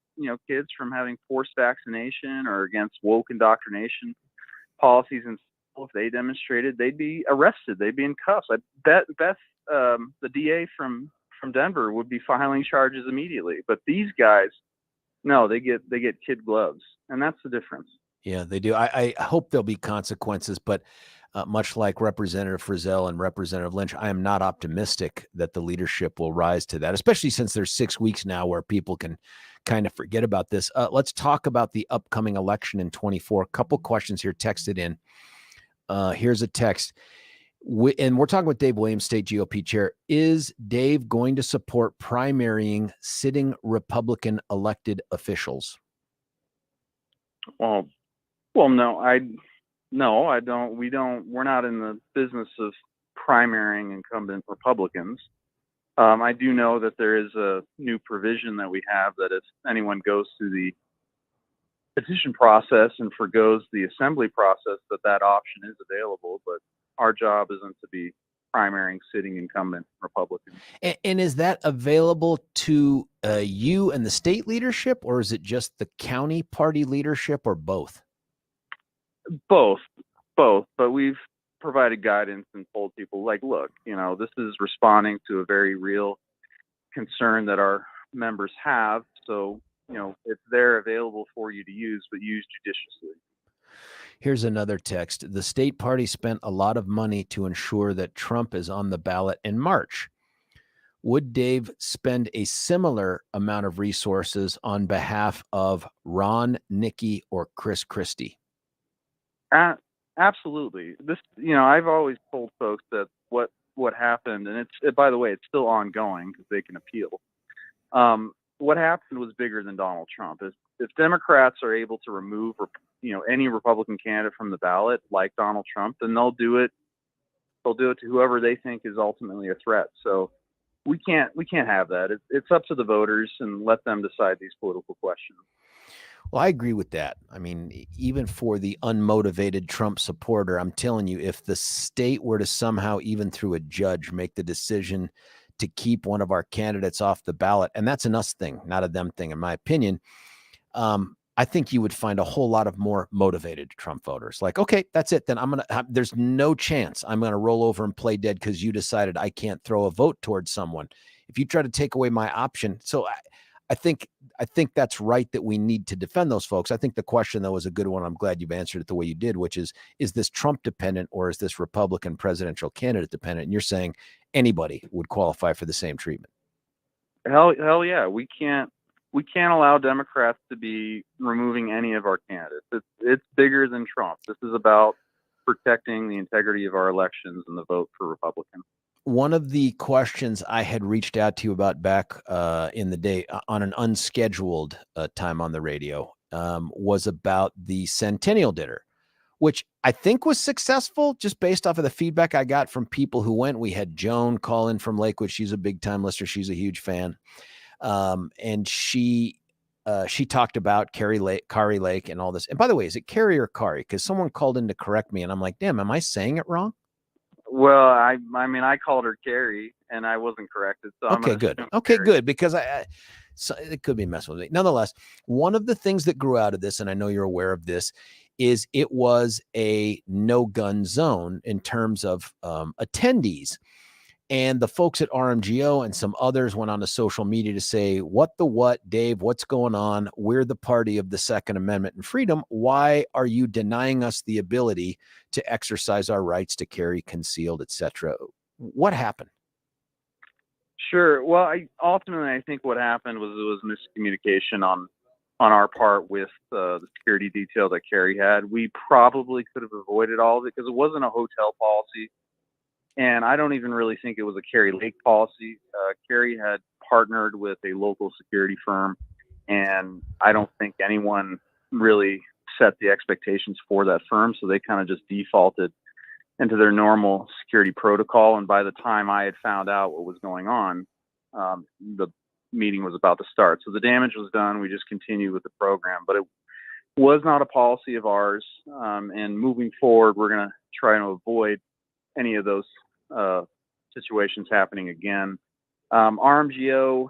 kids from having forced vaccination or against woke indoctrination policies, and if they demonstrated, they'd be arrested, they'd be in cuffs. I bet the DA from Denver would be filing charges immediately, but these guys, no, they get kid gloves, and that's the difference. Yeah, they do. I hope there'll be consequences, but much like Representative Frizell and Representative Lynch, I am not optimistic that the leadership will rise to that, especially since there's 6 weeks now where people can kind of forget about this. Let's talk about the upcoming election in 24. A couple questions here texted in. Here's a text. And we're talking with Dave Williams, state GOP chair. Is Dave going to support primarying sitting Republican elected officials? Well, no, I don't. We're not in the business of primarying incumbent Republicans. I do know that there is a new provision that we have that if anyone goes through the petition process and forgoes the assembly process, that option is available. But our job isn't to be primarying sitting incumbent Republicans. And is that available to you and the state leadership, or is it just the county party leadership, or both? Both. But we've provided guidance and told people, like, look, this is responding to a very real concern that our members have. So, it's there available for you to use, but use judiciously. Here's another text. The state party spent a lot of money to ensure that Trump is on the ballot in March. Would Dave spend a similar amount of resources on behalf of Ron, Nikki, or Chris Christie? Absolutely. This, I've always told folks that what happened, and by the way, it's still ongoing because they can appeal. What happened was bigger than Donald Trump. If Democrats are able to remove, any Republican candidate from the ballot, like Donald Trump, then they'll do it. They'll do it to whoever they think is ultimately a threat. So we can't have that. It's up to the voters, and let them decide these political questions. Well, I agree with that. I mean, even for the unmotivated Trump supporter, I'm telling you, if the state were to somehow, even through a judge, make the decision to keep one of our candidates off the ballot, and that's an us thing, not a them thing, in my opinion, I think you would find a whole lot of more motivated Trump voters. Like, okay, that's it. Then there's no chance I'm going to roll over and play dead because you decided I can't throw a vote towards someone. If you try to take away my option. So I think that's right, that we need to defend those folks. I think the question, though, is a good one. I'm glad you've answered it the way you did, which is this Trump dependent, or is this Republican presidential candidate dependent? And you're saying anybody would qualify for the same treatment. Hell yeah. We can't allow Democrats to be removing any of our candidates. It's bigger than Trump. This is about protecting the integrity of our elections and the vote for Republicans. One of the questions I had reached out to you about back in the day on an unscheduled time on the radio was about the Centennial Dinner, which I think was successful just based off of the feedback I got from people who went. We had Joan call in from Lakewood. She's a big time listener. She's a huge fan. And she talked about Kari Lake and all this. And by the way, is it Kari or Kari? Because someone called in to correct me and I'm like, damn, am I saying it wrong? Well, I mean, I called her Carrie, and I wasn't corrected. So okay, good. Okay, Carrie. Good. Because so it could be messing with me. Nonetheless, one of the things that grew out of this, and I know you're aware of this, is it was a no-gun zone in terms of attendees. And the folks at RMGO and some others went on to social media to say, what, Dave, what's going on? We're the party of the Second Amendment and freedom. Why are you denying us the ability to exercise our rights to carry concealed, etc.? What happened? Sure. Well, ultimately, I think what happened was it was miscommunication on our part with the security detail that Kari had. We probably could have avoided all of it because it wasn't a hotel policy. And I don't even really think it was a Kari Lake policy. Kari had partnered with a local security firm, and I don't think anyone really set the expectations for that firm. So they kind of just defaulted into their normal security protocol. And by the time I had found out what was going on, the meeting was about to start. So the damage was done. We just continued with the program, but it was not a policy of ours. And moving forward, we're going to try to avoid any of those situations happening again. RMGO,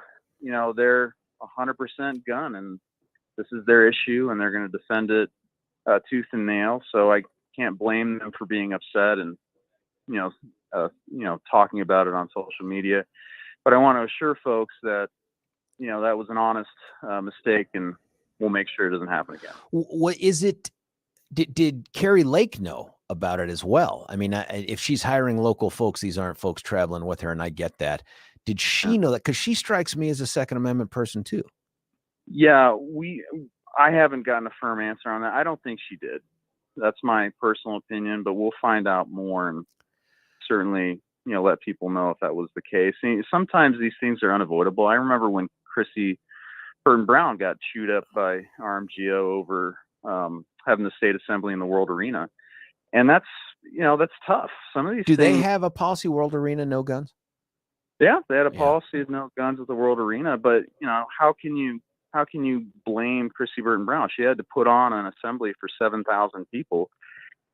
they're 100% gun, and this is their issue, and they're going to defend it tooth and nail. So I can't blame them for being upset and talking about it on social media. But I want to assure folks that that was an honest mistake, and we'll make sure it doesn't happen again. What is it? Did Kari Lake know about it as well? I mean, if she's hiring local folks, these aren't folks traveling with her, and I get that. Did she know that? Because she strikes me as a Second Amendment person too. Yeah, I haven't gotten a firm answer on that. I don't think she did. That's my personal opinion, but we'll find out more and certainly, let people know if that was the case. Sometimes these things are unavoidable. I remember when Chrissy Burton Brown got chewed up by RMGO over having the state assembly in the World Arena. And that's tough. Some of these Do things, they have a policy, World Arena, no guns? Yeah, they had a policy of no guns at the World Arena, but how can you blame Chrissy Burton Brown? She had to put on an assembly for 7,000 people.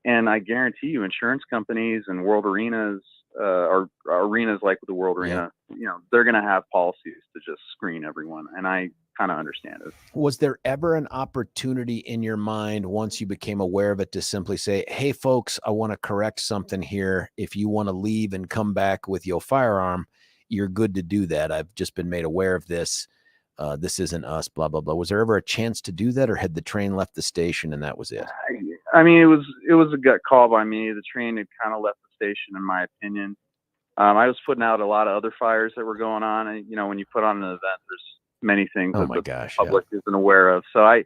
And I guarantee you, insurance companies and World Arenas, or arenas like the World Arena, they're going to have policies to just screen everyone. And I kind of understand it. Was there ever an opportunity in your mind once you became aware of it to simply say, hey, folks, I want to correct something here. If you want to leave and come back with your firearm, you're good to do that. I've just been made aware of this. This isn't us, blah, blah, blah. Was there ever a chance to do that, or had the train left the station and that was it? I mean, it was a gut call by me. The train had kind of left the station, in my opinion. I was putting out a lot of other fires that were going on. And, when you put on an event, there's many things that the public isn't aware of. So I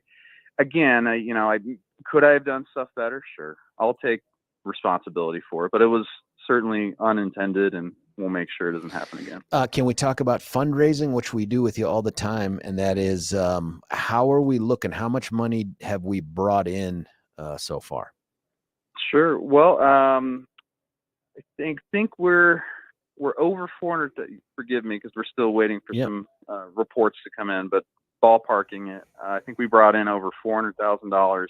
could I have done stuff better? Sure. I'll take responsibility for it, but it was certainly unintended, and we'll make sure it doesn't happen again. Can we talk about fundraising, which we do with you all the time? And that is, how are we looking? How much money have we brought in so far? Sure. Well, I think we're over 400. Forgive me, because we're still waiting for some reports to come in, but ballparking it, I think we brought in over $400,000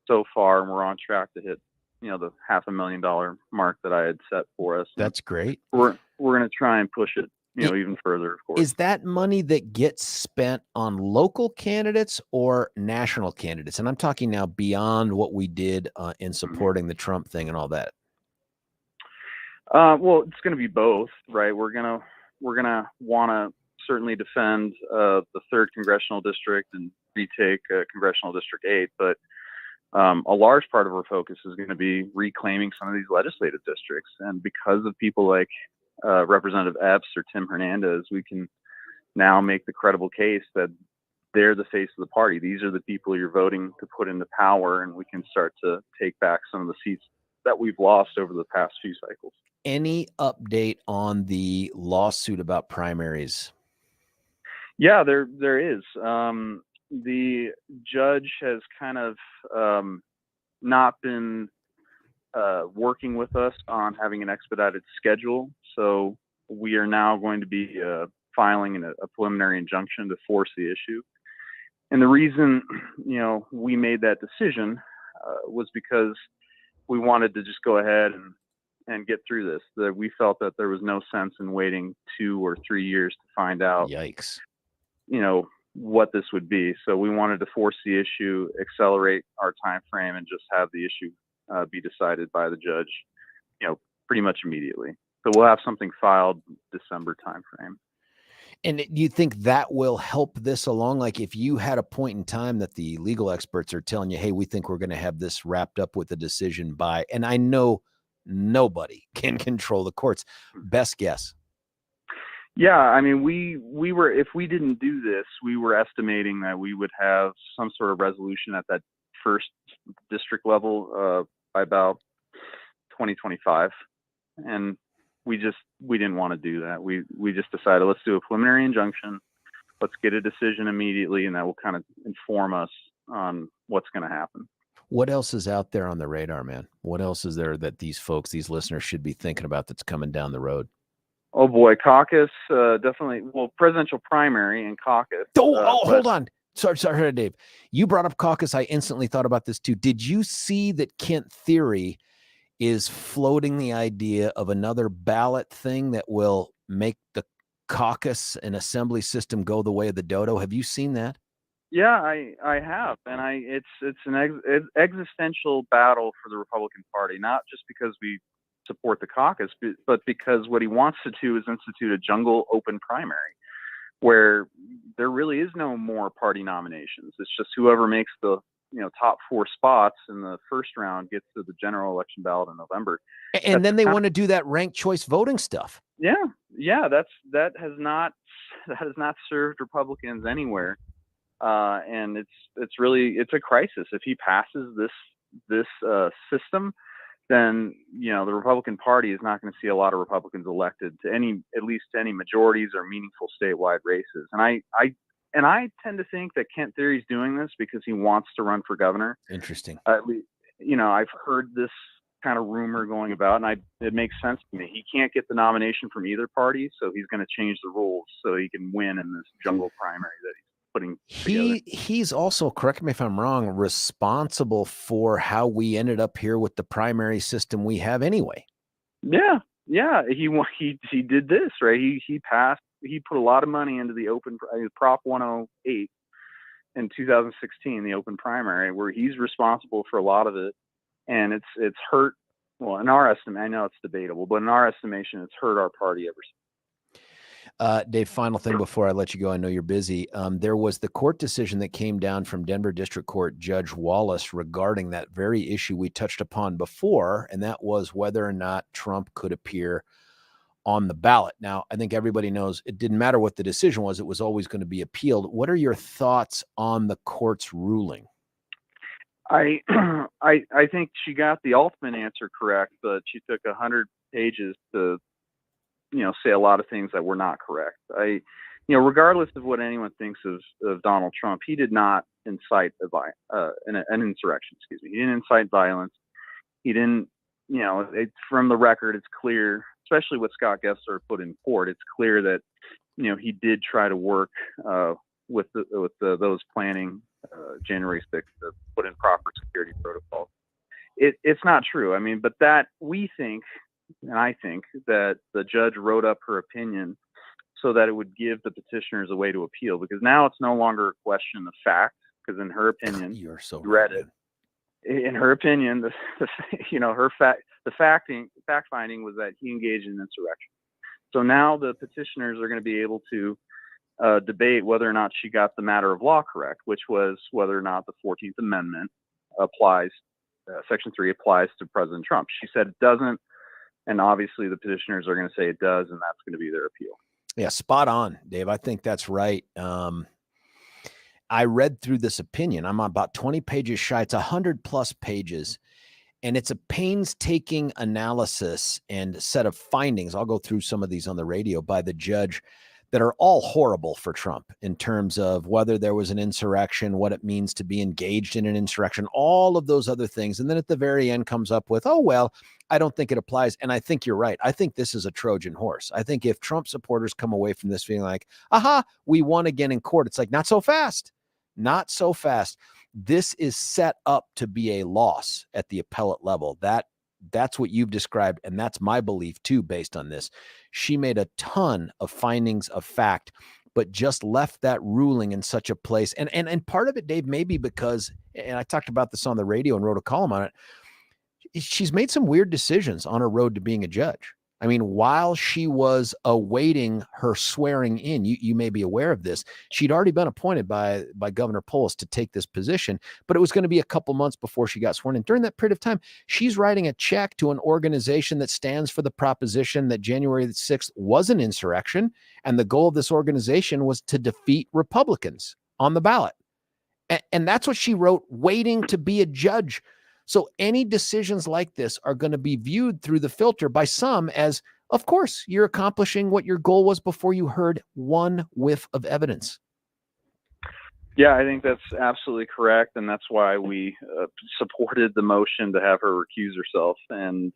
so far, and we're on track to hit the $500,000 mark that I had set for us. That's great. We're going to try and push it, even further, of course. Is that money that gets spent on local candidates or national candidates? And I'm talking now beyond what we did in supporting the Trump thing and all that. Well, it's going to be both, right? We're gonna want to certainly defend the 3rd congressional district and retake congressional district 8, but a large part of our focus is going to be reclaiming some of these legislative districts. And because of people like Representative Epps or Tim Hernandez, we can now make the credible case that they're the face of the party. These are the people you're voting to put into power, and we can start to take back some of the seats that we've lost over the past few cycles. Any update on the lawsuit about primaries? Yeah, there is. The judge has kind of not been working with us on having an expedited schedule. So we are now going to be filing a preliminary injunction to force the issue. And the reason, we made that decision was because we wanted to just go ahead and get through this. That we felt that there was no sense in waiting 2 or 3 years to find out, Yikes. what this would be. So we wanted to force the issue, accelerate our time frame, and just have the issue be decided by the judge, pretty much immediately. So we'll have something filed December time frame. And do you think that will help this along? Like if you had a point in time that the legal experts are telling you, hey, we think we're going to have this wrapped up with a decision by, and I know nobody can control the courts. Best guess. Yeah, I mean, we were, if we didn't do this, we were estimating that we would have some sort of resolution at that first district level by about 2025. And we didn't want to do that. We just decided, let's do a preliminary injunction. Let's get a decision immediately, and that will kind of inform us on what's going to happen. What else is out there on the radar, man? What else is there that these listeners should be thinking about that's coming down the road? Oh boy, caucus, definitely. Well, presidential primary and caucus. Hold on. Sorry, Dave. You brought up caucus. I instantly thought about this too. Did you see that Kent Theory is floating the idea of another ballot thing that will make the caucus and assembly system go the way of the dodo? Have you seen that? Yeah, I have, and it's an existential battle for the Republican Party, not just because we support the caucus, but because what he wants to do is institute a jungle open primary, where there really is no more party nominations. It's just whoever makes the top 4 spots in the first round gets to the general election ballot in November. And then they want to do that ranked choice voting stuff. Yeah, that has not served Republicans anywhere, and it's a crisis. If he passes this system, then the Republican Party is not going to see a lot of Republicans elected to at least any majorities or meaningful statewide races. And I tend to think that Kent Theory is doing this because he wants to run for governor. Interesting. I've heard this kind of rumor going about, and it makes sense to me. He can't get the nomination from either party, so he's going to change the rules so he can win in this jungle primary that he's putting together. He's also, correct me if I'm wrong, responsible for how we ended up here with the primary system we have anyway. Yeah. He did this, right? He put a lot of money into the open Prop 108 in 2016, the open primary, where he's responsible for a lot of it, and it's hurt. Well, in our estimation, I know it's debatable, but in our estimation, it's hurt our party ever since. Dave, final thing before I let you go, I know you're busy. There was the court decision that came down from Denver District Court Judge Wallace regarding that very issue we touched upon before, and that was whether or not Trump could appear on the ballot. Now, I think everybody knows it didn't matter what the decision was. It was always going to be appealed. What are your thoughts on the court's ruling? I think she got the ultimate answer correct, but she took 100 pages to say a lot of things that were not correct. Regardless of what anyone thinks of Donald Trump, he did not incite an insurrection. Excuse me. He didn't incite violence. He didn't. From the record, it's clear, especially what Scott Gessler put in court. It's clear that he did try to work with those planning January 6th to put in proper security protocols. It's not true. I mean, but that we think. And I think that the judge wrote up her opinion so that it would give the petitioners a way to appeal, because now it's no longer a question of fact, because in her opinion, you're so read it. In her opinion, the fact finding was that he engaged in insurrection. So now the petitioners are going to be able to debate whether or not she got the matter of law correct, which was whether or not the 14th Amendment applies, Section 3 applies to President Trump. She said it doesn't. And obviously the petitioners are going to say it does, and that's going to be their appeal. Yeah, spot on, Dave. I think that's right. I read through this opinion. I'm about 20 pages shy. It's 100+ pages, and it's a painstaking analysis and set of findings. I'll go through some of these on the radio by the judge that are all horrible for Trump in terms of whether there was an insurrection, what it means to be engaged in an insurrection, all of those other things. And then at the very end comes up with, oh, well, I don't think it applies. And I think you're right. I think this is a Trojan horse. I think if Trump supporters come away from this feeling like, aha, we won again in court, it's like, not so fast, not so fast. This is set up to be a loss at the appellate level. That's what you've described, and that's my belief too, based on this. She made a ton of findings of fact, but just left that ruling in such a place. And part of it, Dave, maybe because, and I talked about this on the radio and wrote a column on it, she's made some weird decisions on her road to being a judge. I mean, while she was awaiting her swearing in, you may be aware of this, she'd already been appointed by Governor Polis to take this position, but it was going to be a couple months before she got sworn in. During that period of time, she's writing a check to an organization that stands for the proposition that January 6th was an insurrection, and the goal of this organization was to defeat Republicans on the ballot. And that's what she wrote, waiting to be a judge. So any decisions like this are going to be viewed through the filter by some as, of course, you're accomplishing what your goal was before you heard one whiff of evidence. Yeah, I think that's absolutely correct. And that's why we supported the motion to have her recuse herself. And,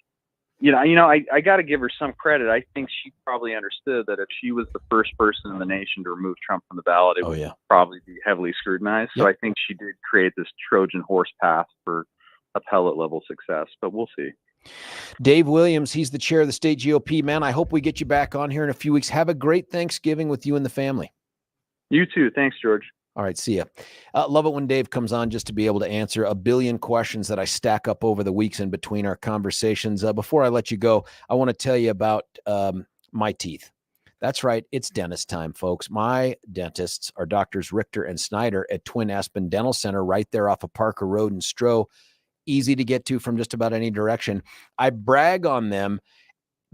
I got to give her some credit. I think she probably understood that if she was the first person in the nation to remove Trump from the ballot, it would probably be heavily scrutinized. So I think she did create this Trojan horse path for appellate level success, but we'll see. Dave Williams, he's the chair of the state GOP. Man, I hope we get you back on here in a few weeks. Have a great Thanksgiving with you and the family. You too. Thanks, George. All right, see ya. Love it when Dave comes on just to be able to answer a billion questions that I stack up over the weeks in between our conversations. Before I let you go, I want to tell you about my teeth. That's right. It's dentist time, folks. My dentists are Doctors Richter and Snyder at Twin Aspen Dental Center right there off of Parker Road in Stroh. Easy to get to from just about any direction. I brag on them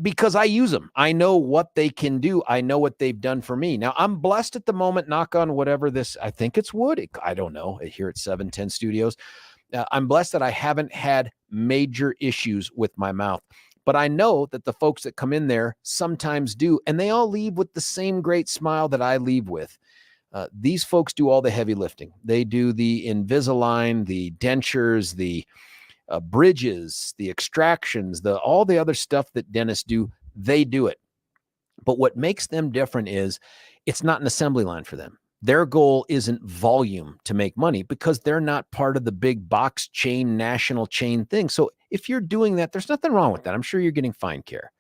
because I use them. I know what they can do. I know what they've done for me. Now, I'm blessed at the moment, knock on whatever this, I think it's wood. I don't know, here at 710 Studios. I'm blessed that I haven't had major issues with my mouth. But I know that the folks that come in there sometimes do, and they all leave with the same great smile that I leave with. These folks do all the heavy lifting. They do the Invisalign, the dentures, the bridges, the extractions, all the other stuff that dentists do. They do it. But what makes them different is it's not an assembly line for them. Their goal isn't volume to make money because they're not part of the big box chain, national chain thing. So if you're doing that, there's nothing wrong with that. I'm sure you're getting fine care.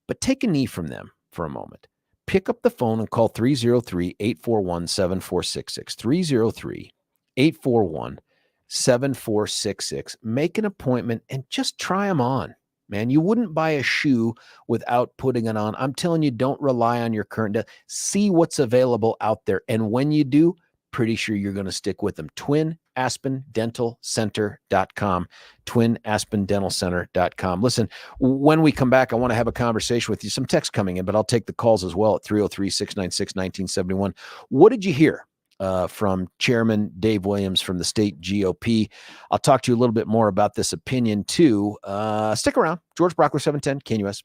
But take a knee from them for a moment. Pick up the phone and call 303-841-7466. 303-841-7466. Make an appointment and just try them on. Man, you wouldn't buy a shoe without putting it on. I'm telling you, don't rely on your current. See what's available out there. And when you do, pretty sure you're going to stick with them. TwinAspenDentalCenter.com. TwinAspenDentalCenter.com. Listen, when we come back, I want to have a conversation with you. Some text coming in, but I'll take the calls as well at 303-696-1971. What did you hear from Chairman Dave Williams from the state GOP? I'll talk to you a little bit more about this opinion too. Stick around. George Brauchler, 710 KNUS.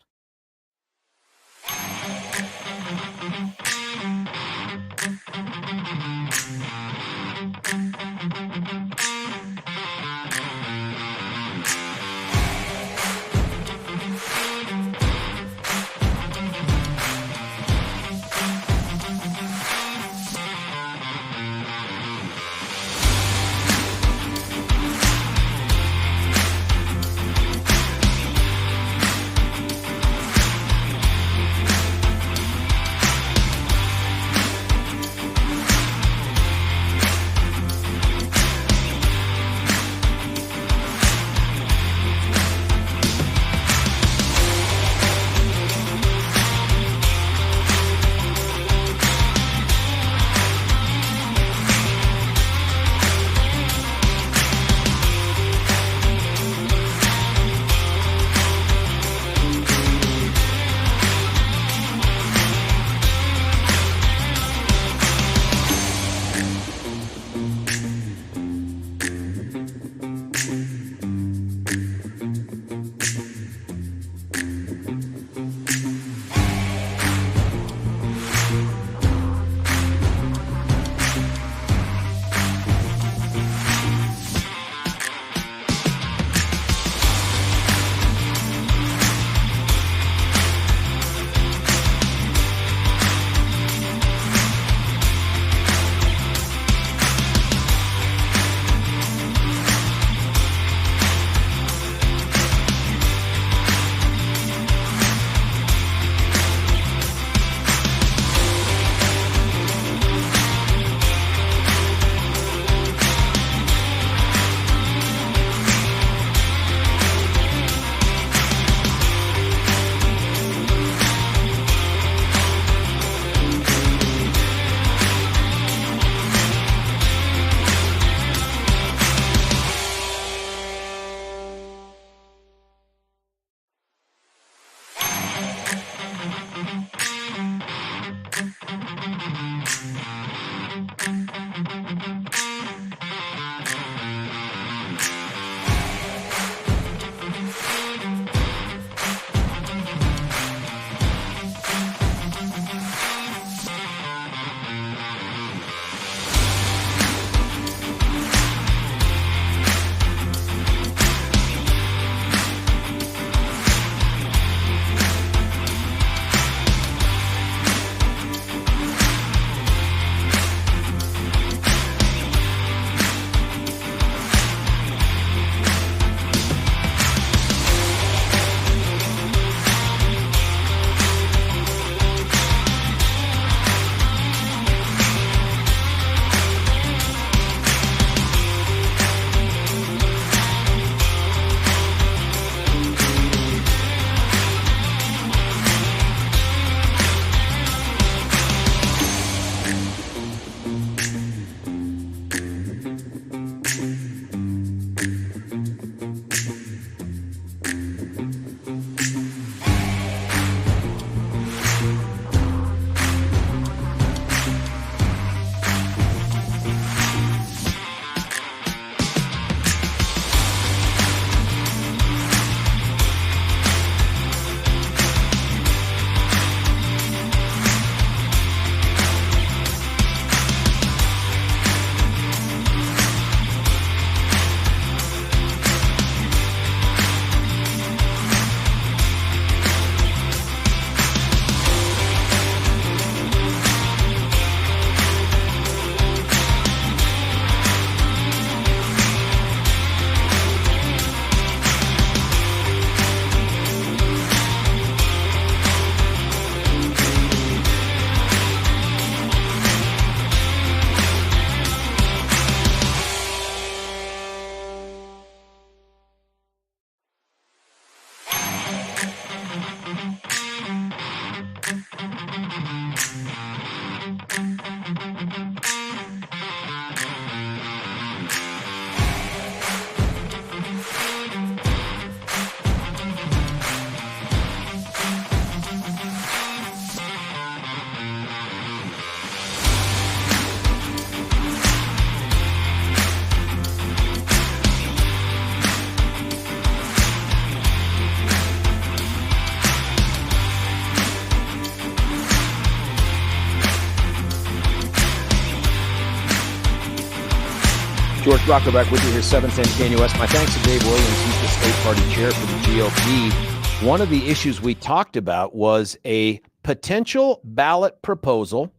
George Brauchler back with you here, 7th and KNUS. My thanks to Dave Williams. He's the state party chair for the GOP. One of the issues we talked about was a potential ballot proposal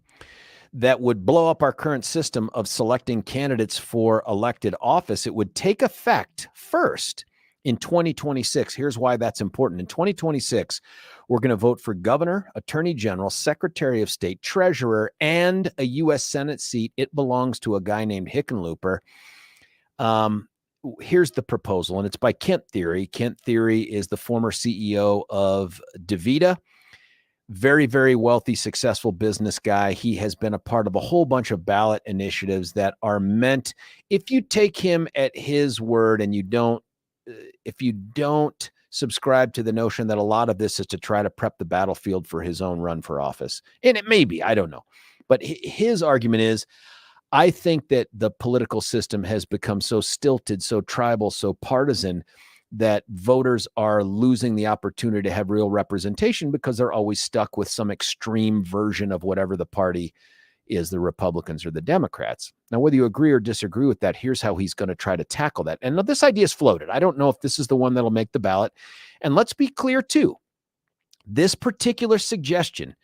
that would blow up our current system of selecting candidates for elected office. It would take effect first in 2026. Here's why that's important. In 2026, we're going to vote for governor, attorney general, secretary of state, treasurer, and a U.S. Senate seat. It belongs to a guy named Hickenlooper. Here's the proposal, and it's by Kent Thiry. Kent Thiry is the former CEO of DaVita. Very, very wealthy, successful business guy. He has been a part of a whole bunch of ballot initiatives that are meant, if you take him at his word and if you don't subscribe to the notion that a lot of this is to try to prep the battlefield for his own run for office. And it may be, I don't know. But his argument is, I think that the political system has become so stilted, so tribal, so partisan that voters are losing the opportunity to have real representation because they're always stuck with some extreme version of whatever the party is, the Republicans or the Democrats. Now, whether you agree or disagree with that, here's how he's going to try to tackle that. And this idea is floated. I don't know if this is the one that'll make the ballot. And let's be clear, too. This particular suggestion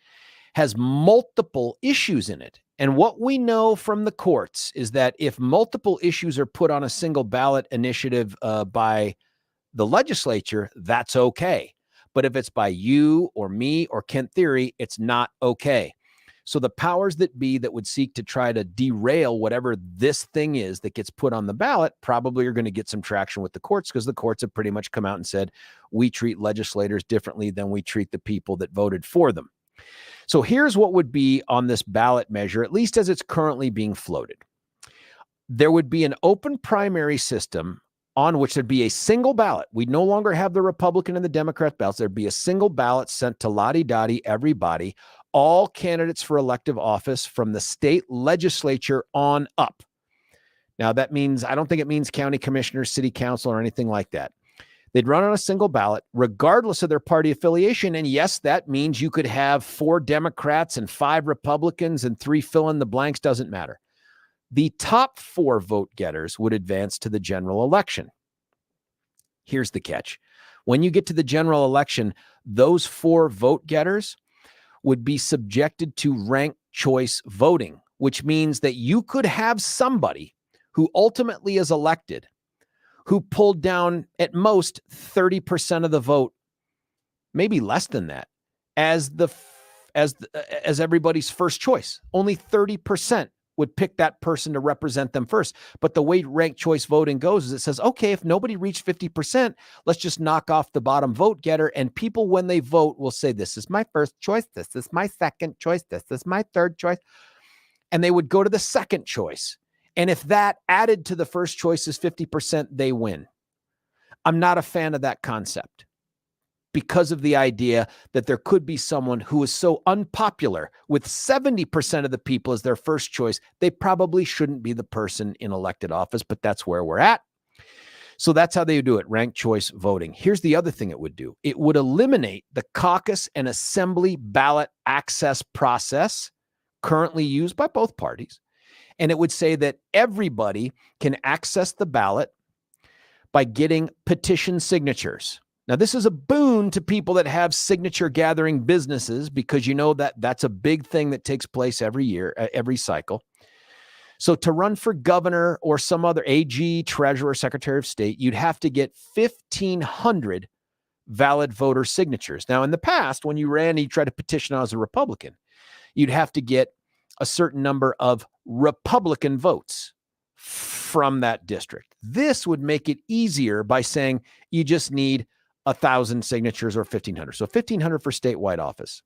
has multiple issues in it. And what we know from the courts is that if multiple issues are put on a single ballot initiative by the legislature, that's okay. But if it's by you or me or Kent Thiry, it's not okay. So the powers that be that would seek to try to derail whatever this thing is that gets put on the ballot probably are going to get some traction with the courts, because the courts have pretty much come out and said, we treat legislators differently than we treat the people that voted for them. So here's what would be on this ballot measure, at least as it's currently being floated. There would be an open primary system on which there'd be a single ballot. We'd no longer have the Republican and the Democrat ballots. There'd be a single ballot sent to lottie-dottie everybody, all candidates for elective office from the state legislature on up. Now that means, I don't think it means county commissioners, city council, or anything like that. They'd run on a single ballot, regardless of their party affiliation. And yes, that means you could have 4 Democrats and 5 Republicans and 3 fill-in-the-blanks, doesn't matter. The top 4 vote getters would advance to the general election. Here's the catch. When you get to the general election, those 4 vote getters would be subjected to ranked choice voting, which means that you could have somebody who ultimately is elected who pulled down at most 30% of the vote, maybe less than that, as everybody's first choice. Only 30% would pick that person to represent them first. But the way ranked choice voting goes is it says, okay, if nobody reached 50%, let's just knock off the bottom vote getter. And people, when they vote, will say, this is my first choice. This is my second choice. This is my third choice. And they would go to the second choice. And if that added to the first choice is 50%, they win. I'm not a fan of that concept because of the idea that there could be someone who is so unpopular with 70% of the people as their first choice, they probably shouldn't be the person in elected office, but that's where we're at. So that's how they do it, ranked choice voting. Here's the other thing it would do. It would eliminate the caucus and assembly ballot access process currently used by both parties. And it would say that everybody can access the ballot by getting petition signatures. Now, this is a boon to people that have signature gathering businesses, because you know that that's a big thing that takes place every year, every cycle. So to run for governor or some other AG, treasurer, secretary of state, you'd have to get 1,500 valid voter signatures. Now, in the past, when you ran, you tried to petition as a Republican, you'd have to get a certain number of Republican votes from that district. This would make it easier by saying you just need 1,000 signatures or 1,500. So 1,500 for statewide office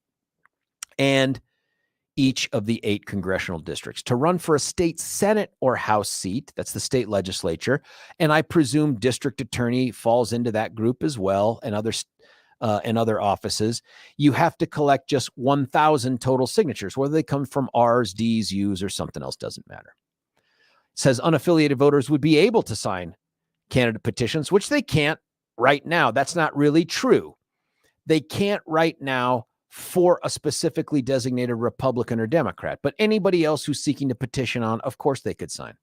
and each of the 8 congressional districts. To run for a state Senate or House seat, that's the state legislature, and I presume district attorney falls into that group as well, and other offices, you have to collect just 1,000 total signatures, whether they come from R's, D's, U's, or something else, doesn't matter. It says unaffiliated voters would be able to sign candidate petitions, which they can't right now. That's not really true. They can't right now for a specifically designated Republican or Democrat, but anybody else who's seeking to petition on, of course they could sign.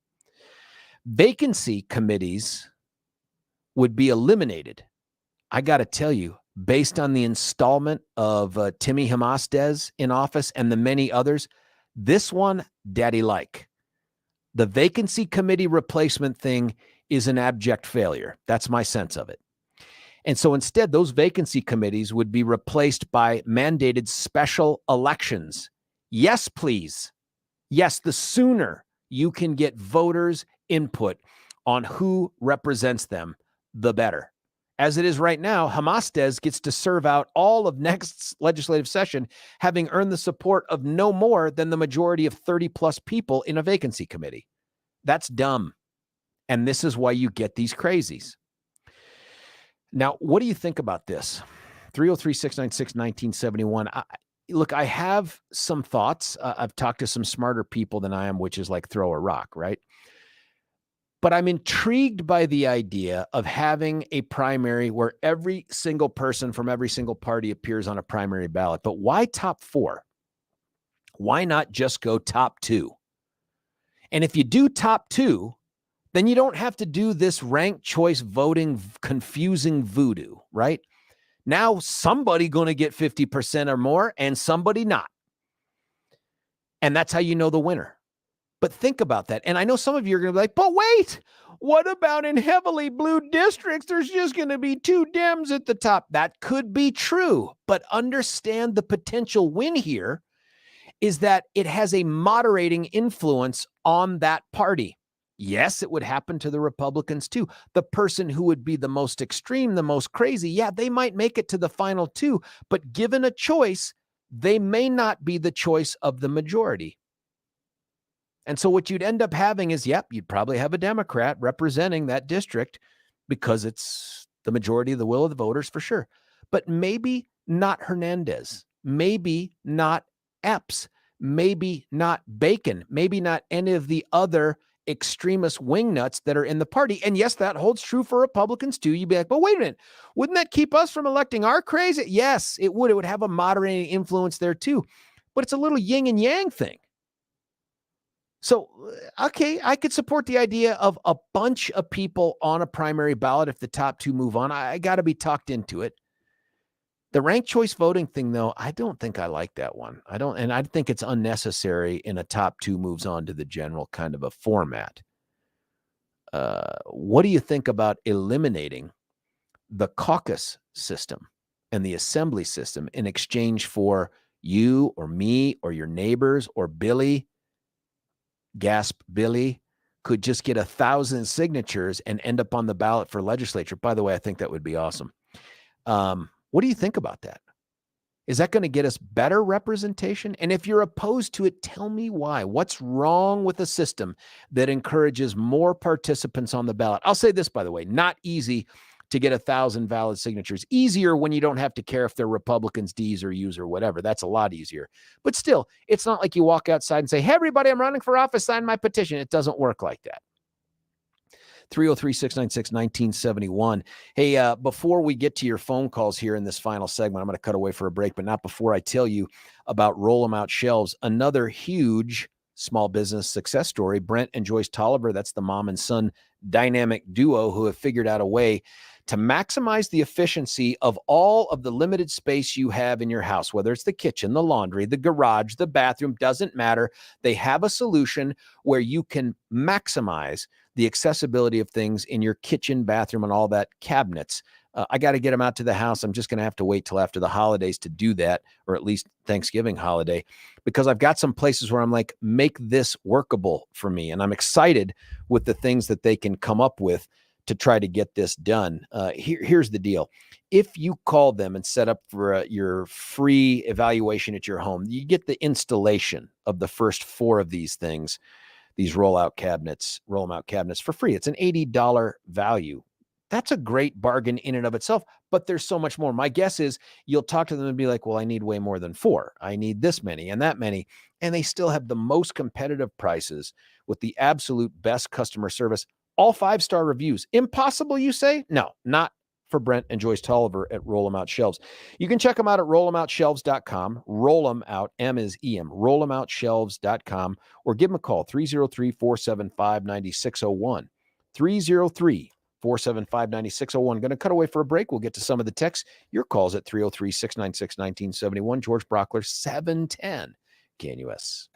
Vacancy committees would be eliminated. I got to tell you, based on the installment of Timmy Hamasdez in office and the many others, this one, daddy like. The vacancy committee replacement thing is an abject failure. That's my sense of it. And so instead, those vacancy committees would be replaced by mandated special elections. Yes, please. Yes, the sooner you can get voters' input on who represents them, the better. As it is right now, Hamasdez gets to serve out all of next legislative session, having earned the support of no more than the majority of 30 plus people in a vacancy committee. That's dumb. And this is why you get these crazies. Now, what do you think about this? 303-696-1971. Look, I have some thoughts. I've talked to some smarter people than I am, which is like throw a rock, right? But I'm intrigued by the idea of having a primary where every single person from every single party appears on a primary ballot. But why top 4? Why not just go top 2? And if you do top 2, then you don't have to do this ranked choice voting confusing voodoo, right? Now somebody going to get 50% or more and somebody not. And that's how you know the winner. But think about that. And I know some of you are going to be like, but wait, what about in heavily blue districts? There's just going to be 2 Dems at the top. That could be true, but understand the potential win here is that it has a moderating influence on that party. Yes, it would happen to the Republicans too. The person who would be the most extreme, the most crazy, yeah, they might make it to the final 2, but given a choice, they may not be the choice of the majority. And so what you'd end up having is, you'd probably have a Democrat representing that district because it's the majority of the will of the voters for sure. But maybe not Hernandez, maybe not Epps, maybe not Bacon, maybe not any of the other extremist wingnuts that are in the party. And yes, that holds true for Republicans too. You'd be like, but wait a minute, wouldn't that keep us from electing our crazy? Yes, it would. It would have a moderating influence there too. But it's a little yin and yang thing. So, okay, I could support the idea of a bunch of people on a primary ballot if the top 2 move on. I got to be talked into it. The ranked choice voting thing, though, I don't think I like that one. And I think it's unnecessary in a top 2 moves on to the general kind of a format. What do you think about eliminating the caucus system and the assembly system in exchange for you or me or your neighbors or Billy, gasp Billy, could just get 1,000 signatures and end up on the ballot for legislature? By the way, I think that would be awesome. What do you think about that? Is that going to get us better representation? And if you're opposed to it, tell me why. What's wrong with a system that encourages more participants on the ballot? I'll say this, by the way, not easy to get 1,000 valid signatures. Easier when you don't have to care if they're Republicans, Ds, or Us, or whatever. That's a lot easier. But still, it's not like you walk outside and say, hey, everybody, I'm running for office, sign my petition. It doesn't work like that. 303-696-1971. Hey, before we get to your phone calls here in this final segment, I'm going to cut away for a break, but not before I tell you about Roll 'em Out Shelves, another huge small business success story. Brent and Joyce Tolliver, that's the mom and son dynamic duo who have figured out a way to maximize the efficiency of all of the limited space you have in your house, whether it's the kitchen, the laundry, the garage, the bathroom, doesn't matter. They have a solution where you can maximize the accessibility of things in your kitchen, bathroom, and all that cabinets. I got to get them out to the house. I'm just going to have to wait till after the holidays to do that, or at least Thanksgiving holiday, because I've got some places where I'm like, make this workable for me. And I'm excited with the things that they can come up with to try to get this done. Here's the deal. If you call them and set up for your free evaluation at your home, you get the installation of the first 4 of these things, these roll 'em out cabinets for free. It's an $80 value. That's a great bargain in and of itself, but there's so much more. My guess is you'll talk to them and be like, well, I need way more than 4. I need this many and that many. And they still have the most competitive prices with the absolute best customer service, all 5-star reviews. Impossible, you say? No, not for Brent and Joyce Tolliver at Roll 'em Out Shelves. You can check them out at rollemoutshelves.com. Roll 'em out, M is E-M, rollemoutshelves.com, or give them a call, 303-475-9601. 303-475-9601. Going to cut away for a break. We'll get to some of the texts. Your calls at 303-696-1971. George Brauchler, 710 KNUS.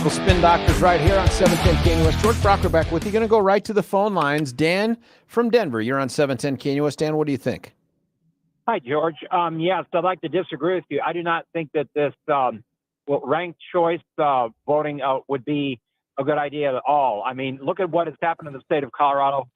Spin Doctors right here on 710 KNUS. George Brauchler back with you. Going to go right to the phone lines. Dan from Denver, you're on 710 KNUS. Dan, what do you think? Hi, George. Yes, I'd like to disagree with you. I do not think that this ranked choice voting would be a good idea at all. I mean, look at what has happened in the state of Colorado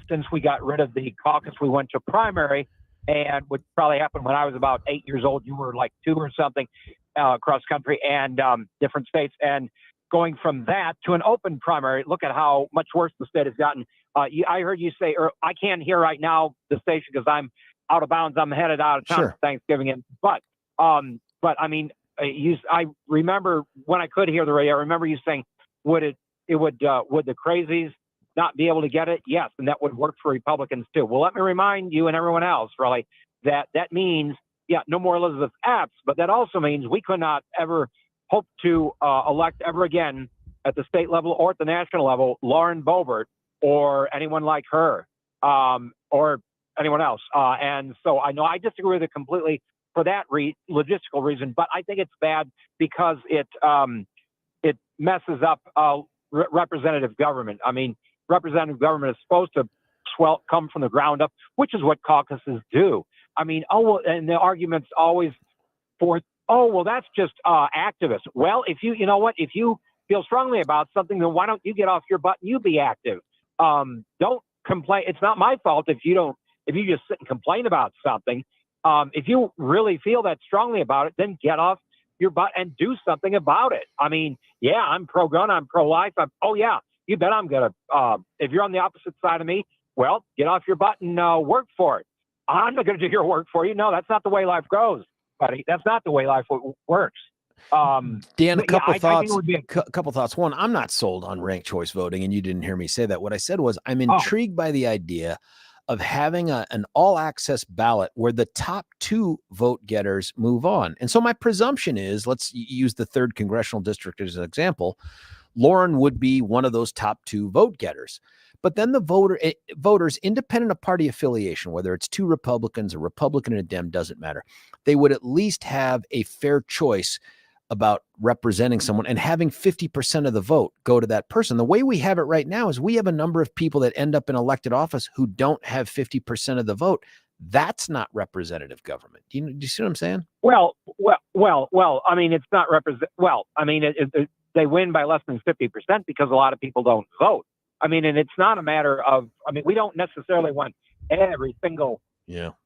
since we got rid of the caucus. We went to primary, and what probably happened when I was about 8 years old, you were like 2 or something across country and different states. And going from that to an open primary, look at how much worse the state has gotten. I heard you say, or I can't hear right now the station because I'm out of bounds. I'm headed out of town Sure. for Thanksgiving. But I mean, I remember when I could hear the radio. I remember you saying, would the crazies not be able to get it? Yes, and that would work for Republicans too. Well, let me remind you and everyone else, really, that means, no more Elizabeth Epps, but that also means we could not ever hope to elect ever again at the state level or at the national level Lauren Boebert or anyone like her, or anyone else. And so I know I disagree with it completely for that logistical reason, but I think it's bad because it messes up representative government. I mean, representative government is supposed to come from the ground up, which is what caucuses do. I mean, and the argument's always that's just activists. Well, if you know what, if you feel strongly about something, then why don't you get off your butt and you be active? Don't complain. It's not my fault if you just sit and complain about something. If you really feel that strongly about it, then get off your butt and do something about it. I mean, I'm pro-gun, I'm pro-life. You bet I'm going to, if you're on the opposite side of me, well, get off your butt and work for it. I'm not going to do your work for you. No, that's not the way life goes, buddy. That's not the way life works. Dan, a couple thoughts. I think it would be Couple thoughts. One, I'm not sold on ranked choice voting, and you didn't hear me say that. What I said was I'm intrigued by the idea of having an all-access ballot where the top 2 vote getters move on. And so my presumption is, let's use the 3rd congressional district as an example. Lauren would be one of those top 2 vote getters. But then the voters, independent of party affiliation, whether it's 2 Republicans, a Republican and a Dem, doesn't matter. They would at least have a fair choice about representing someone and having 50% of the vote go to that person. The way we have it right now is we have a number of people that end up in elected office who don't have 50% of the vote. That's not representative government. Do you see what I'm saying? Well. I mean, it's not Well, I mean, they win by less than 50% because a lot of people don't vote. I mean, and it's not a matter of. I mean, we don't necessarily want every single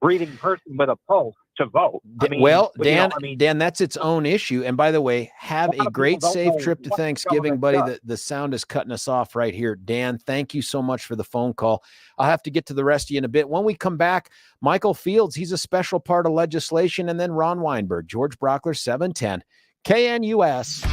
breathing person with a pulse to vote. I mean, Dan, that's its own issue. And by the way, have a great, safe trip to Thanksgiving, buddy. The sound is cutting us off right here. Dan, thank you so much for the phone call. I'll have to get to the rest of you in a bit. When we come back, Michael Fields, he's a special part of legislation, and then Ron Weinberg, George Brauchler, 710 KNUS.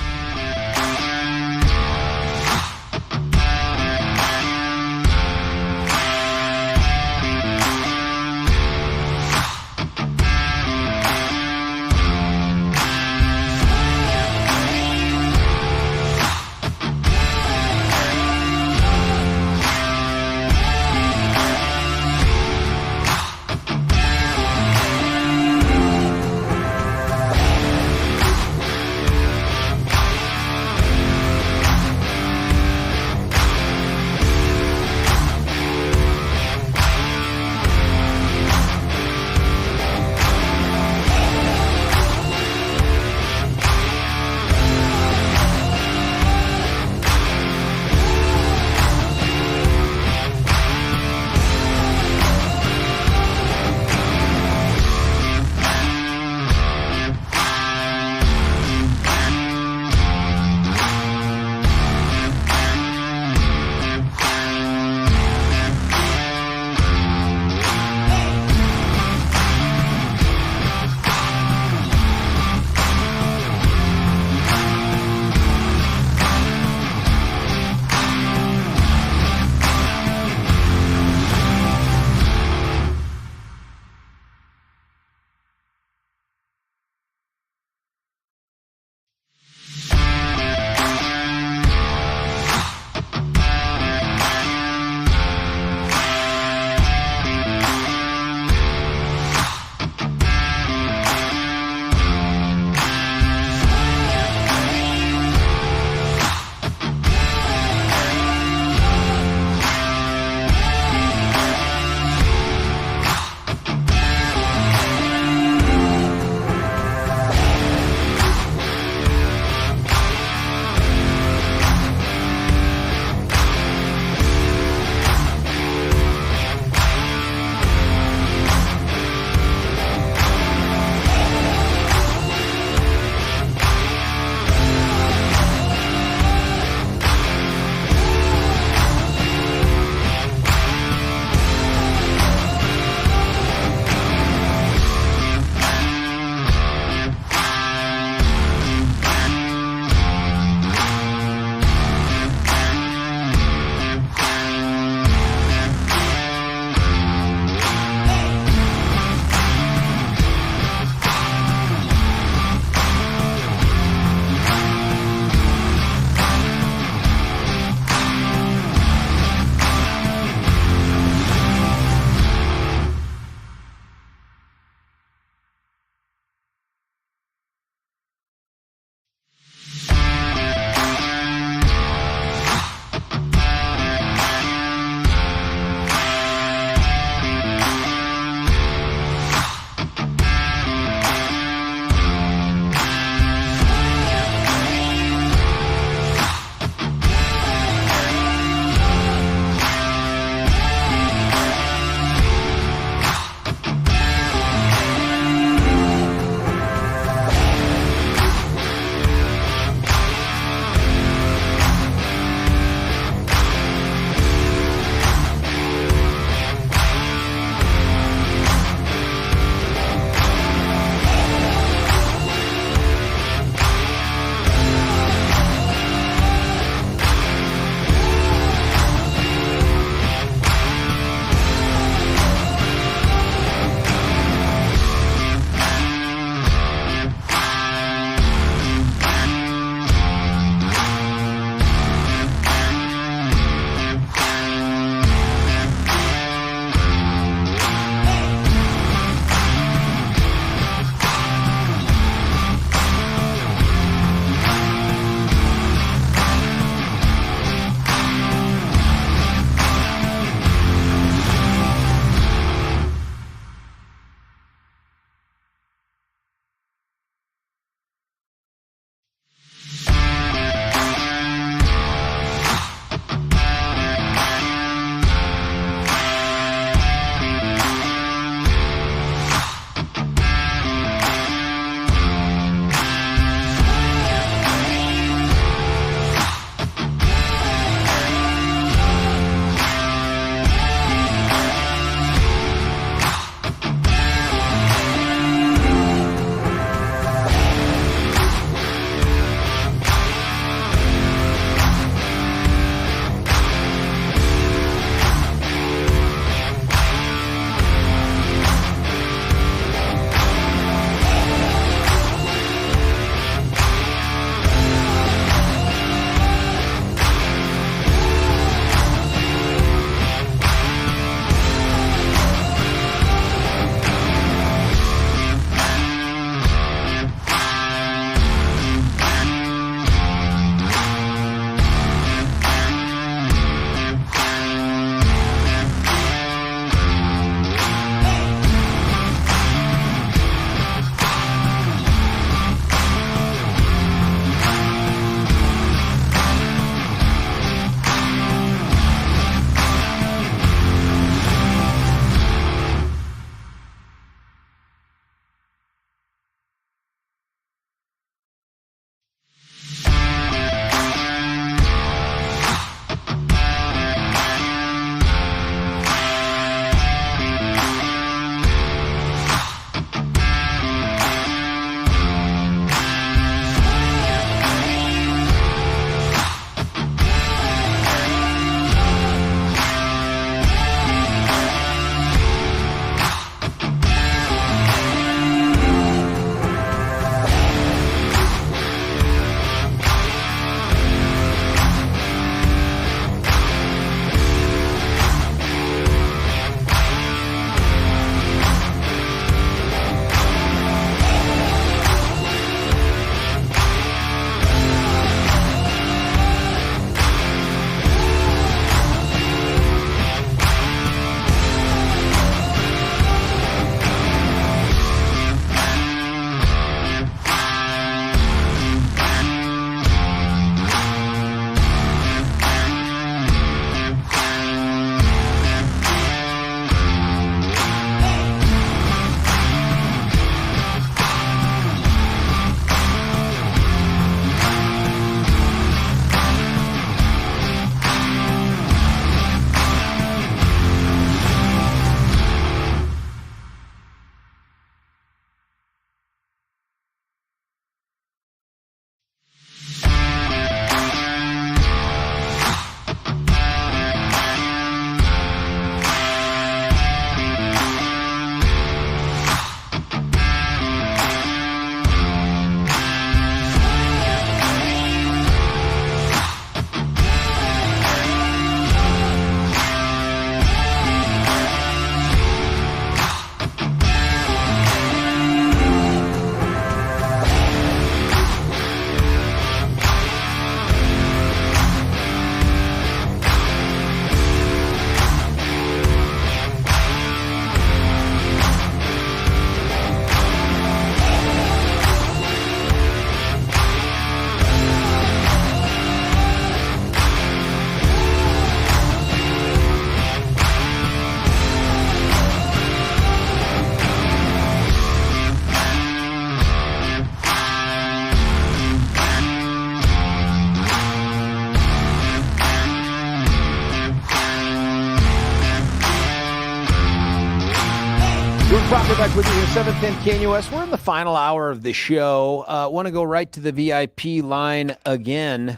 We're back with you here, 710 KNUS. We're in the final hour of the show. Want to go right to the VIP line again,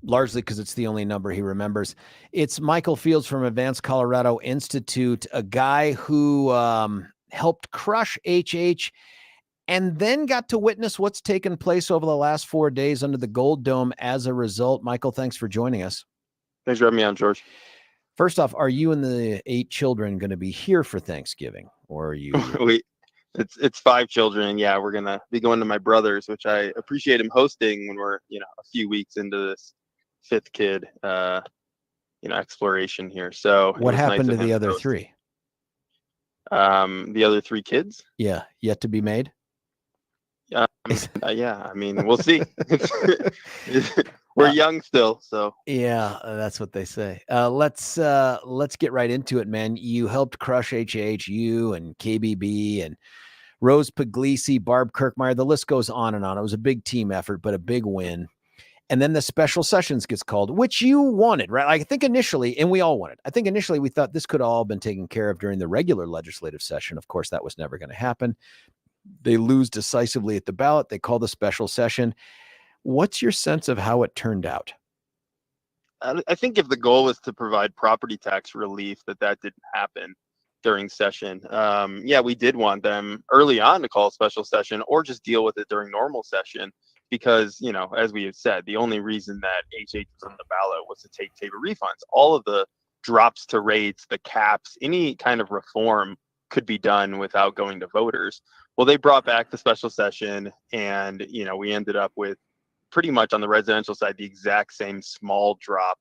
largely because it's the only number he remembers. It's Michael Fields from Advance Colorado Insitute, a guy who helped crush HH and then got to witness what's taken place over the last 4 days under the Gold Dome as a result. Michael, thanks for joining us. Thanks for having me on, George. First off, are you and the 8 children going to be here for Thanksgiving, or are you? It's 5 children. Yeah, we're gonna be going to my brother's, which I appreciate him hosting when we're a few weeks into this 5th kid exploration here. So What happened to the other 3? The other 3 kids? Yeah, yet to be made. Yeah, I mean, we'll see. We're young still, so yeah, that's what they say. Let's get right into it, man. You helped crush HH, you and KBB and Rose Puglisi, Barb Kirkmeyer. The list goes on and on. It was a big team effort, but a big win. And then the special sessions gets called, which you wanted, right? I think initially, and we all wanted. I think initially we thought this could all been taken care of during the regular legislative session. Of course, that was never going to happen. They lose decisively at the ballot. They call the special session. What's your sense of how it turned out? I think if the goal was to provide property tax relief, that didn't happen during session. Yeah, we did want them early on to call a special session or just deal with it during normal session because, as we have said, the only reason that HH was on the ballot was to take TABOR refunds. All of the drops to rates, the caps, any kind of reform could be done without going to voters. Well, they brought back the special session and, we ended up with pretty much on the residential side, the exact same small drop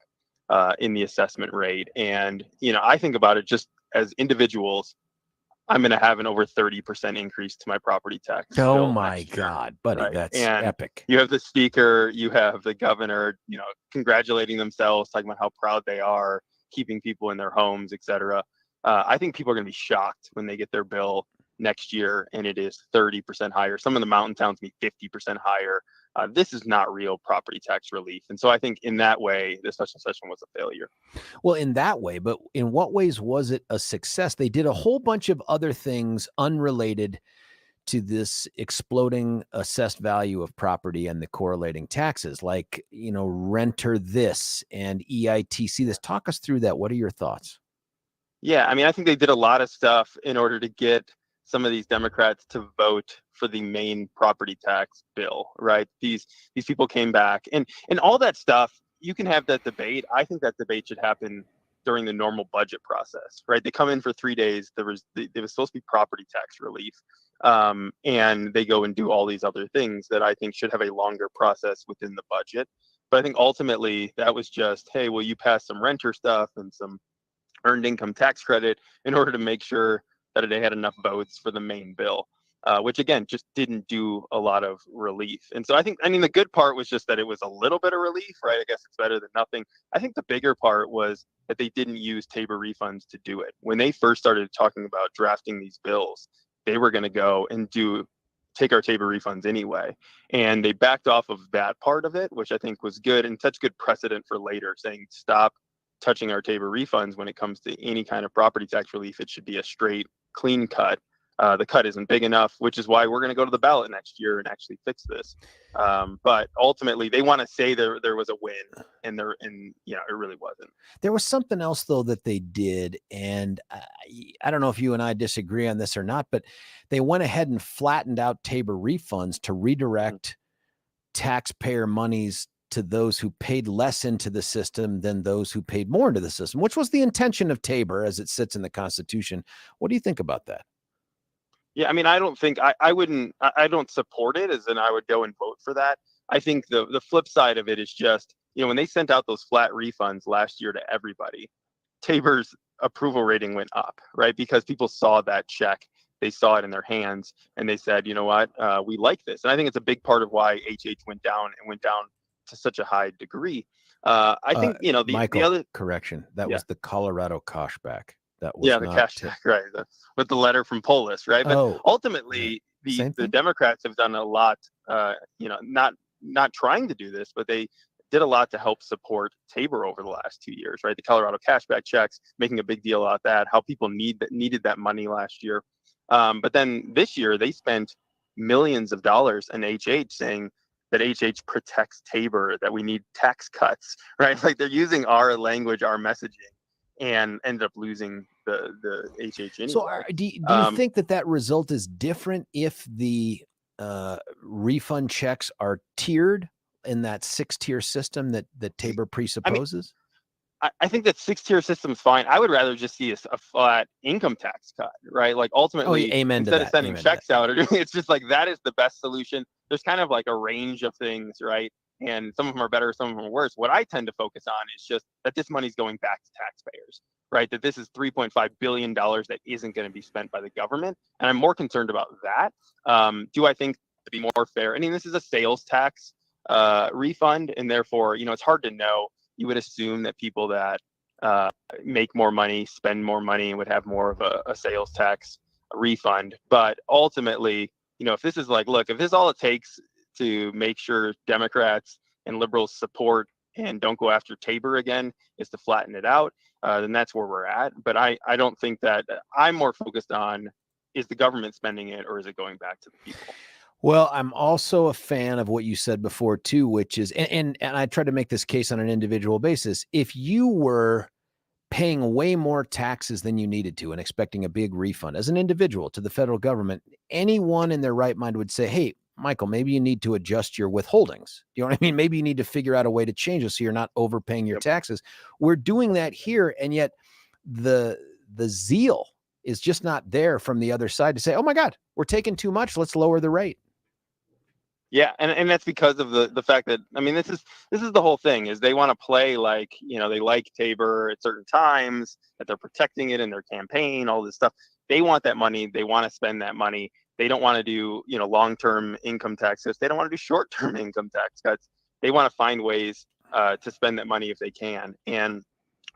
in the assessment rate. And, I think about it just as individuals, I'm going to have an over 30% increase to my property tax. Oh my God, buddy, right? That's epic. You have the speaker, you have the governor, congratulating themselves, talking about how proud they are, keeping people in their homes, et cetera. I think people are going to be shocked when they get their bill next year and it is 30% higher. Some of the mountain towns be 50% higher. This is not real property tax relief. And so I think in that way, the special session was a failure. Well, in that way, but in what ways was it a success? They did a whole bunch of other things unrelated to this exploding assessed value of property and the correlating taxes, like, renter this and EITC this. Talk us through that. What are your thoughts? Yeah, I mean, I think they did a lot of stuff in order to get some of these Democrats to vote for the main property tax bill, right? These people came back and all that stuff. You can have that debate. I think that debate should happen during the normal budget process, right? They come in for 3 days. There was supposed to be property tax relief, and they go and do all these other things that I think should have a longer process within the budget. But I think ultimately that was just, hey, will you pass some renter stuff and some earned income tax credit in order to make sure that they had enough votes for the main bill, which again, just didn't do a lot of relief. And so the good part was just that it was a little bit of relief, right? I guess it's better than nothing. I think the bigger part was that they didn't use TABOR refunds to do it. When they first started talking about drafting these bills, they were going to go and take our TABOR refunds anyway. And they backed off of that part of it, which I think was good and such good precedent for later, saying stop touching our TABOR refunds when it comes to any kind of property tax relief. It should be a straight, clean cut. The cut isn't big enough, which is why we're going to go to the ballot next year and actually fix this. But ultimately, they want to say there was a win, and it really wasn't. There was something else though that they did, and I don't know if you and I disagree on this or not, but they went ahead and flattened out TABOR refunds to redirect taxpayer monies to those who paid less into the system than those who paid more into the system, which was the intention of TABOR as it sits in the Constitution. What do you think about that? Yeah, I mean, I don't think I don't support it as in I would go and vote for that. I think the flip side of it is just, when they sent out those flat refunds last year to everybody, TABOR's approval rating went up, right? Because people saw that check, they saw it in their hands, and they said, you know what, we like this. And I think it's a big part of why HH went down to such a high degree. I think, Michael, the other correction, that was the Colorado cashback. That was the cashback, right? With the letter from Polis, right? But ultimately, the Democrats have done a lot. Not trying to do this, but they did a lot to help support TABOR over the last 2 years, right? The Colorado cashback checks, making a big deal out of that. How people needed that money last year. But then this year they spent millions of dollars in HH saying that HH protects TABOR, that we need tax cuts, right? Like they're using our language, our messaging, and ended up losing the HH anyway. So do you think that result is different if the refund checks are tiered in that 6-tier system that TABOR presupposes? I think that 6-tier system is fine. I would rather just see a flat income tax cut, right? Like ultimately, amen to instead of that. sending Amen checks out, it's just like that is the best solution. There's kind of like a range of things, right? And some of them are better, some of them are worse. What I tend to focus on is just that this money's going back to taxpayers, right? That this is $3.5 billion that isn't going to be spent by the government. And I'm more concerned about that. Do I think to be more fair? I mean, this is a sales tax refund, and therefore, it's hard to know. You would assume that people that make more money, spend more money, and would have more of a sales tax refund. But ultimately, if this is like, look, if this is all it takes to make sure Democrats and liberals support and don't go after TABOR again is to flatten it out, then that's where we're at. But I don't think that. I'm more focused on, is the government spending it or is it going back to the people? Well, I'm also a fan of what you said before too, which is, and I try to make this case on an individual basis. If you were paying way more taxes than you needed to and expecting a big refund as an individual to the federal government, anyone in their right mind would say, hey, Michael, maybe you need to adjust your withholdings. You know what I mean? Maybe you need to figure out a way to change it so you're not overpaying your taxes. We're doing that here, and yet the zeal is just not there from the other side to say, oh my God, we're taking too much. Let's lower the rate. Yeah, and that's because of the fact that, I mean, this is the whole thing, is they want to play like, they like TABOR at certain times, that they're protecting it in their campaign, all this stuff. They want that money. They want to spend that money. They don't want to do, long-term income tax cuts. They don't want to do short-term income tax cuts. They want to find ways to spend that money if they can. And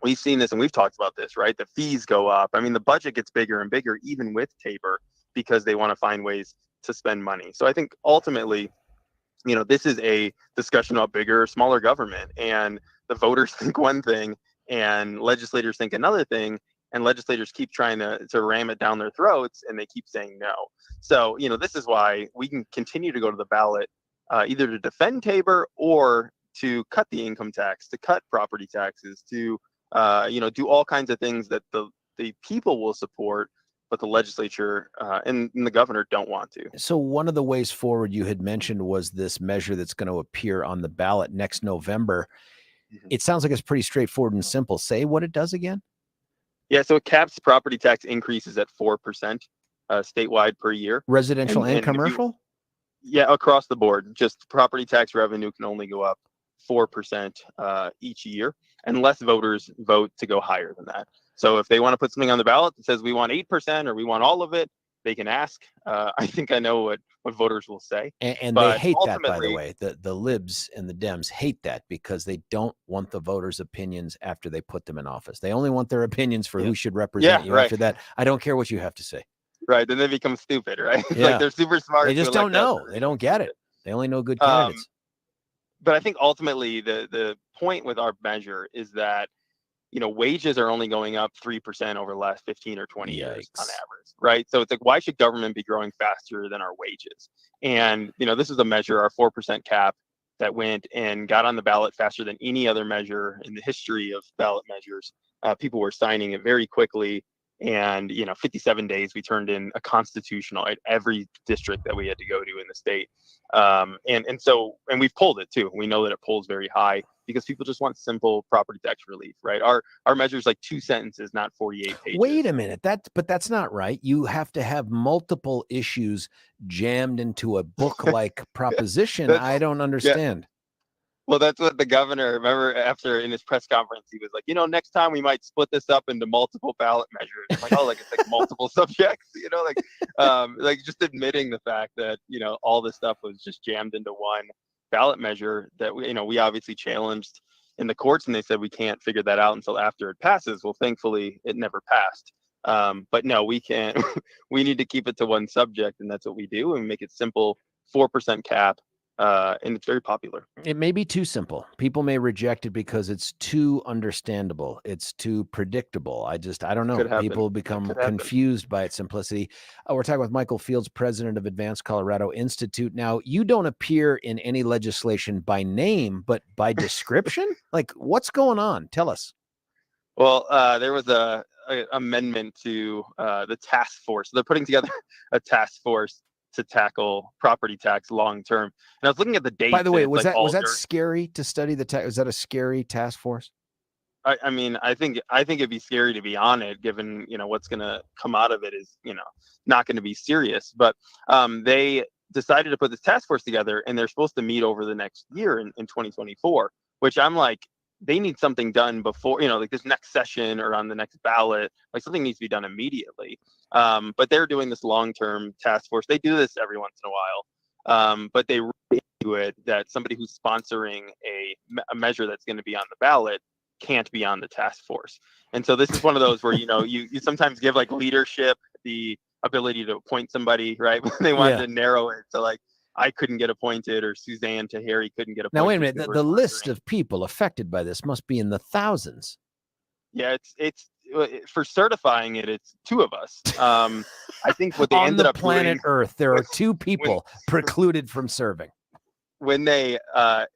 we've seen this and we've talked about this, right? The fees go up. I mean, the budget gets bigger and bigger, even with TABOR, because they want to find ways to spend money. So I think ultimately, this is a discussion about bigger or smaller government, and the voters think one thing and legislators think another thing, and legislators keep trying to ram it down their throats, and they keep saying no. So, this is why we can continue to go to the ballot, either to defend TABOR or to cut the income tax, to cut property taxes, to, do all kinds of things that the people will support, but the legislature and the governor don't want to. So one of the ways forward you had mentioned was this measure that's going to appear on the ballot next November. Mm-hmm. It sounds like it's pretty straightforward and simple. Say what it does again. Yeah, so it caps property tax increases at 4% statewide per year. Residential and commercial? Yeah, across the board. Just property tax revenue can only go up 4% each year, unless voters vote to go higher than that. So if they want to put something on the ballot that says we want 8% or we want all of it, they can ask. I think I know what voters will say. And they hate that, by the way. The libs and the Dems hate that because they don't want the voters' opinions after they put them in office. They only want their opinions for who should represent you. Right. After that, I don't care what you have to say. Right. Then they become stupid, right? Yeah. Like they're super smart. They just don't know. They don't get it. They only know good candidates. But I think ultimately the point with our measure is that, wages are only going up 3% over the last 15 or 20 years on average, right? So it's like, why should government be growing faster than our wages? And, this is a measure, our 4% cap, that went and got on the ballot faster than any other measure in the history of ballot measures. People were signing it very quickly. And, 57 days, we turned in a constitutional at every district that we had to go to in the state. And we've pulled it too. We know that it pulls very high because people just want simple property tax relief, right? Our measure is like 2 sentences, not 48 pages. Wait a minute. But that's not right. You have to have multiple issues jammed into a book-like proposition. I don't understand. Yeah. Well, that's what the governor, remember, after in his press conference, he was like, next time we might split this up into multiple ballot measures. I'm like, it's like multiple subjects, like just admitting the fact that, all this stuff was just jammed into one ballot measure that, we obviously challenged in the courts, and they said we can't figure that out until after it passes. Well, thankfully, it never passed. But no, we can't. We need to keep it to one subject, and that's what we do. And we make it simple, 4% cap. and it's very popular. It may be too simple. People may reject it because it's too understandable. It's too predictable. I don't know. Could happen. People That become could happen. confused by its simplicity. We're talking with Michael Fields, president of Advance Colorado Insitute. Now, you don't appear in any legislation by name, but by description? Like, what's going on? Tell us. Well, there was a amendment to the task force. They're putting together a task force to tackle property tax long term. And I was looking at the dates. By the way, and was it's like that scary to study the tax? Was that a scary task force? I mean, I think it'd be scary to be on it, given what's going to come out of it is not going to be serious. But they decided to put this task force together, and they're supposed to meet over the next year in 2024. Which I'm like, they need something done before like this next session or on the next ballot. Like something needs to be done immediately. But they're doing this long-term task force. They do this every once in a while, but they really do it that somebody who's sponsoring a measure that's going to be on the ballot can't be on the task force. And so this is one of those where you sometimes give like leadership the ability to appoint somebody, right? They wanted to narrow it to like I couldn't get appointed or Suzanne Tahiri couldn't get appointed. Now wait a minute, the list of people affected by this must be in the thousands. Yeah, it's for certifying it. It's two of us. I think what they on ended the up planet doing Earth, there are two people precluded from serving. When they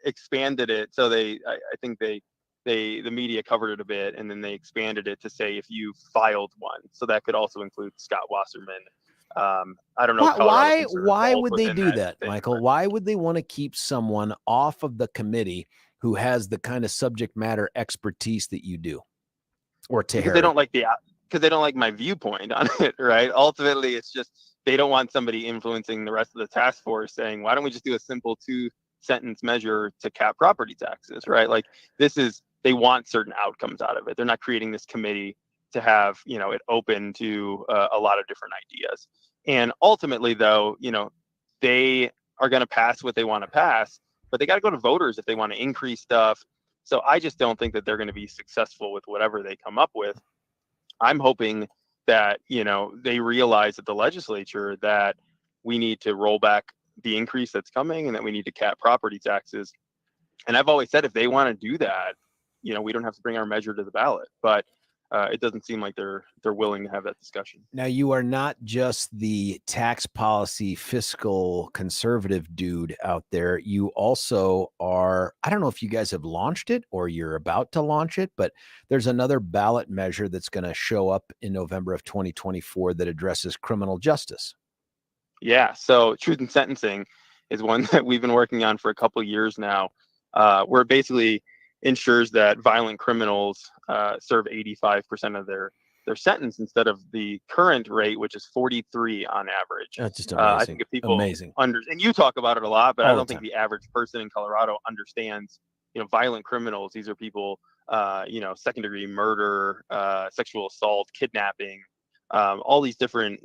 expanded it, so I think the media covered it a bit, and then they expanded it to say if you filed one, so that could also include Scott Wasserman. I don't know. Why would they do that, Michael? Why would they want to keep someone off of the committee who has the kind of subject matter expertise that you do? Or because they don't like my viewpoint on it, right? Ultimately, it's just they don't want somebody influencing the rest of the task force saying, why don't we just do a simple 2-sentence measure to cap property taxes, right? Like they want certain outcomes out of it. They're not creating this committee to have it open to a lot of different ideas. And ultimately, though, they are going to pass what they want to pass, but they got to go to voters if they want to increase stuff. So I just don't think that they're going to be successful with whatever they come up with. I'm hoping that they realize at the legislature that we need to roll back the increase that's coming and that we need to cap property taxes. And I've always said if they want to do that, we don't have to bring our measure to the ballot. But it doesn't seem like they're willing to have that discussion. Now, you are not just the tax policy fiscal conservative dude out there. You also are, I don't know if you guys have launched it or you're about to launch it, but there's another ballot measure that's going to show up in November of 2024 that addresses criminal justice. Yeah. So truth in sentencing is one that we've been working on for a couple of years now, where it basically ensures that violent criminals serve 85% of their sentence instead of the current rate, which is 43 on average. That's just amazing. I think if people and you talk about it a lot, but I don't think the average person in Colorado understands, violent criminals. These are people, second degree murder, sexual assault, kidnapping, all these different,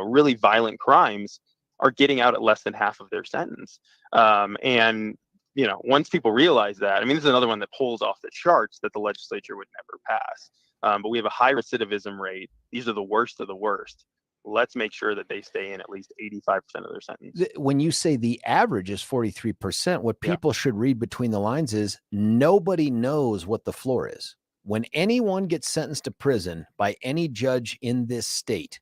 really violent crimes are getting out at less than half of their sentence. And once people realize that, I mean, this is another one that pulls off the charts that the legislature would never pass. But we have a high recidivism rate. These are the worst of the worst. Let's make sure that they stay in at least 85% of their sentence. When you say the average is 43%, what people should read between the lines is nobody knows what the floor is. When anyone gets sentenced to prison by any judge in this state,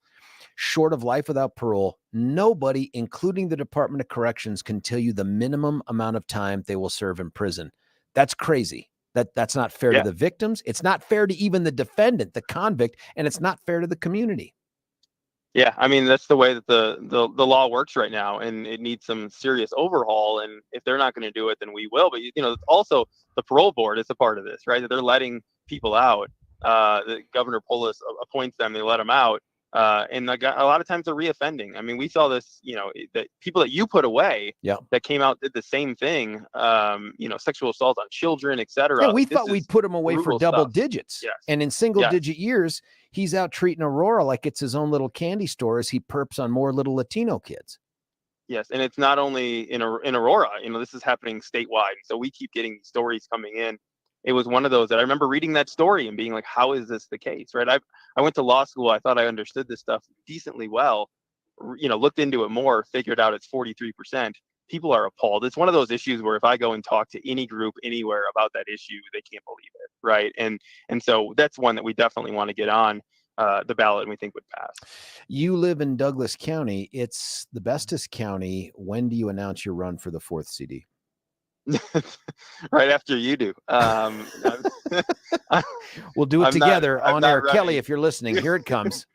short of life without parole, nobody, including the Department of Corrections, can tell you the minimum amount of time they will serve in prison. That's crazy. That's not fair to the victims. It's not fair to even the defendant, the convict, and it's not fair to the community. Yeah, I mean, that's the way that the law works right now, and it needs some serious overhaul. And if they're not going to do it, then we will. But also the parole board is a part of this, right? That they're letting people out. The Governor Polis appoints them; they let them out. And a lot of times they're reoffending. I mean, we saw this, that people that you put away that came out did the same thing, sexual assault on children, etc. Yeah, we thought we'd put him away for double digits. Yes. And in single digit years, he's out treating Aurora like it's his own little candy store as he perps on more little Latino kids. Yes. And it's not only in Aurora, this is happening statewide. So we keep getting these stories coming in. It was one of those that I remember reading that story and being like, how is this the case? Right. I went to law school. I thought I understood this stuff decently well, looked into it more, figured out it's 43%. people are appalled. It's one of those issues where if I go and talk to any group anywhere about that issue, they can't believe it, right? And so that's one that we definitely want to get on the ballot and we think would pass. You live in Douglas County. It's the bestest county. When do you announce your run for the 4th CD? Right after you do. We'll do it I'm together not- I'm on not air. ready. Kelly, if you're listening, here it comes.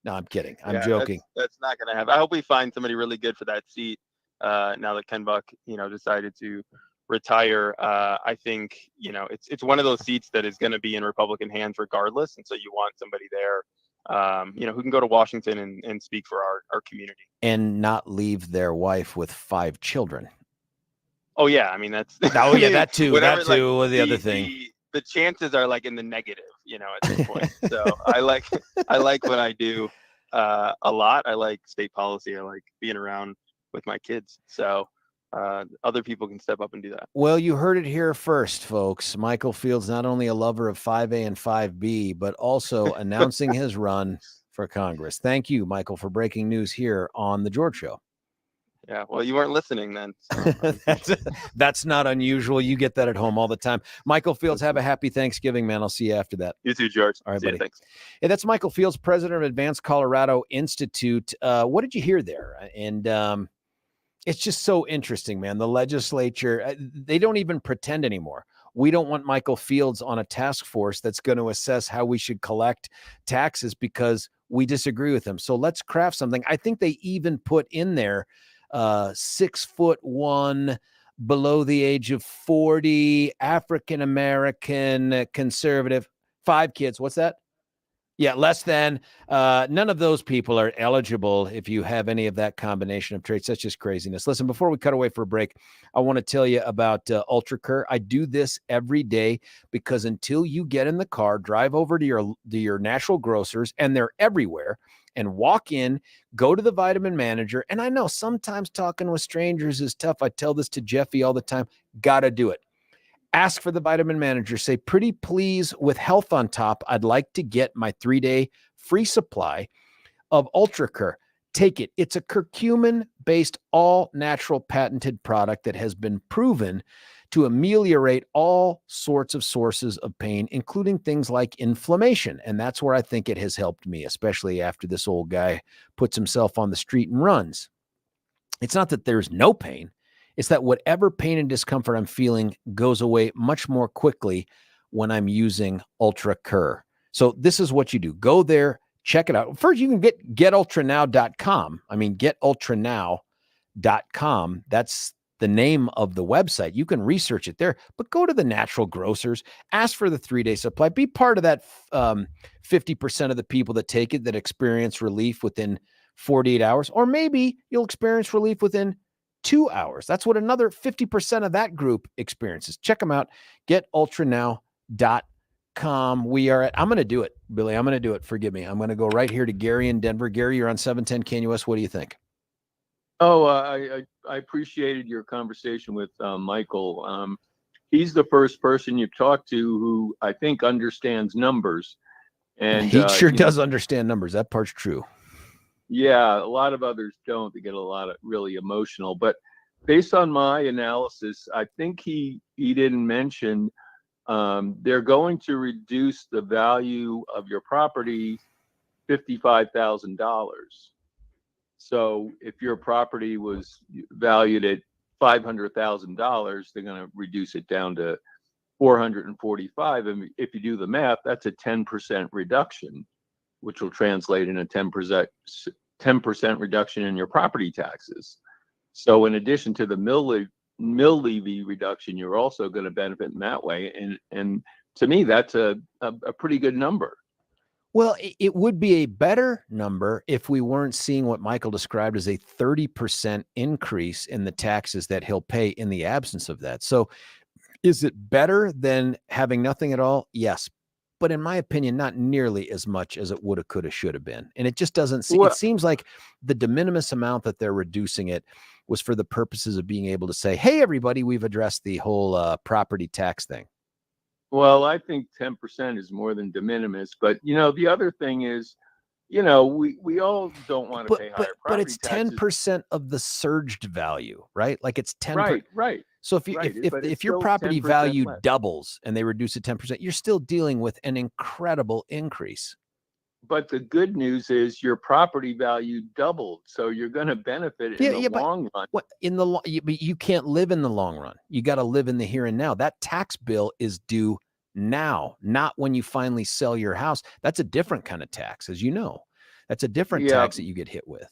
No, I'm kidding. I'm Yeah, joking. That's not going to happen. I hope we find somebody really good for that seat. Now that Ken Buck, decided to retire, I think, it's one of those seats that is going to be in Republican hands regardless. And so you want somebody there, who can go to Washington and speak for our community. And not leave their wife with 5 children. Oh yeah. I mean, that's, Oh yeah, that too. whatever, That too. The other thing. The chances are like in the negative, at this point. So I like what I do a lot. I like state policy. I like being around with my kids. So other people can step up and do that. Well, you heard it here first, folks. Michael Fields, not only a lover of 5A and 5B, but also announcing his run for Congress. Thank you, Michael, for breaking news here on The George Show. Yeah, well, you weren't listening then. So. That's not unusual. You get that at home all the time. Michael Fields, have a happy Thanksgiving, man. I'll see you after that. You too, George. All right, See you, buddy. thanks. Hey, that's Michael Fields, president of Advance Colorado Insitute. What did you hear there? And it's just so interesting, man. The legislature, they don't even pretend anymore. We don't want Michael Fields on a task force that's going to assess how we should collect taxes because we disagree with him. So let's craft something. I think they even put in there 6'1", below the age of 40, African-American, conservative, 5 kids. What's that? Yeah, less than. None of those people are eligible if you have any of that combination of traits. That's just craziness. Listen, before we cut away for a break, I want to tell you about UltraCur. I do this every day because until you get in the car, drive over to your natural grocers, and they're everywhere, and walk in, go to the vitamin manager. And I know sometimes talking with strangers is tough. I tell this to Jeffy all the time. Got to do it. Ask for the vitamin manager. Say, pretty please, with health on top, I'd like to get my 3-day free supply of UltraCur. Take it. It's a curcumin-based, all-natural patented product that has been proven to ameliorate all sorts of sources of pain, including things like inflammation. And that's where I think it has helped me, especially after this old guy puts himself on the street and runs. It's not that there's no pain. It's that whatever pain and discomfort I'm feeling goes away much more quickly when I'm using UltraCur. So this is what you do. Go there, check it out. First, you can get getultranow.com. I mean, getultranow.com. That's the name of the website. You can research it there, but go to the natural grocers, ask for the 3-day supply. Be part of that 50% of the people that take it that experience relief within 48 hours, or maybe you'll experience relief within 2 hours. That's what another 50% of that group experiences. Check them out. Getultranow.com. We are at, I'm going to do it, Billy. I'm going to do it. Forgive me. I'm going to go right here to Gary in Denver. Gary, you're on 710 KNUS. What do you think? Oh, I appreciated your conversation with Michael. He's the first person you've talked to who I think understands numbers. And he sure does understand numbers. That part's true. Yeah, a lot of others don't. They get a lot of really emotional. But based on my analysis, I think he didn't mention they're going to reduce the value of your property $55,000. So if your property was valued at $500,000, they're going to reduce it down to $445,000. And if you do the math, that's a 10% reduction, which will translate in a 10% reduction in your property taxes. So in addition to the mill levy reduction, you're also going to benefit in that way. And to me, that's a pretty good number. Well, it would be a better number if we weren't seeing what Michael described as a 30% increase in the taxes that he'll pay in the absence of that. So is it better than having nothing at all? Yes. But in my opinion, not nearly as much as it would have, could have, should have been. And it just doesn't seem, it seems like the de minimis amount that they're reducing it was for the purposes of being able to say, hey, everybody, we've addressed the whole property tax thing. Well, I think 10% is more than de minimis. But, the other thing is you know, we all don't want to pay higher but property it's taxes. 10% of the surged value, right? Like it's 10%. Right. So if you Right, but it's if your still property 10% value less. doubles and they reduce it 10%, you're still dealing with an incredible increase. But the good news is your property value doubled, so you're going to benefit in the long run. What in the but you can't live in the long run. You got to live in the here and now. That tax bill is due now, not when you finally sell your house. That's a different kind of tax, as you know. That's a different tax that you get hit with.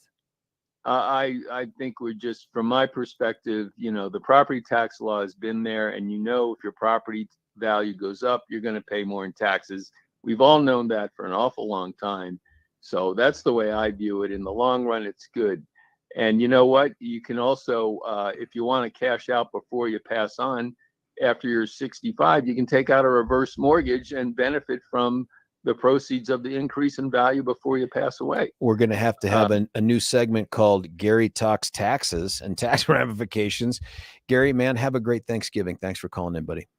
I think we're just, from my perspective, you know, the property tax law has been there, and you know, if your property value goes up, you're going to pay more in taxes. We've all known that for an awful long time. So that's the way I view it. In the long run, it's good. And you know what? You can also, if you want to cash out before you pass on, after you're 65, you can take out a reverse mortgage and benefit from the proceeds of the increase in value before you pass away. We're going to have a new segment called Gary Talks Taxes and Tax Ramifications. Gary, man, have a great Thanksgiving. Thanks for calling in, buddy.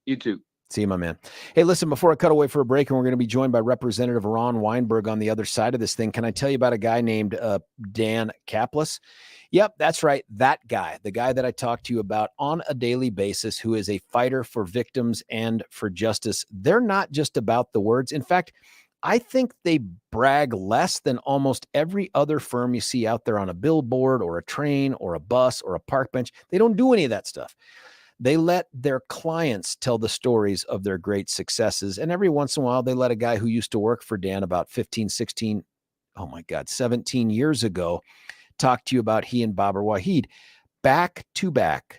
You too. See you, my man. Hey, listen, before I cut away for a break, and we're going to be joined by Representative Ron Weinberg on the other side of this thing, can I tell you about a guy named Dan Kaplis? Yep, that's right. That guy, the guy that I talk to you about on a daily basis, who is a fighter for victims and for justice. They're not just about the words. In fact, I think they brag less than almost every other firm you see out there on a billboard or a train or a bus or a park bench. They don't do any of that stuff. They let their clients tell the stories of their great successes. And every once in a while, they let a guy who used to work for Dan about 17 years ago, talk to you about he and Babar Wahid, back to back,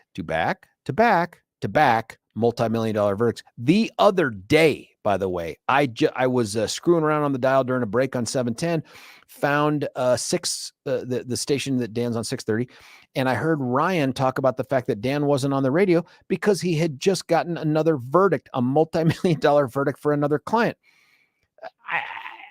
multi-million-dollar verdicts. The other day, by the way, I was screwing around on the dial during a break on 710, found the station that Dan's on 630, and I heard Ryan talk about the fact that Dan wasn't on the radio because he had just gotten another verdict, a multi-million-dollar verdict for another client.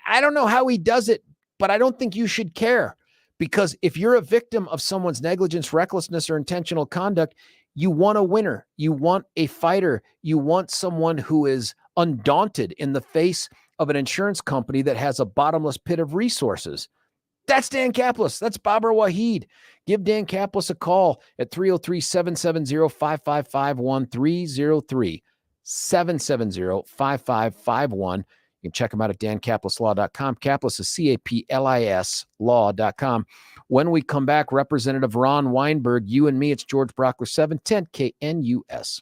I don't know how he does it, but I don't think you should care, because if you're a victim of someone's negligence, recklessness, or intentional conduct, you want a winner. You want a fighter. You want someone who is undaunted in the face of an insurance company that has a bottomless pit of resources. That's Dan Kaplis. That's Babar Wahid. Give Dan Kaplis a call at 303-770-5551, 303-770-5551. You can check him out at dankaplislaw.com. Kaplis is Kaplis law.com. When we come back, Representative Ron Weinberg, you and me, it's George Brauchler, 710 KNUS.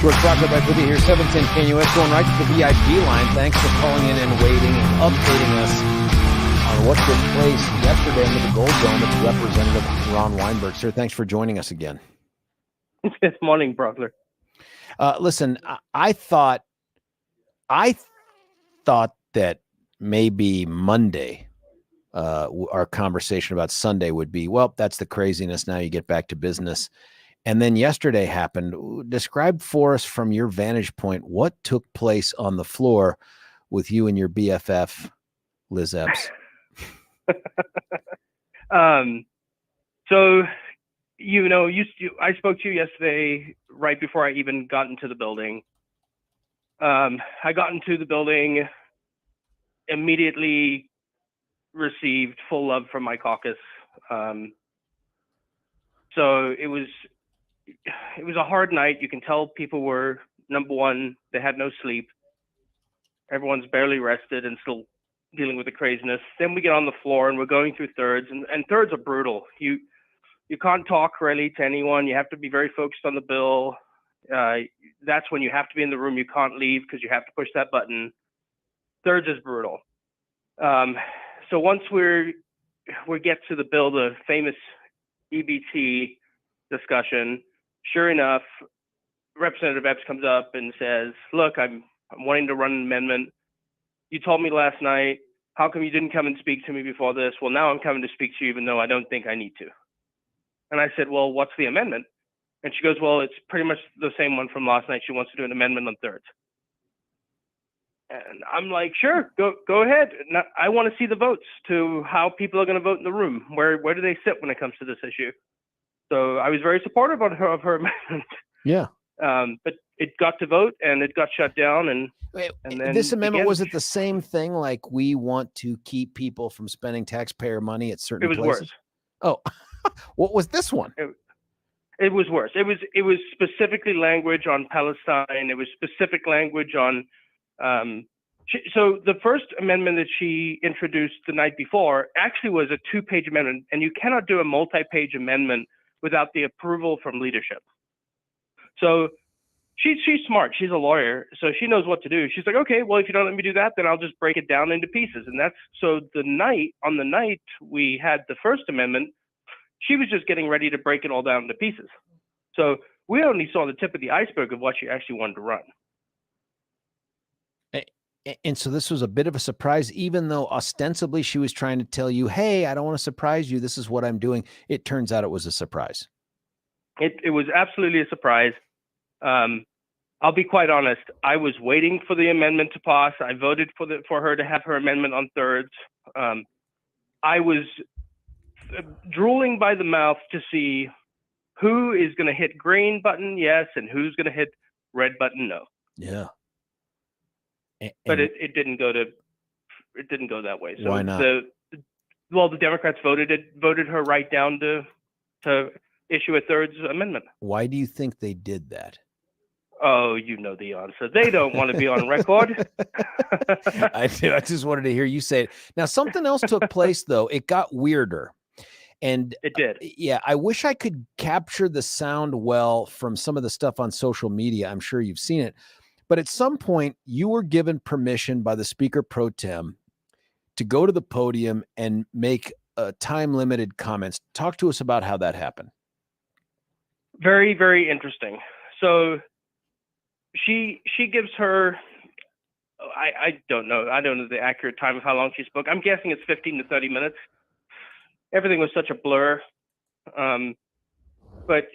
George Brauchler back with you here, 710 KUS, going right to the VIP line. Thanks for calling in and waiting and updating us on what took place yesterday under the Gold Dome. It's Representative Ron Weinberg. Sir, thanks for joining us again. Good morning, Brauchler. Listen, I thought that maybe Monday, our conversation about Sunday would be, well, that's the craziness. Now you get back to business. And then yesterday happened. Describe for us from your vantage point what took place on the floor with you and your BFF, Liz Epps. So, I spoke to you yesterday right before I even got into the building. I got into the building, immediately received full love from my caucus. So it was a hard night. You can tell people were, number one, they had no sleep. Everyone's barely rested and still dealing with the craziness. Then we get on the floor and we're going through thirds, and thirds are brutal. You can't talk really to anyone. You have to be very focused on the bill. That's when you have to be in the room. You can't leave because you have to push that button. Thirds is brutal. So once we get to the bill, the famous EBT discussion, sure enough, Representative Epps comes up and says, look, I'm wanting to run an amendment. You told me last night, how come you didn't come and speak to me before this? Well, now I'm coming to speak to you, even though I don't think I need to. And I said, well, what's the amendment? And she goes, well, it's pretty much the same one from last night. She wants to do an amendment on thirds. And I'm like, sure, go ahead. Now, I want to see the votes to how people are going to vote in the room. Where do they sit when it comes to this issue? So I was very supportive of her amendment. Yeah. But it got to vote and it got shut down. And then this amendment, was it the same thing? Like, we want to keep people from spending taxpayer money at certain places? It was worse. Oh, what was this one? It was worse. It was specifically language on Palestine. It was specific language on. So the first amendment that she introduced the night before actually was a 2-page amendment, and you cannot do a multi-page amendment without the approval from leadership. So she's smart. She's a lawyer, so she knows what to do. She's like, okay, well, if you don't let me do that, then I'll just break it down into pieces. And that's so on the night we had the first amendment, she was just getting ready to break it all down into pieces. So we only saw the tip of the iceberg of what she actually wanted to run. And so this was a bit of a surprise, even though ostensibly she was trying to tell you, hey, I don't want to surprise you. This is what I'm doing. It turns out it was a surprise. It was absolutely a surprise. I'll be quite honest. I was waiting for the amendment to pass. I voted for her to have her amendment on thirds. I was drooling by the mouth to see who is going to hit green button yes and who's going to hit red button no. Yeah. But it didn't go that way. So why not? The Democrats voted her right down to issue a thirds amendment. Why do you think they did that? Oh, you know the answer. They don't want to be on record. I do. I just wanted to hear you say it. Now, something else took place, though. It got weirder. And it did. Yeah, I wish I could capture the sound well from some of the stuff on social media. I'm sure you've seen it. But at some point, you were given permission by the Speaker Pro Tem to go to the podium and make time-limited comments. Talk to us about how that happened. Very, very interesting. So she gives her, I don't know the accurate time of how long she spoke. I'm guessing it's 15 to 30 minutes. Everything was such a blur. But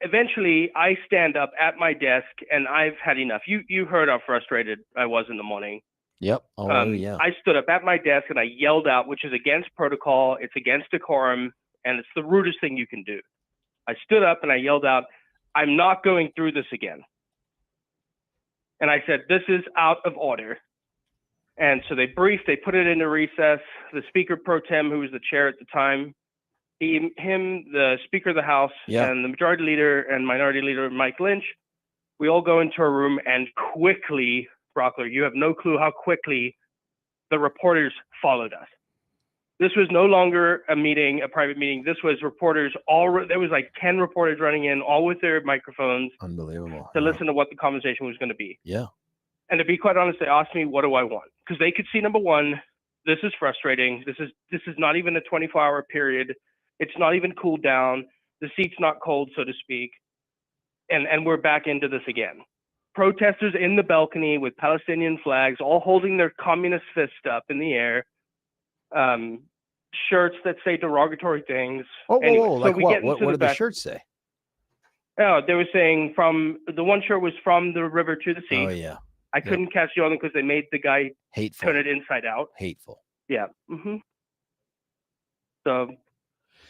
eventually I stand up at my desk and I've had enough. You heard how frustrated I was in the morning. Yep. Oh, yeah. I stood up at my desk and I yelled out, which is against protocol. It's against decorum. And it's the rudest thing you can do. I stood up and I yelled out, I'm not going through this again. And I said, this is out of order. And so they put it into recess. The Speaker Pro Tem, who was the chair at the time, the Speaker of the House, and the Majority Leader and Minority Leader, Mike Lynch, we all go into a room and quickly, Brauchler, you have no clue how quickly the reporters followed us. This was no longer a meeting, a private meeting. This was reporters there was like 10 reporters running in, all with their microphones Unbelievable. to Yeah. listen to what the conversation was going to be. Yeah. And to be quite honest, they asked me, what do I want? Because they could see, number one, this is frustrating. This is not even a 24-hour period. It's not even cooled down. The seat's not cold, so to speak. And we're back into this again. Protesters in the balcony with Palestinian flags, all holding their communist fist up in the air. Shirts that say derogatory things. Oh, Anyway, whoa, so like we what? get What into did the back- shirts say? Oh, they were saying the one shirt was from the river to the sea. Oh yeah. I couldn't catch the other because they made the guy Hateful. turn it inside out. Hateful. Yeah. So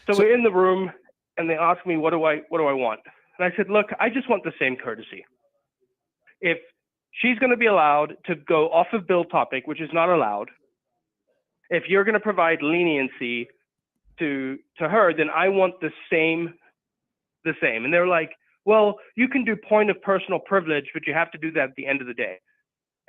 we're in the room, and they ask me, what do I want? And I said, look, I just want the same courtesy. If she's going to be allowed to go off of bill topic, which is not allowed, if you're going to provide leniency to her, then I want the same. And they're like, well, you can do point of personal privilege, but you have to do that at the end of the day.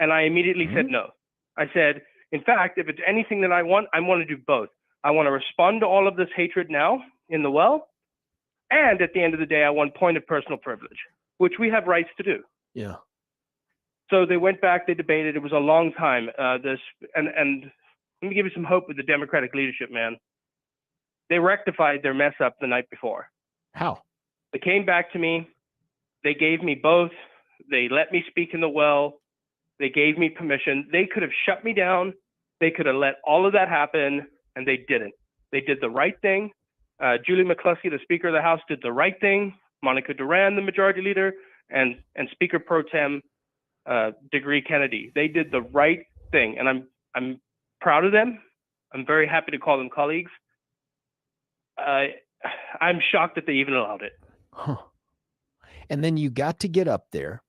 And I immediately said no. I said, in fact, if it's anything that I want to do both. I want to respond to all of this hatred now in the well, and at the end of the day, I want point of personal privilege, which we have rights to do. Yeah. So they went back, they debated. It was a long time. And let me give you some hope with the Democratic leadership, man. They rectified their mess up the night before. How? They came back to me. They gave me both. They let me speak in the well. They gave me permission. They could have shut me down. They could have let all of that happen, and they didn't. They did the right thing. Julie McCluskey, the Speaker of the House, did the right thing. Monica Duran, the Majority Leader, and Speaker Pro Tem Degree Kennedy. They did the right thing, and I'm proud of them. I'm very happy to call them colleagues. I'm shocked that they even allowed it. Huh. And then you got to get up there,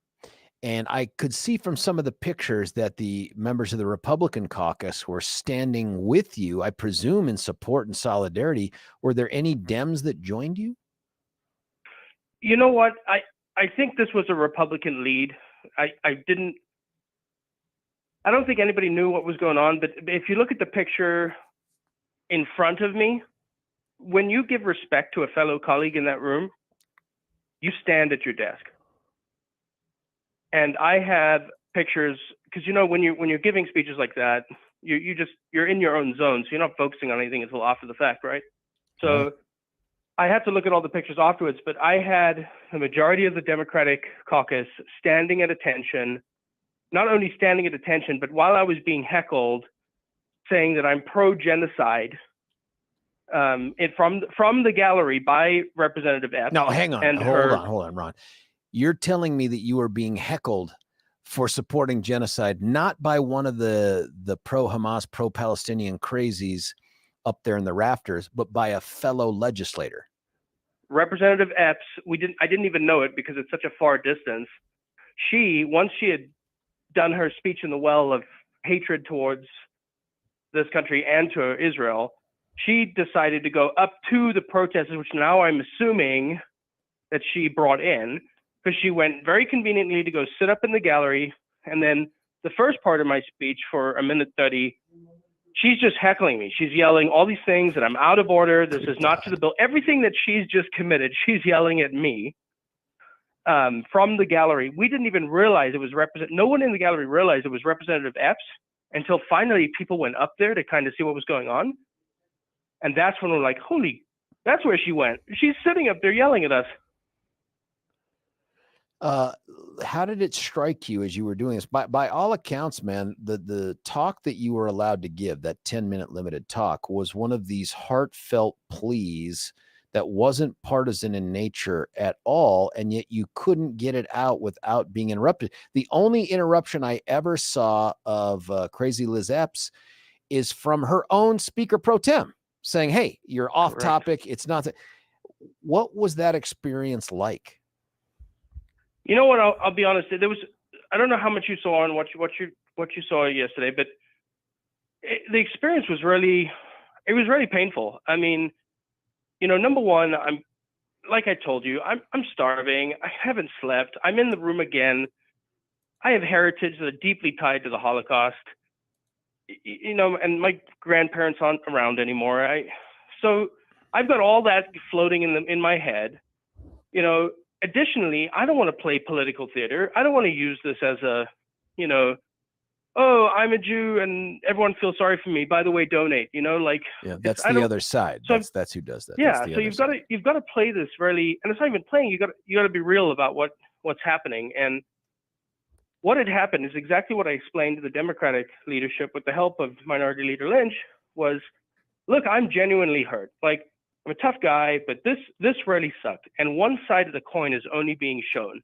and I could see from some of the pictures that the members of the Republican caucus were standing with you, I presume in support and solidarity. Were there any Dems that joined you? You know what? I think this was a Republican lead. I don't think anybody knew what was going on, but if you look at the picture in front of me, when you give respect to a fellow colleague in that room, you stand at your desk. And I have pictures, because when you're giving speeches like that, you're in your own zone, so you're not focusing on anything until after the fact, right? So I had to look at all the pictures afterwards, but I had the majority of the Democratic caucus standing at attention, not only standing at attention, but while I was being heckled, saying that I'm pro-genocide, from the gallery by Representative Epps. No, hang on. And Hold on, Ron. You're telling me that you were being heckled for supporting genocide, not by one of the pro-Hamas, pro-Palestinian crazies up there in the rafters, but by a fellow legislator. Representative Epps, I didn't even know it because it's such a far distance. Once she had done her speech in the well of hatred towards this country and to Israel, she decided to go up to the protesters, which now I'm assuming that she brought in, because she went very conveniently to go sit up in the gallery. And then the first part of my speech for a minute 30, she's just heckling me. She's yelling all these things that I'm out of order. This is not to the bill. Everything that she's just committed, she's yelling at me from the gallery. We didn't even realize it was no one in the gallery realized it was Representative Epps until finally people went up there to kind of see what was going on. And that's when we're like, holy, that's where she went. She's sitting up there yelling at us. How did it strike you as you were doing this? By all accounts, man, the talk that you were allowed to give, that 10-minute limited talk, was one of these heartfelt pleas that wasn't partisan in nature at all, and yet you couldn't get it out without being interrupted. The only interruption I ever saw of Crazy Liz Epps is from her own Speaker Pro Tem, saying, hey, you're off topic. It's not that. What was that experience like? You know what? I'll be honest. I don't know how much you saw and what you saw yesterday, but the experience was really painful. I mean, number one, like I told you, I'm starving. I haven't slept. I'm in the room again. I have heritage that are deeply tied to the Holocaust. and my grandparents aren't around anymore. So I've got all that floating in my head. Additionally, I don't want to play political theater. I don't want to use this as a, oh, I'm a Jew and everyone feels sorry for me. By the way, donate. Yeah, that's the other side. So that's who does that. Yeah, so you've got to play this really, and it's not even playing. You got to be real about what's happening. And what had happened is exactly what I explained to the Democratic leadership with the help of Minority Leader Lynch. Was, look, I'm genuinely hurt. Like, I'm a tough guy, but this really sucked. And one side of the coin is only being shown.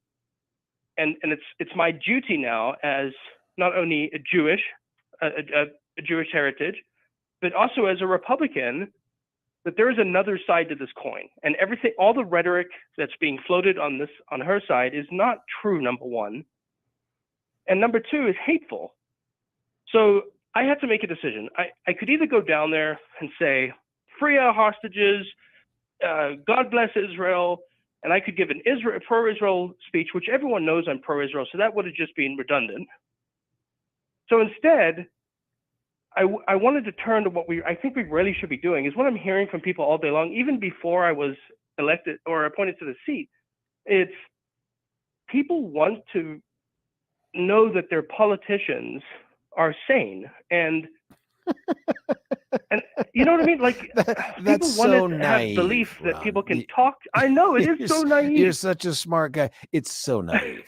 And it's my duty now as not only a Jewish heritage, but also as a Republican, that there is another side to this coin. And all the rhetoric that's being floated on her side is not true, number one. And number two is hateful. So I had to make a decision. I could either go down there and say, free our hostages, God bless Israel, and I could give an pro-Israel speech, which everyone knows I'm pro-Israel, so that would have just been redundant. So instead, I wanted to turn to what I think we really should be doing, is what I'm hearing from people all day long, even before I was elected or appointed to the seat. It's people want to know that their politicians are sane, and you know what I mean? Like, people want to have belief that people can talk. I know it is so naive. You're such a smart guy. It's so naive.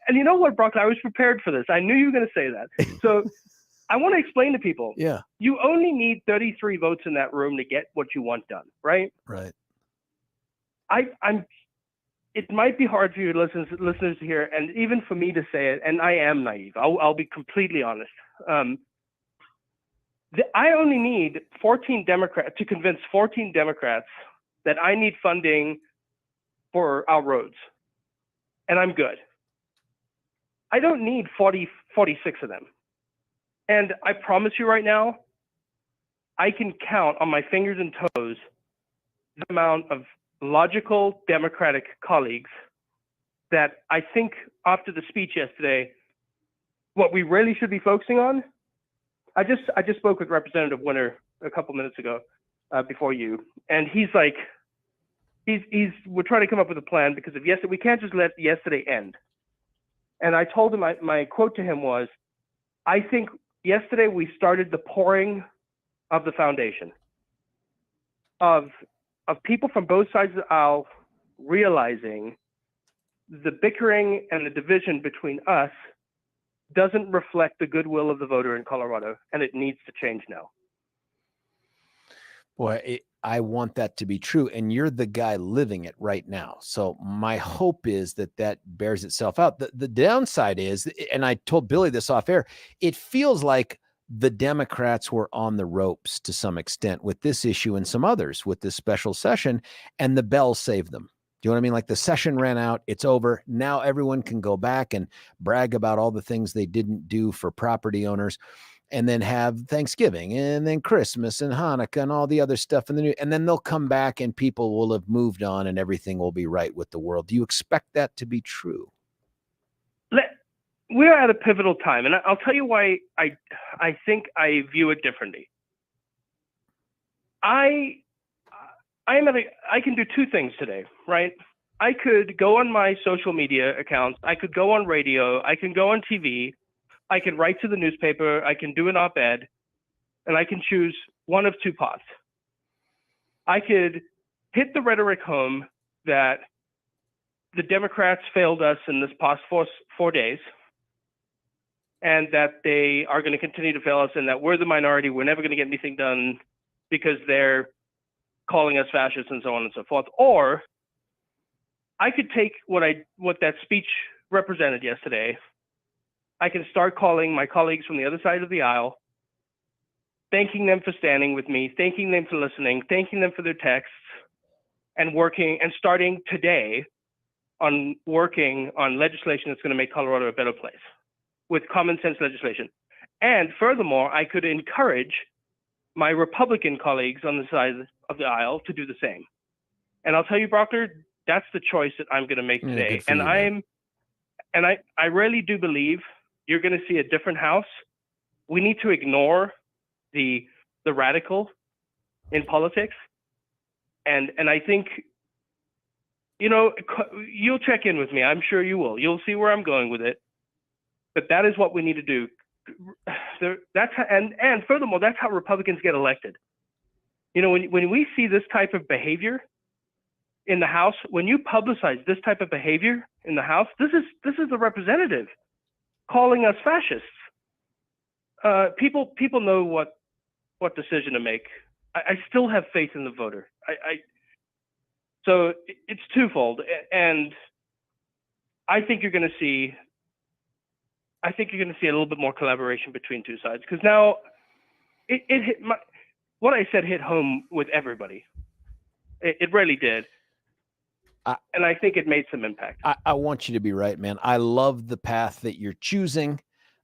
And you know what, Brauchler? I was prepared for this. I knew you were going to say that. So I want to explain to people. Yeah. You only need 33 votes in that room to get what you want done, right? Right. It might be hard for you listeners to hear, and even for me to say it, and I am naive. I'll be completely honest. I only need 14 Democrats to convince 14 Democrats that I need funding for our roads, and I'm good. I don't need 46 of them. And I promise you right now, I can count on my fingers and toes the amount of logical Democratic colleagues that I think after the speech yesterday, what we really should be focusing on. I just spoke with Representative Winter a couple minutes ago before you, and he's like, we're trying to come up with a plan because of yesterday. We can't just let yesterday end. And I told him, my quote to him was, I think yesterday we started the pouring of the foundation of people from both sides of the aisle realizing the bickering and the division between us doesn't reflect the goodwill of the voter in Colorado, and it needs to change now. Boy, I want that to be true, and you're the guy living it right now. So my hope is that bears itself out. The downside is, and I told Billy this off air, it feels like the Democrats were on the ropes to some extent with this issue and some others with this special session, and the bell saved them. Do you know what I mean? Like, the session ran out, it's over. Now everyone can go back and brag about all the things they didn't do for property owners, and then have Thanksgiving and then Christmas and Hanukkah and all the other stuff. And then they'll come back and people will have moved on and everything will be right with the world. Do you expect that to be true? We're at a pivotal time, and I'll tell you why I think I view it differently. I can do two things today, right? I could go on my social media accounts, I could go on radio, I can go on TV, I can write to the newspaper, I can do an op-ed, and I can choose one of two paths. I could hit the rhetoric home that the Democrats failed us in this past four days, and that they are going to continue to fail us, and that we're the minority, we're never going to get anything done because they're calling us fascists and so on and so forth. Or I could take what that speech represented yesterday. I can start calling my colleagues from the other side of the aisle, thanking them for standing with me, thanking them for listening, thanking them for their texts, and starting today on working on legislation that's going to make Colorado a better place with common sense legislation. And furthermore, I could encourage my Republican colleagues on the side of the aisle to do the same. And I'll tell you, Brauchler, that's the choice that I'm going to make today. And I really do believe you're going to see a different House. We need to ignore the radical in politics. And I think, you'll check in with me. I'm sure you will. You'll see where I'm going with it. But that is what we need to do. And furthermore, that's how Republicans get elected. When we see this type of behavior in the House, when you publicize this type of behavior in the House, this is the representative calling us fascists. People know what decision to make. I still have faith in the voter. So it's twofold, and I think you're going to see a little bit more collaboration between two sides, because now it hit what I said hit home with everybody. It really did. And I think it made some impact. I want you to be right, man. I love the path that you're choosing,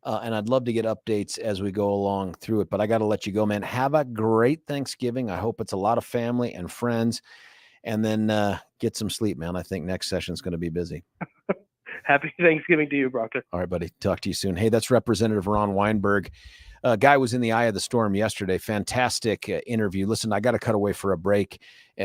and I'd love to get updates as we go along through it. But I got to let you go, man. Have a great Thanksgiving. I hope it's a lot of family and friends, and then get some sleep, man. I think next session is going to be busy. Happy Thanksgiving to you, Brauchler. All right, buddy. Talk to you soon. Hey, that's Representative Ron Weinberg. Guy was in the eye of the storm yesterday. Fantastic interview. Listen, I got to cut away for a break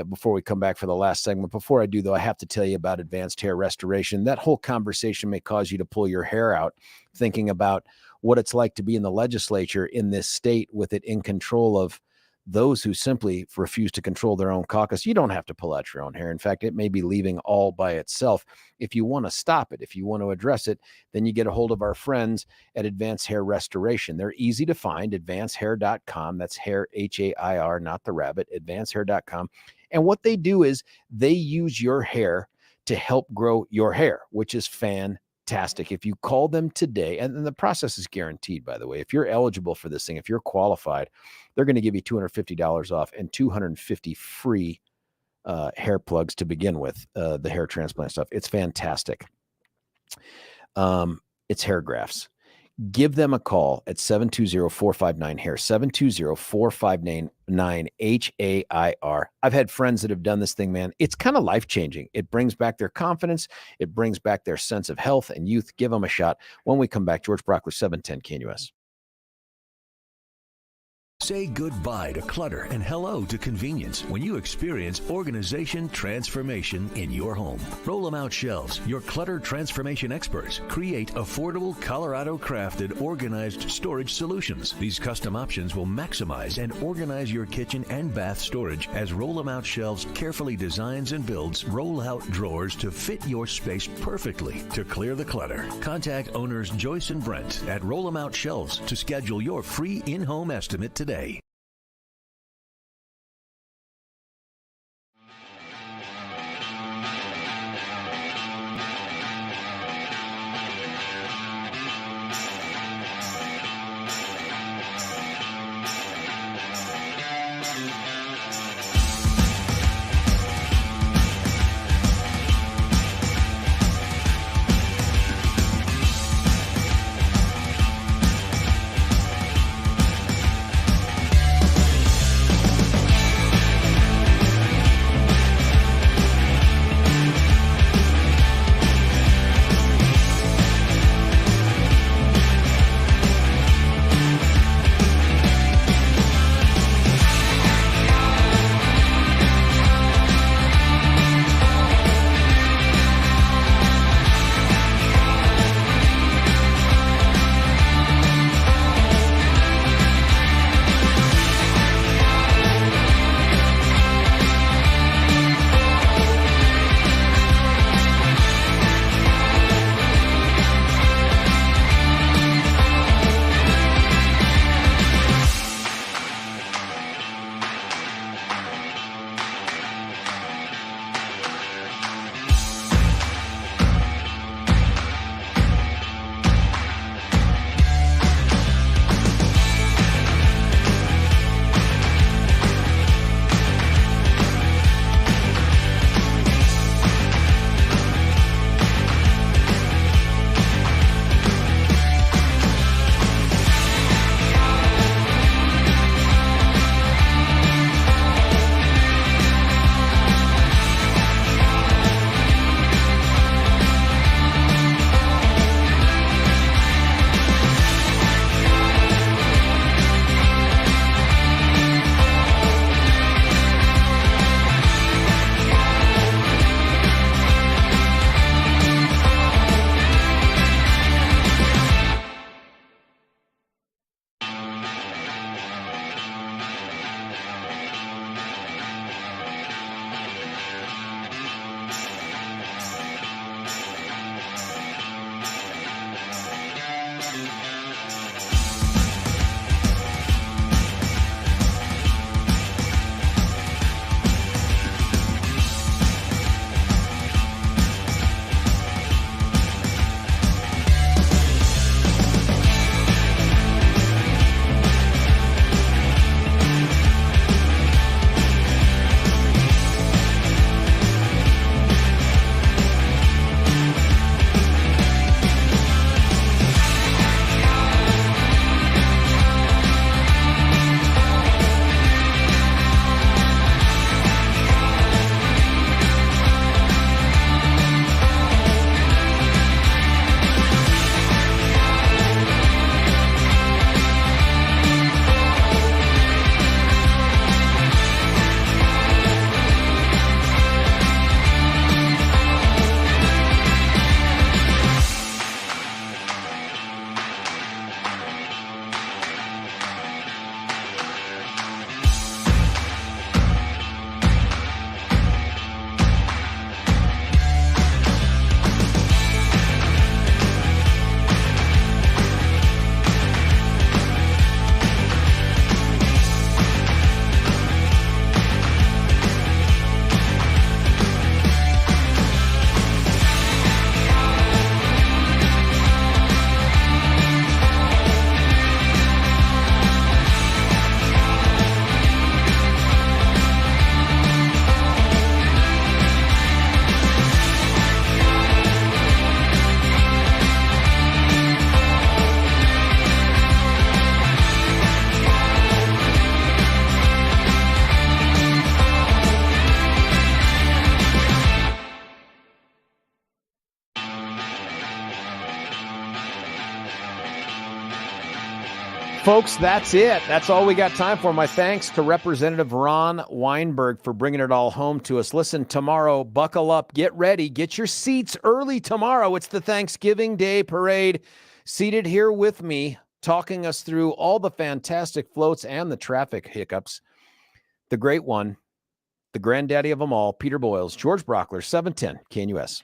before we come back for the last segment. Before I do, though, I have to tell you about advanced hair restoration. That whole conversation may cause you to pull your hair out thinking about what it's like to be in the legislature in this state with it in control of those who simply refuse to control their own caucus. You don't have to pull out your own hair. In fact, it may be leaving all by itself. If you want to stop it, if you want to address it, then you get a hold of our friends at Advance Hair Restoration. They're easy to find, advancehair.com. That's hair, H-A-I-R, not the rabbit, advancehair.com. And what they do is they use your hair to help grow your hair, which is fantastic. If you call them today, and the process is guaranteed, by the way, if you're eligible for this thing, if you're qualified, they're going to give you $250 off and 250 free hair plugs to begin with, the hair transplant stuff. It's fantastic. It's hair grafts. Give them a call at 720-459-HAIR, 720-459-HAIR. I've had friends that have done this thing, man. It's kind of life-changing. It brings back their confidence. It brings back their sense of health and youth. Give them a shot. When we come back, George Brauchler, 710 KNUS. Say goodbye to clutter and hello to convenience when you experience organization transformation in your home. Roll them out shelves. Your clutter transformation experts create affordable Colorado-crafted organized storage solutions. These custom options will maximize and organize your kitchen and bath storage as Roll them out shelves carefully designs and builds roll-out drawers to fit your space perfectly to clear the clutter. Contact owners Joyce and Brent at Roll them out Shelves to schedule your free in-home estimate today. folks, that's it. That's all we got time for. My thanks to Representative Ron Weinberg for bringing it all home to us. Listen, tomorrow, buckle up, get ready, get your seats early tomorrow. It's the Thanksgiving Day Parade. Seated here with me, talking us through all the fantastic floats and the traffic hiccups. The great one, the granddaddy of them all, Peter Boyles, George Brauchler, 710 KNUS.